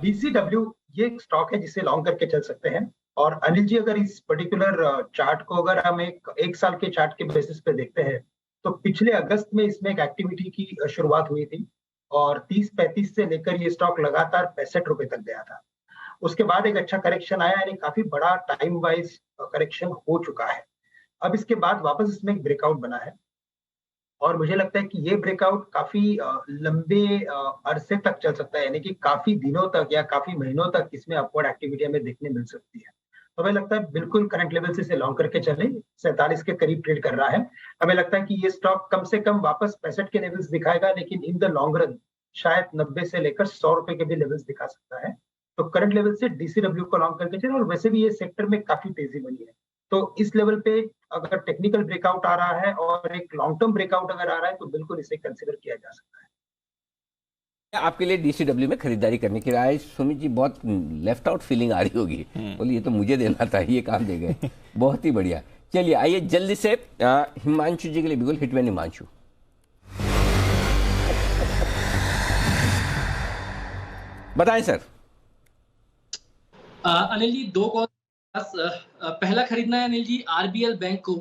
DCW ये एक स्टॉक है जिसे लॉन्ग करके चल सकते हैं। और अनिल जी, अगर इस पर्टिकुलर चार्ट को अगर हम एक साल के चार्ट के बेसिस पे देखते हैं तो पिछले अगस्त में इसमें एक एक्टिविटी की शुरुआत हुई थी और 30-35 से लेकर ये स्टॉक लगातार 65 रुपए तक गया था। उसके बाद एक अच्छा करेक्शन आया, यानी काफी बड़ा टाइम वाइज करेक्शन हो चुका है। अब इसके बाद वापस इसमें एक ब्रेकआउट बना है और मुझे लगता है कि ये ब्रेकआउट काफी लंबे अरसे तक चल सकता है, यानी कि काफी दिनों तक या काफी महीनों तक इसमें अपवर्ड एक्टिविटी हमें देखने मिल सकती है। तो हमें लगता है बिल्कुल करंट लेवल से इसे लॉन्ग करके चले, 47 के करीब ट्रेड कर रहा है। हमें लगता है कि ये स्टॉक कम से कम वापस 65 के लेवल्स दिखाएगा, लेकिन इन द लॉन्ग रन शायद 90 से लेकर 100 रुपए के भी लेवल्स दिखा सकता है। तो करंट लेवल से DCW को लॉन्ग करके चले, और वैसे भी ये सेक्टर में काफी तेजी बनी है, तो इस लेवल पे अगर टेक्निकल ब्रेकआउट आ रहा है और एक लॉन्ग टर्म ब्रेकआउट अगर आ रहा है तो बिल्कुल इसे कंसिडर किया जा सकता है। आपके लिए DCW में खरीदारी करने की राय? सुमित जी, बहुत लेफ्ट आउट फीलिंग आ रही होगी, बोलिए ये तो मुझे देना था, ये काम दे गए। बहुत ही बढ़िया। चलिए आइए जल्दी से हिमांशु जी के लिए बिल्कुल हिटमैन हिमांशु। बताएं सर। अनिल जी, दो कॉल। पहला खरीदना है अनिल जी RBL बैंक को।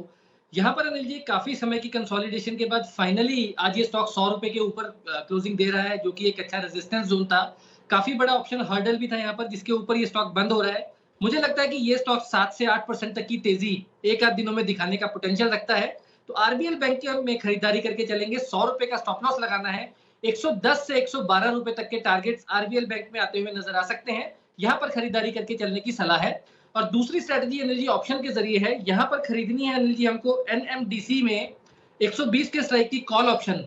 यहाँ पर अनिल जी काफी समय की कंसोलिडेशन के बाद फाइनली आज ये स्टॉक 100 रुपए के ऊपर क्लोजिंग दे रहा है, जो कि एक अच्छा रेजिस्टेंस जोन था। काफी बड़ा ऑप्शन हर्डल भी था यहाँ पर, जिसके ऊपर ये स्टॉक बंद हो रहा है। मुझे लगता है कि ये स्टॉक 7 से 8% तक की तेजी एक आध दिनों में दिखाने का पोटेंशियल रखता है। तो RBL बैंक में खरीदारी करके चलेंगे। 100 रुपए का स्टॉप लॉस लगाना है। 110 से 112 रुपए तक के टारगेट्स RBL बैंक में आते हुए नजर आ सकते हैं। यहाँ पर खरीदारी करके चलने की सलाह है। और दूसरी स्ट्रेटजी अनिल जी ऑप्शन के जरिए है। यहाँ पर खरीदनी है अनिल जी हमको NMDC में 120 के स्ट्राइक की call option.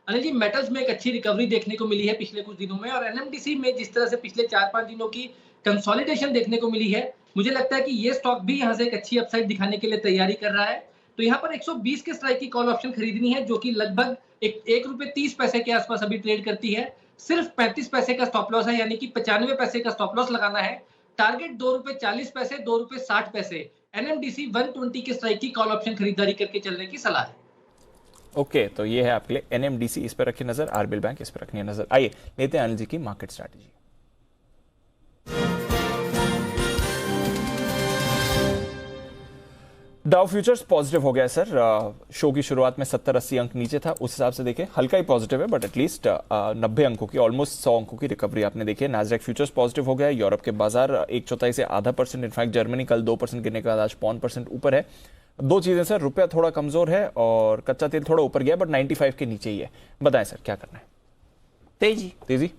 Anil ji, metals में एक अच्छी रिकवरी देखने को मिली है पिछले कुछ दिनों में, और NMDC में जिस तरह से पिछले 4-5 दिनों की कंसोलिडेशन देखने को मिली है, मुझे लगता है कि ये स्टॉक भी यहाँ से एक अच्छी अपसाइड दिखाने के लिए तैयारी कर रहा है। तो यहाँ पर 120 के स्ट्राइक की कॉल ऑप्शन खरीदनी है, जो कि लगभग ₹1.30 के आसपास अभी ट्रेड करती है। सिर्फ 35 पैसे का स्टॉप लॉस है, यानी कि 95 पैसे का स्टॉप लॉस लगाना है। टारगेट ₹2.40, ₹2.60। NMDC 120 के स्ट्राइक की कॉल ऑप्शन खरीदारी करके चलने की सलाह है। ओके, तो ये है आपके लिए NMDC, इस पर रखिए नजर। RBL बैंक इस पर रखनी है नजर। आइए लेते हैं अनिल जी की market strategy. Dow futures positive हो गया सर। शो की शुरुआत में 70-80 अंक नीचे था, उस हिसाब से देखें हल्का ही पॉजिटिव है, बट एटलीस्ट 90 अंकों की, ऑलमोस्ट 100 अंकों की रिकवरी आपने देखी है। नास्डैक फ्यूचर्स पॉजिटिव हो गया है। यूरोप के बाजार 1/4 से आधा %, इनफैक्ट जर्मनी कल 2% गिरने के बाद आज 0.5% ऊपर है। दो चीजें सर, रुपया थोड़ा कमजोर है और कच्चा तेल थोड़ा ऊपर गया, बट 95 के नीचे ही है। बताएं सर क्या करना है? तेजी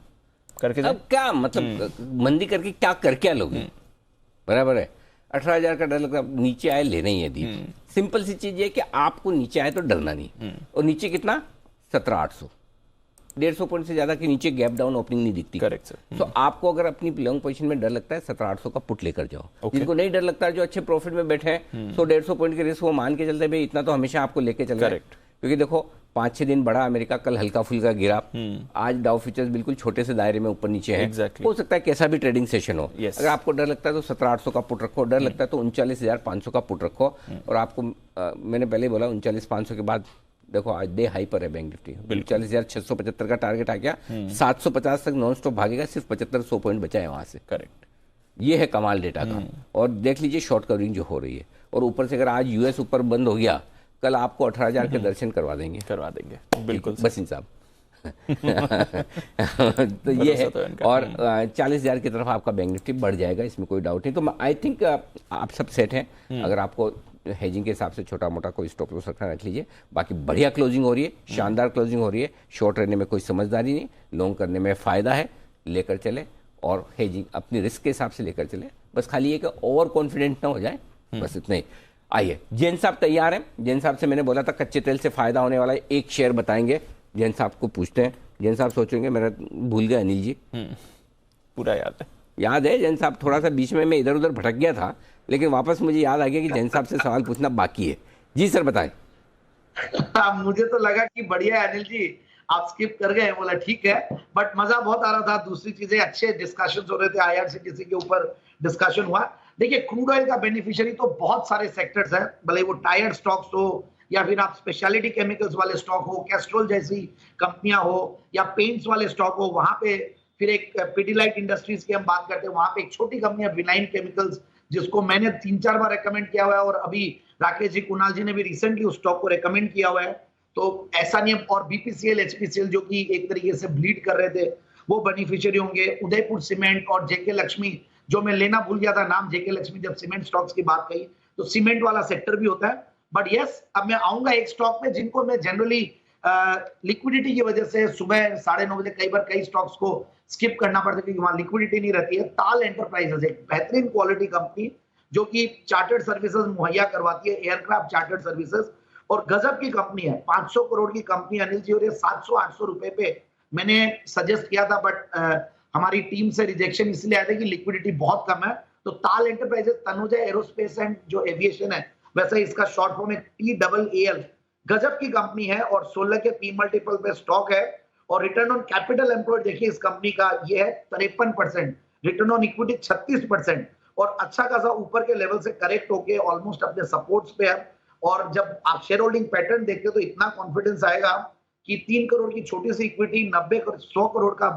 करके अब क्या मतलब मंदी करके क्या कर क्या लोगे? बराबर है, 18,000 का डर लगता है, नीचे आए लेना ही है दीप। सिंपल सी चीज है कि आपको नीचे आए तो डरना नहीं। और नीचे कितना? 17,800, 150 पॉइंट से ज्यादा के नीचे गैप डाउन ओपनिंग नहीं दिखती। Correct sir. तो आपको अगर अपनी लॉन्ग पोजीशन में डर लगता है, 17,800 का पुट लेकर जाओ। जिनको नहीं डर लगता है, जो अच्छे प्रॉफिट में बैठे हैं, 150 पॉइंट के रिस्क वो मान के चलते भाई इतना तो हमेशा आपको लेके चलना है। क्योंकि देखो 5-6 दिन बढ़ा अमेरिका, कल हल्का फुल्का गिरा, आज डाउ फ्यूचर्स बिल्कुल छोटे से दायरे में ऊपर नीचे है। हो सकता है कैसा भी ट्रेडिंग सेशन हो। अगर आपको डर लगता है तो 17,800 का पुट रखो, डर लगता है तो 39,500 का पुट रखो। और आपको मैंने पहले बोला 39,500 के बाद देखो आज डे हाई पर है बैंक निफ्टी, 39,675 का टारगेट आ गया, 750 तक नॉन स्टॉप भागेगा, सिर्फ 75-100 पॉइंट बचा है वहां से। करेक्ट, ये है कमाल डेटा का। और देख लीजिए शॉर्ट कवरिंग जो हो रही है, और ऊपर से अगर आज यूएस ऊपर बंद हो गया, कल आपको 18,000 के दर्शन करवा देंगे बिल्कुल बसिन साहब। तो ये है, और 40,000 की तरफ आपका बैंक निफ्टी बढ़ जाएगा, इसमें कोई डाउट नहीं। तो आई थिंक आप सब सेट हैं। अगर आपको हेजिंग के हिसाब से छोटा मोटा कोई स्टॉप लॉस रखना रख लीजिए। बाकी बढ़िया क्लोजिंग हो रही है, शानदार क्लोजिंग हो रही है। शॉर्ट रहने में कोई समझदारी नहीं, लॉन्ग करने में फ़ायदा है, लेकर चले और हेजिंग अपनी रिस्क के हिसाब से लेकर चले। बस खाली ये कि ओवर कॉन्फिडेंट ना हो जाए, बस इतना ही। आइए, जैन साहब तैयार हैं। जैन साहब से मैंने बोला था कच्चे तेल से फ़ायदा होने वाला एक शेयर बताएंगे। जैन साहब को पूछते हैं। जैन साहब सोचेंगे मेरा भूल गया अनिल जी। पूरा याद है जैन साहब, थोड़ा सा बीच में मैं इधर उधर भटक गया था, लेकिन वापस मुझे याद आ गया कि जैन साहब से सवाल पूछना बाकी है। जी सर बताएं। मुझे तो लगा कि बढ़िया है अनिल जी, आप स्किप कर गए। बोला ठीक है, बट मजा बहुत आ रहा था। दूसरी चीजें अच्छे डिस्कशन हो रहे थे, IRCTC के ऊपर डिस्कशन हुआ। देखिए, क्रूड ऑयल का बेनिफिशियरी तो बहुत सारे सेक्टर्स हैं, भले वो टायर स्टॉक्स हो या फिर आप स्पेशलिटी केमिकल्स वाले स्टॉक हो, कैस्ट्रोल जैसी कंपनियां हो, या पेंट्स वाले स्टॉक हो। वहां पे फिर एक पिडिलाइट इंडस्ट्रीज की हम बात करते हैं, वहां पे एक छोटी कंपनी है विनाइन केमिकल्स, जिसको मैंने 3-4 बार रेकमेंड किया हुआ है, और अभी राकेश जी, कुणाल जी ने भी रिसेंटली उस स्टॉक को रेकमेंड किया हुआ है। तो ऐसा नहीं है। और BPCL, HPCL जो कि एक तरीके से ब्लीड कर रहे थे, वो बेनिफिशियरी होंगे। उदयपुर सीमेंट और JK लक्ष्मी, जो मैं लेना भूल गया था नाम, JK लक्ष्मी, जब सीमेंट स्टॉक्स की बात कही तो सीमेंट वाला सेक्टर भी होता है। बट यस, अब मैं आऊंगा एक स्टॉक में जिनको मैं जनरली लिक्विडिटी की वजह से सुबह 9:30 बजे कई बार कई स्टॉक्स को स्किप करना पड़ता है क्योंकि वहां लिक्विडिटी नहीं रहती है। ताल एंटरप्राइजेस एक बेहतरीन क्वालिटी कंपनी जो कि चार्टर्ड सर्विसेज मुहैया करवाती है, एयरक्राफ्ट चार्टर्ड सर्विसेज, और गजब की कंपनी है। 500 करोड़ की कंपनी अनिल जी, और ये 700-800 रुपए पे मैंने सजेस्ट किया था, बट हमारी टीम से रिजेक्शन इसलिए आया था कि लिक्विडिटी बहुत कम है। तो ताल एंटरप्राइजेस, तनुजा एरोस्पेस एंड जो एविएशन है, वैसे इसका शॉर्ट फॉर्म है TAAL। गजब की कंपनी है और 16 के P मल्टीपल पे स्टॉक है। और रिटर्न ऑन कैपिटल एम्प्लॉयड देखिए इस कंपनी का, ये है 53%, रिटर्न ऑन इक्विटी 36%, और अच्छा खासा ऊपर के लेवल से करेक्ट होके ऑलमोस्ट अपने सपोर्ट्स पे है। और जब आप शेयर होल्डिंग पैटर्न देखते हो तो इतना कॉन्फिडेंस आएगा कि 3 करोड़ की छोटी सी इक्विटी, 100 करोड़ का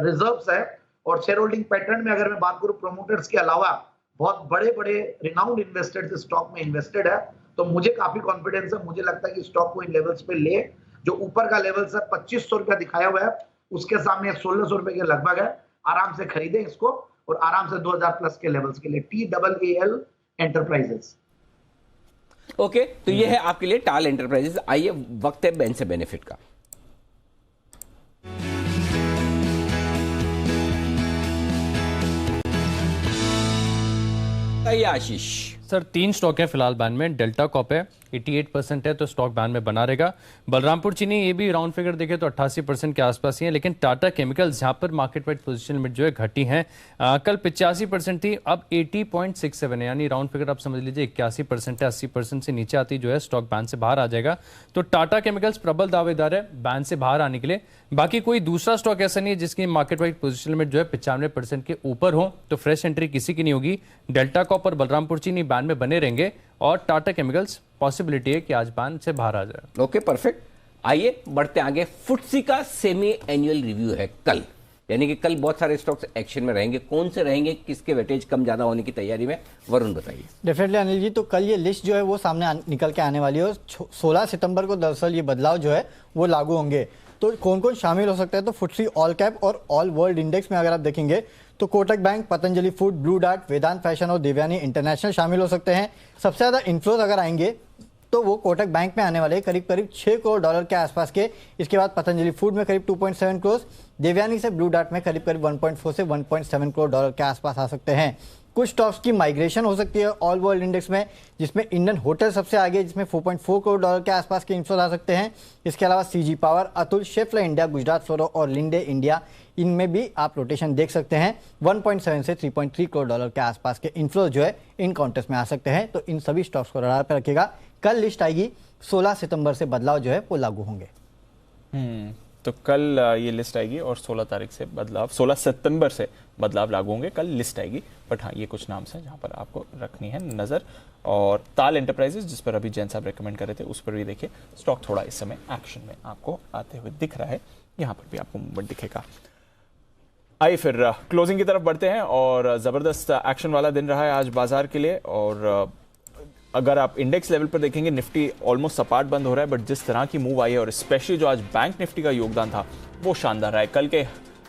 रिजर्व्स है। और शेयर होल्डिंग पैटर्न में अगर मैं बात करूं, प्रोमोटर्स के अलावा बहुत बड़े बड़े रिनाउंड इन्वेस्टर्स इस स्टॉक में इन्वेस्टेड है। तो मुझे काफी कॉन्फिडेंस है। मुझे लगता है कि स्टॉक को इन लेवल्स पे ले, जो ऊपर का लेवल्स है 2500 रुपया दिखाया हुआ है, उसके सामने 1600 रुपए के लगभग है। आराम से खरीदें इसको और आराम से 2000 प्लस के लेवल्स के लिए। TAAL enterprises. ओके, तो ये है आपके लिए टाल एंटरप्राइजेस। आइए, वक्त है बैंक से बेनिफिट का। आशीष सर, 3 स्टॉक है फिलहाल बैन में। डेल्टा कॉप है, 88% है, तो स्टॉक बैन में बना रहेगा। बलरामपुर चीनी, ये भी राउंड फिगर देखे तो 88% के आसपास ही है। लेकिन टाटा केमिकल्स, जहां पर मार्केट वाइड पोजीशन लिमिट जो है घटी है, कल 85% थी, अब 80.67 है, यानी राउंड फिगर आप समझ लीजिए 81% है। 80% से नीचे आती जो है स्टॉक बैन से बाहर आ जाएगा। तो टाटा केमिकल्स प्रबल दावेदार है बैन से बाहर आने के लिए। बाकी कोई दूसरा स्टॉक ऐसा नहीं है जिसकी मार्केट वाइड पोजीशन लिमिट जो है 95% के ऊपर हो, तो फ्रेश एंट्री किसी की नहीं होगी। डेल्टा कॉप और बलरामपुर चीनी बैन में बने रहेंगे, और टाटा केमिकल्स पॉसिबिलिटी है कि आज बैन से बाहर आ जाए। Okay, perfect. आइए बढ़ते आगे। फुट्सी का सेमी एनुअल रिव्यू है कल, यानी कि कल बहुत सारे स्टॉक्स एक्शन में रहेंगे। कौन से रहेंगे, किसके वेटेज कम ज्यादा होने की तैयारी में, वरुण बताइए। डेफिनेटली अनिल जी, तो कल ये लिस्ट जो है वो सामने निकल के आने वाली है, और 16 सितंबर को दरअसल ये बदलाव जो है वो लागू होंगे। तो कौन कौन शामिल हो सकता है, तो फुट्सी ऑल कैप और ऑल वर्ल्ड इंडेक्स में अगर आप देखेंगे तो Kotak bank, Patanjali food, Blue Dart, Vedant fashion और देवयानी इंटरनेशनल शामिल हो सकते हैं। सबसे ज़्यादा इन्फ्लोज अगर आएंगे तो वो कोटक बैंक में आने वाले करीब करीब $6 करोड़ के आसपास के। इसके बाद पतंजलि फूड में करीब 2.7 करोड़, देवयानी से ब्लू डार्ट में करीब करीब 1.4 से 1.7 करोड़ के आसपास आ सकते हैं। कुछ स्टॉक्स की माइग्रेशन हो सकती है ऑल वर्ल्ड इंडेक्स में, जिसमें इंडियन होटल सबसे आगे, जिसमें 4.4 करोड़ के आसपास के इन्फ्लोज आ सकते हैं। इसके अलावा CG power, Atul, Schaeffler India, Gujarat Fluoro और लिंडे इंडिया, इनमें भी आप रोटेशन देख सकते हैं। 1.7 से 3.3 करोड़ के आसपास के इन्फ्लोज जो है इन काउंटर्स में आ सकते हैं। तो इन सभी स्टॉक्स को रडार पर रखिएगा। कल लिस्ट आएगी, 16 सितंबर से बदलाव जो है वो लागू होंगे। तो कल ये लिस्ट आएगी और 16 तारीख से बदलाव, 16 सितंबर से बदलाव लागू होंगे। कल लिस्ट आएगी, बट हाँ, ये कुछ नाम हैं जहाँ पर आपको रखनी है नज़र। और ताल एंटरप्राइजेस, जिस पर अभी जैन साहब रेकमेंड कर रहे थे, उस पर भी देखिए स्टॉक थोड़ा इस समय एक्शन में आपको आते हुए दिख रहा है। यहाँ पर भी आपको मूवमेंट दिखेगा। आइए फिर क्लोजिंग की तरफ बढ़ते हैं और ज़बरदस्त एक्शन वाला दिन रहा है आज बाजार के लिए। और अगर आप इंडेक्स लेवल पर देखेंगे निफ्टी ऑलमोस्ट सपाट बंद हो रहा है, बट जिस तरह की मूव आई है और स्पेशली जो आज बैंक निफ्टी का योगदान था वो शानदार रहा है। कल के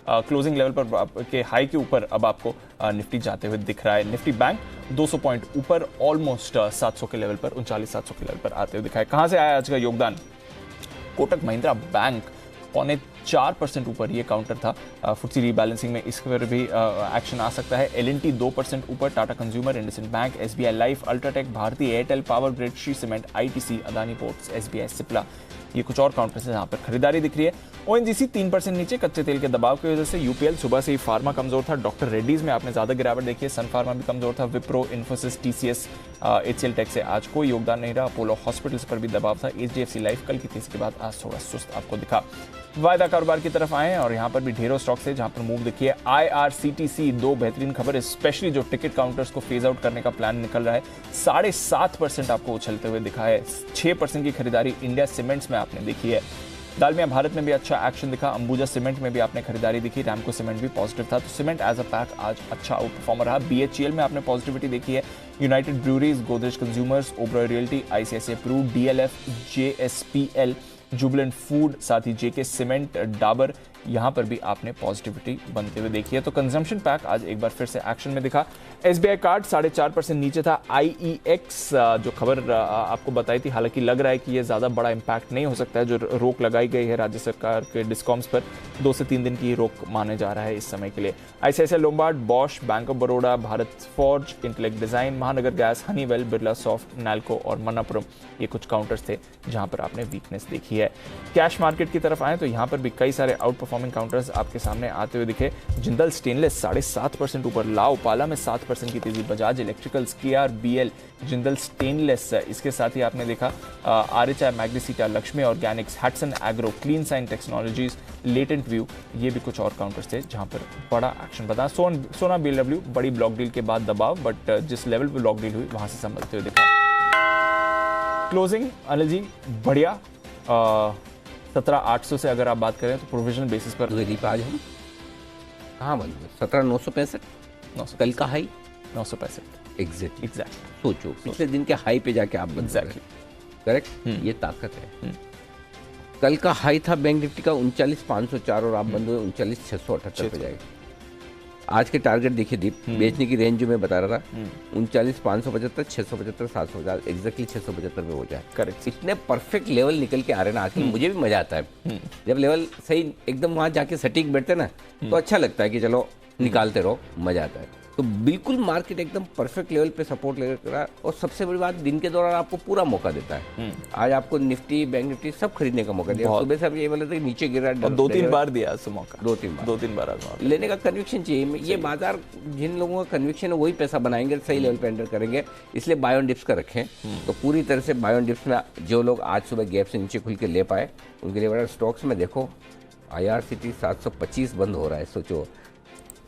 क्लोजिंग लेवल पर के हाई के ऊपर अब आपको निफ्टी जाते हुए दिख रहा है। निफ्टी बैंक 200 पॉइंट ऊपर ऑलमोस्ट 700 के लेवल पर 39,700 के लेवल पर आते हुए दिखा है। कहां से आया आज का योगदान? कोटक महिंद्रा बैंक 4% ऊपर ये काउंटर था। फुटसी रीबैलेंसिंग में इस पर भी एक्शन आ सकता है। L&T 2% ऊपर, Tata consumer, IndusInd bank, SBI life, UltraTech, Bharti Airtel, power grid, Shree cement, ITC, Adani ports, SBI Cipla, ये कुछ और काउंटर्स हैं जहां पर खरीदारी दिख रही है। ONGC 3% नीचे कच्चे तेल के दबाव की वजह से। UPL सुबह से ही फार्मा कमजोर था। डॉक्टर रेड्डीज में आपने ज्यादा गिरावट देखी है। सन फार्मा भी कमजोर था। Wipro, Infosys, TCS, HCL tech से आज कोई योगदान नहीं रहा। अपोलो हॉस्पिटल्स पर भी दबाव था। HDFC लाइफ कल की तेजी के बाद आज थोड़ा सुस्त आपको दिखा। वायदा कारोबार की तरफ आए और यहां पर भी ढेरों स्टॉक्स है जहां पर मूव देखिए। IRCTC 2 बेहतरीन खबर है, स्पेशली जो टिकट काउंटर्स को फेज आउट करने का प्लान निकल रहा है। 7.5% आपको उछलते हुए दिखा है। 6% की खरीदारी इंडिया सीमेंट्स में आपने देखी है। दालमिया भारत में भी अच्छा एक्शन दिखा। अंबुजा सीमेंट में भी आपने खरीदारी दिखी। रैमको सीमेंट भी पॉजिटिव था। तो सीमेंट एज अ पैक आज अच्छा आउट परफॉर्मर रहा। BHEL में आपने पॉजिटिविटी देखी है। United Breweries, Godrej consumers, Oberoi realty, ICICI Pru, DLF, JSPL, Jubilant food, साथ ही JK सीमेंट, डाबर, यहां पर भी आपने पॉजिटिविटी बनते हुए देखी है। तो कंजम्पशन पैक आज एक बार फिर से एक्शन में दिखा। SBI कार्ड 4.5% नीचे था। IEX जो खबर आपको बताई थी, हालांकि लग रहा है कि ये ज्यादा बड़ा इंपैक्ट नहीं हो सकता है। जो रोक लगाई गई है राज्य सरकार के डिस्कॉम्स पर, 2 से 3 दिन की रोक माने जा रहा है इस समय के लिए। ICICI Lombard, Bosch, bank of Baroda, Bharat Forge, Intellect Design, Mahanagar gas, Honeywell, Birlasoft, Nalco और मन्नापुरम, ये कुछ काउंटर्स थे जहां पर आपने वीकनेस देखी है। कैश मार्केट की तरफ आए तो यहां पर भी कई सारे आउट परफॉर्मिंग काउंटर्स आपके सामने आते हुए दिखे। जिंदल स्टेनलेस 7.5% ऊपर, लाओ पाला में 7% की तेजी, Bajaj electricals, KRBL, Jindal stainless, इसके साथ ही आपने देखा RHI Magnesita, Laxmi organics, Hatsun agro, clean science technologies, latent view, ये भी कुछ और काउंटर्स थे जहां पर बड़ा एक्शन बता। सोना BLW बड़ी ब्लॉक डील के बाद दबाव, बट जिस लेवल पर ब्लॉक डील हुई वहां से संभलते हुए दिखा। क्लोजिंग अनिल जी बढ़िया, 17,800 से अगर आप बात करें तो प्रोविजनल बेसिस पर आज हम कहाँ बंद हुए? 17,965, कल का हाई 965। एग्जैक्ट सोचो, पिछले दिन के हाई पे जाके आप बंद करेक्ट। ये ताकत है। कल का हाई था बैंक निफ्टी का 39,504 और आप बंद हुए 39,678 पे जाएगा। आज के टारगेट देखिए दीप, बेचने की रेंज जो मैं बता रहा था 39,575, 675, 750, एग्जैक्टली 675 पे हो जाए। करेक्ट। इतने परफेक्ट लेवल निकल के आ रहे ना आजकल, मुझे भी मजा आता है जब लेवल सही एकदम वहां जाके सटीक बैठते ना, तो अच्छा लगता है कि चलो निकालते रहो, मजा आता है। तो बिल्कुल मार्केट एकदम परफेक्ट लेवल पे सपोर्ट लेकर रहा, और सबसे बड़ी बात दिन के दौरान आपको पूरा मौका देता है। आज आपको निफ्टी, बैंक निफ्टी सब खरीदने का मौका दिया। सुबह से आप ये बोले थे नीचे गिर रहा है, 2-3 बार दिया मौका, 2-3 बार लेने का कन्विक्शन चाहिए। ये बाजार जिन लोगों का कन्विक्शन है वही पैसा बनाएंगे, सही लेवल पे एंटर करेंगे। इसलिए बाय ऑन डिप्स का रखें। तो पूरी तरह से बाय ऑन डिप्स में जो लोग आज सुबह गैप से नीचे खुल के ले पाए उनके लिए बड़ा। स्टॉक्स में देखो IRCT 725 बंद हो रहा है, सोचो।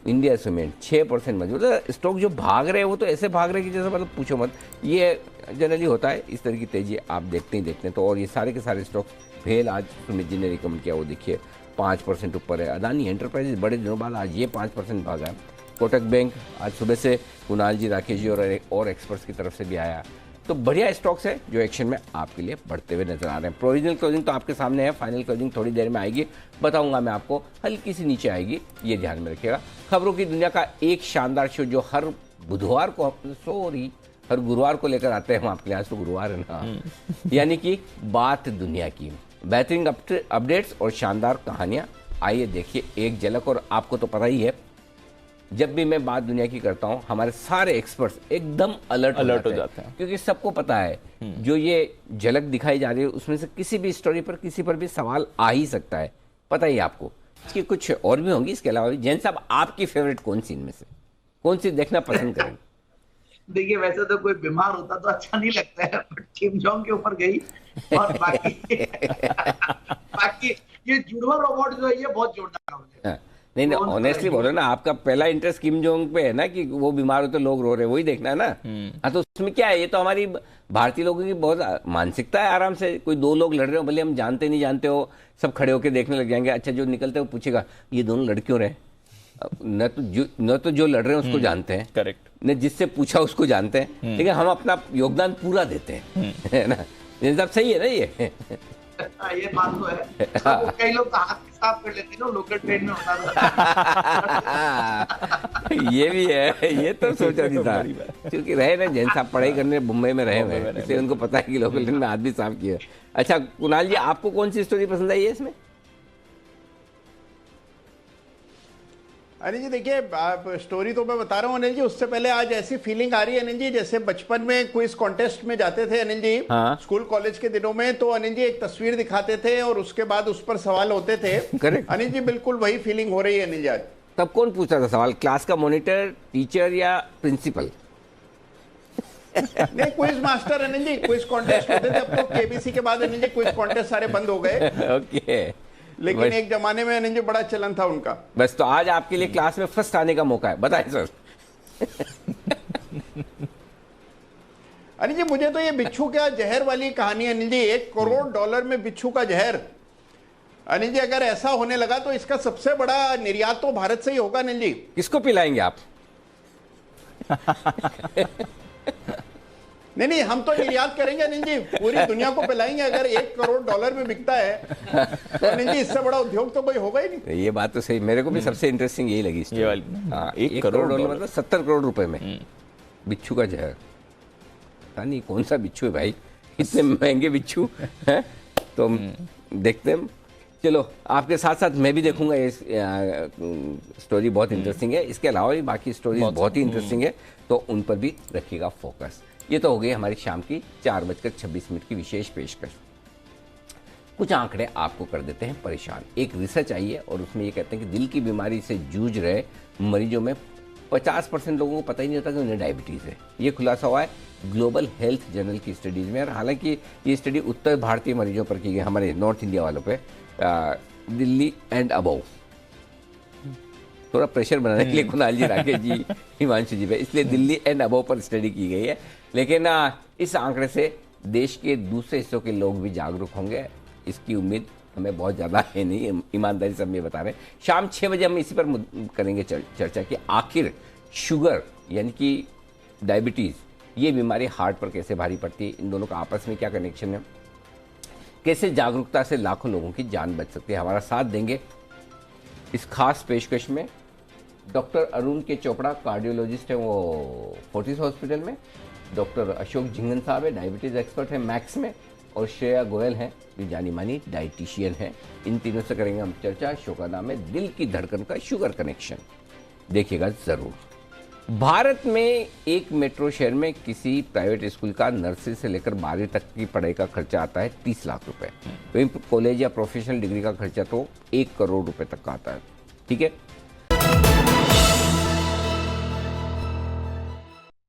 इंडिया सीमेंट 6% मजबूत। स्टॉक जो भाग रहे हैं वो तो ऐसे भाग रहे हैं कि जैसे मतलब पूछो मत। ये जनरली होता है इस तरह की तेजी, आप देखते हैं। तो और ये सारे के सारे स्टॉक्स भेल आज सुमित जी ने रिकमेंड किया, वो देखिए 5% ऊपर है। अदानी एंटरप्राइजेज बड़े दिनों बाद आज ये 5% भागा है। कोटक बैंक आज सुबह से कुणाल जी, राकेश जी और एक्सपर्ट्स की तरफ से भी आया। तो बढ़िया स्टॉक्स है जो एक्शन में आपके लिए बढ़ते हुए नजर आ रहे हैं। प्रोविजनल क्लोजिंग तो आपके सामने है, फाइनल क्लोजिंग थोड़ी देर में आएगी, बताऊंगा मैं आपको, हल्की सी नीचे आएगी, ये ध्यान में रखिएगा। खबरों की दुनिया का एक शानदार शो जो हर बुधवार को, हर गुरुवार को लेकर आते हैं हम आपके लिए। आज तो गुरुवार है ना, यानी कि बात दुनिया की, बेहतरीन अपडेट्स और शानदार कहानियां। आइए देखिए एक झलक। और आपको तो पता ही है, जब भी मैं बात दुनिया की करता हूं हमारे सारे एक्सपर्ट्स एकदम अलर्ट हो जाते हैं, क्योंकि सबको पता है जो ये झलक दिखाई जा रही है उसमें से किसी भी स्टोरी पर किसी पर भी सवाल आ ही सकता है, पता ही आपको। इसकी कुछ और भी होंगी इसके अलावा भी। जैन साहब, आपकी फेवरेट कौन सी इनमें से, कौन सी देखना पसंद करेंगे? देखिए वैसे तो कोई बीमार होता तो अच्छा नहीं लगता है, बट किम जोंग के ऊपर गई। और बाकी ये जुड़वा रोबोट जो है ये बहुत जोरदार है। नहीं ऑनेस्टली बोलो ना, आपका पहला इंटरेस्ट किम जोंग पे है ना, कि वो बीमार हो तो लोग रो रहे, वही देखना है ना। हाँ, तो उसमें क्या है, ये तो हमारी भारतीय लोगों की बहुत मानसिकता है। आराम से कोई दो लोग लड़ रहे हो, भले हम जानते नहीं जानते हो, सब खड़े होकर देखने लग जाएंगे। अच्छा जो निकलते हो पूछेगा ये दोनों लड़ क्यों रहे, न तो जो लड़ रहे हैं उसको जानते हैं, करेक्ट, न जिससे पूछा उसको जानते हैं, लेकिन हम अपना योगदान पूरा देते हैं, है ना? ये सब सही है ना ये? ये बात तो है। तो कई लोग तो हाथ साफ कर लेते हैं ना, लोकल ट्रेन में होता था। ये भी है, ये तो सोचा नहीं था, क्योंकि रहे ना जैन साहब पढ़ाई करने मुंबई में रहे हुए, इसलिए उनको पता है कि लोकल ट्रेन में हाथ भी साफ किया। अच्छा कुणाल जी, आपको कौन सी स्टोरी पसंद आई है इसमें? अनिल जी देखिए, आप स्टोरी तो मैं बता रहा हूँ अनिल जी, उससे पहले आज ऐसी फीलिंग आ रही है अनिल जी जैसे बचपन में क्विज कॉन्टेस्ट में जाते थे अनिल जी, हाँ। स्कूल कॉलेज के दिनों में, तो अनिल जी एक तस्वीर दिखाते थे और उसके बाद उस पर सवाल होते थे। करेक्ट अनिल जी, बिल्कुल वही फीलिंग हो रही है अनिल जी आज। तब कौन पूछता था सवाल, क्लास का मॉनिटर, टीचर या प्रिंसिपल? नहीं, quiz master Anil ji, quiz contest होते थे। अब तो केबीसी के बाद अनिल जी क्विज कॉन्टेस्ट सारे बंद हो गए। ओके, लेकिन एक जमाने में अनिल जी बड़ा चलन था उनका। बस तो आज आपके लिए क्लास में फर्स्ट आने का मौका है, बताएं सर। अनिल जी मुझे तो ये बिच्छू का जहर वाली कहानी अनिल जी, $1 करोड़ में बिच्छू का जहर। अनिल जी अगर ऐसा होने लगा तो इसका सबसे बड़ा निर्यात तो भारत से ही होगा अनिल जी। किसको पिलाएंगे आप? नहीं, हम तो निर्यात करेंगे अनिल जी, पूरी दुनिया को पिलाएंगे। अगर $1 करोड़ में बिकता है तो अनिल जी इससे बड़ा उद्योग तो कोई होगा ही नहीं। ये बात तो सही, मेरे को भी सबसे इंटरेस्टिंग यही लगी ये वाली। हाँ, $1 करोड़ मतलब 70 करोड़ रुपए में बिच्छू का जहर। पता नहीं कौन सा बिच्छू है भाई, इतने महंगे बिच्छू हैं। तो देखते हैं। चलो आपके साथ साथ मैं भी देखूंगा, ये स्टोरी बहुत इंटरेस्टिंग है। इसके अलावा भी बाकी स्टोरीज बहुत ही इंटरेस्टिंग है, तो उन पर भी रखिएगा फोकस। ये तो हो गई हमारी शाम की 4:26 की विशेष पेशकश। कुछ आंकड़े आपको कर देते हैं परेशान। एक रिसर्च आई है और उसमें ये कहते हैं कि दिल की बीमारी से जूझ रहे मरीजों में 50% लोगों को पता ही नहीं होता कि उन्हें डायबिटीज़ है। ये खुलासा हुआ है ग्लोबल हेल्थ जर्नल की स्टडीज़ में। और हालांकि ये स्टडी उत्तर भारतीय मरीजों पर की गई, हमारे नॉर्थ इंडिया वालों पे, दिल्ली एंड अबव। थोड़ा प्रेशर बनाने के लिए कुणाल जी, राकेश जी, हिमांशु जी पे, इसलिए दिल्ली एंड अबव पर स्टडी की गई है। लेकिन इस आंकड़े से देश के दूसरे हिस्सों के लोग भी जागरूक होंगे, इसकी उम्मीद हमें बहुत ज़्यादा है नहीं, ईमानदारी से हम ये बता रहे हैं। शाम 6 बजे हम इसी पर करेंगे चर्चा कि आखिर शुगर यानी कि डायबिटीज़, ये बीमारी हार्ट पर कैसे भारी पड़ती है, इन दोनों का आपस में क्या कनेक्शन है, कैसे जागरूकता से लाखों लोगों की जान बच सकती है। हमारा साथ देंगे इस खास पेशकश में डॉक्टर अरुण के चोपड़ा, कार्डियोलॉजिस्ट हैं वो फोर्टिस हॉस्पिटल में। डॉक्टर अशोक झिंगन साहब है, डायबिटीज़ एक्सपर्ट हैं मैक्स में। और श्रेया गोयल हैं, भी जानी मानी डाइटिशियन हैं। इन तीनों से करेंगे हम चर्चा। शो का नाम है दिल की धड़कन का शुगर कनेक्शन, देखिएगा ज़रूर। भारत में एक मेट्रो शहर में किसी प्राइवेट स्कूल का नर्सरी से लेकर 12वीं तक की पढ़ाई का खर्चा आता है 30 लाख रुपए। वहीं कॉलेज या प्रोफेशनल डिग्री का खर्चा तो 1 करोड़ रुपए तक का आता है। ठीक है,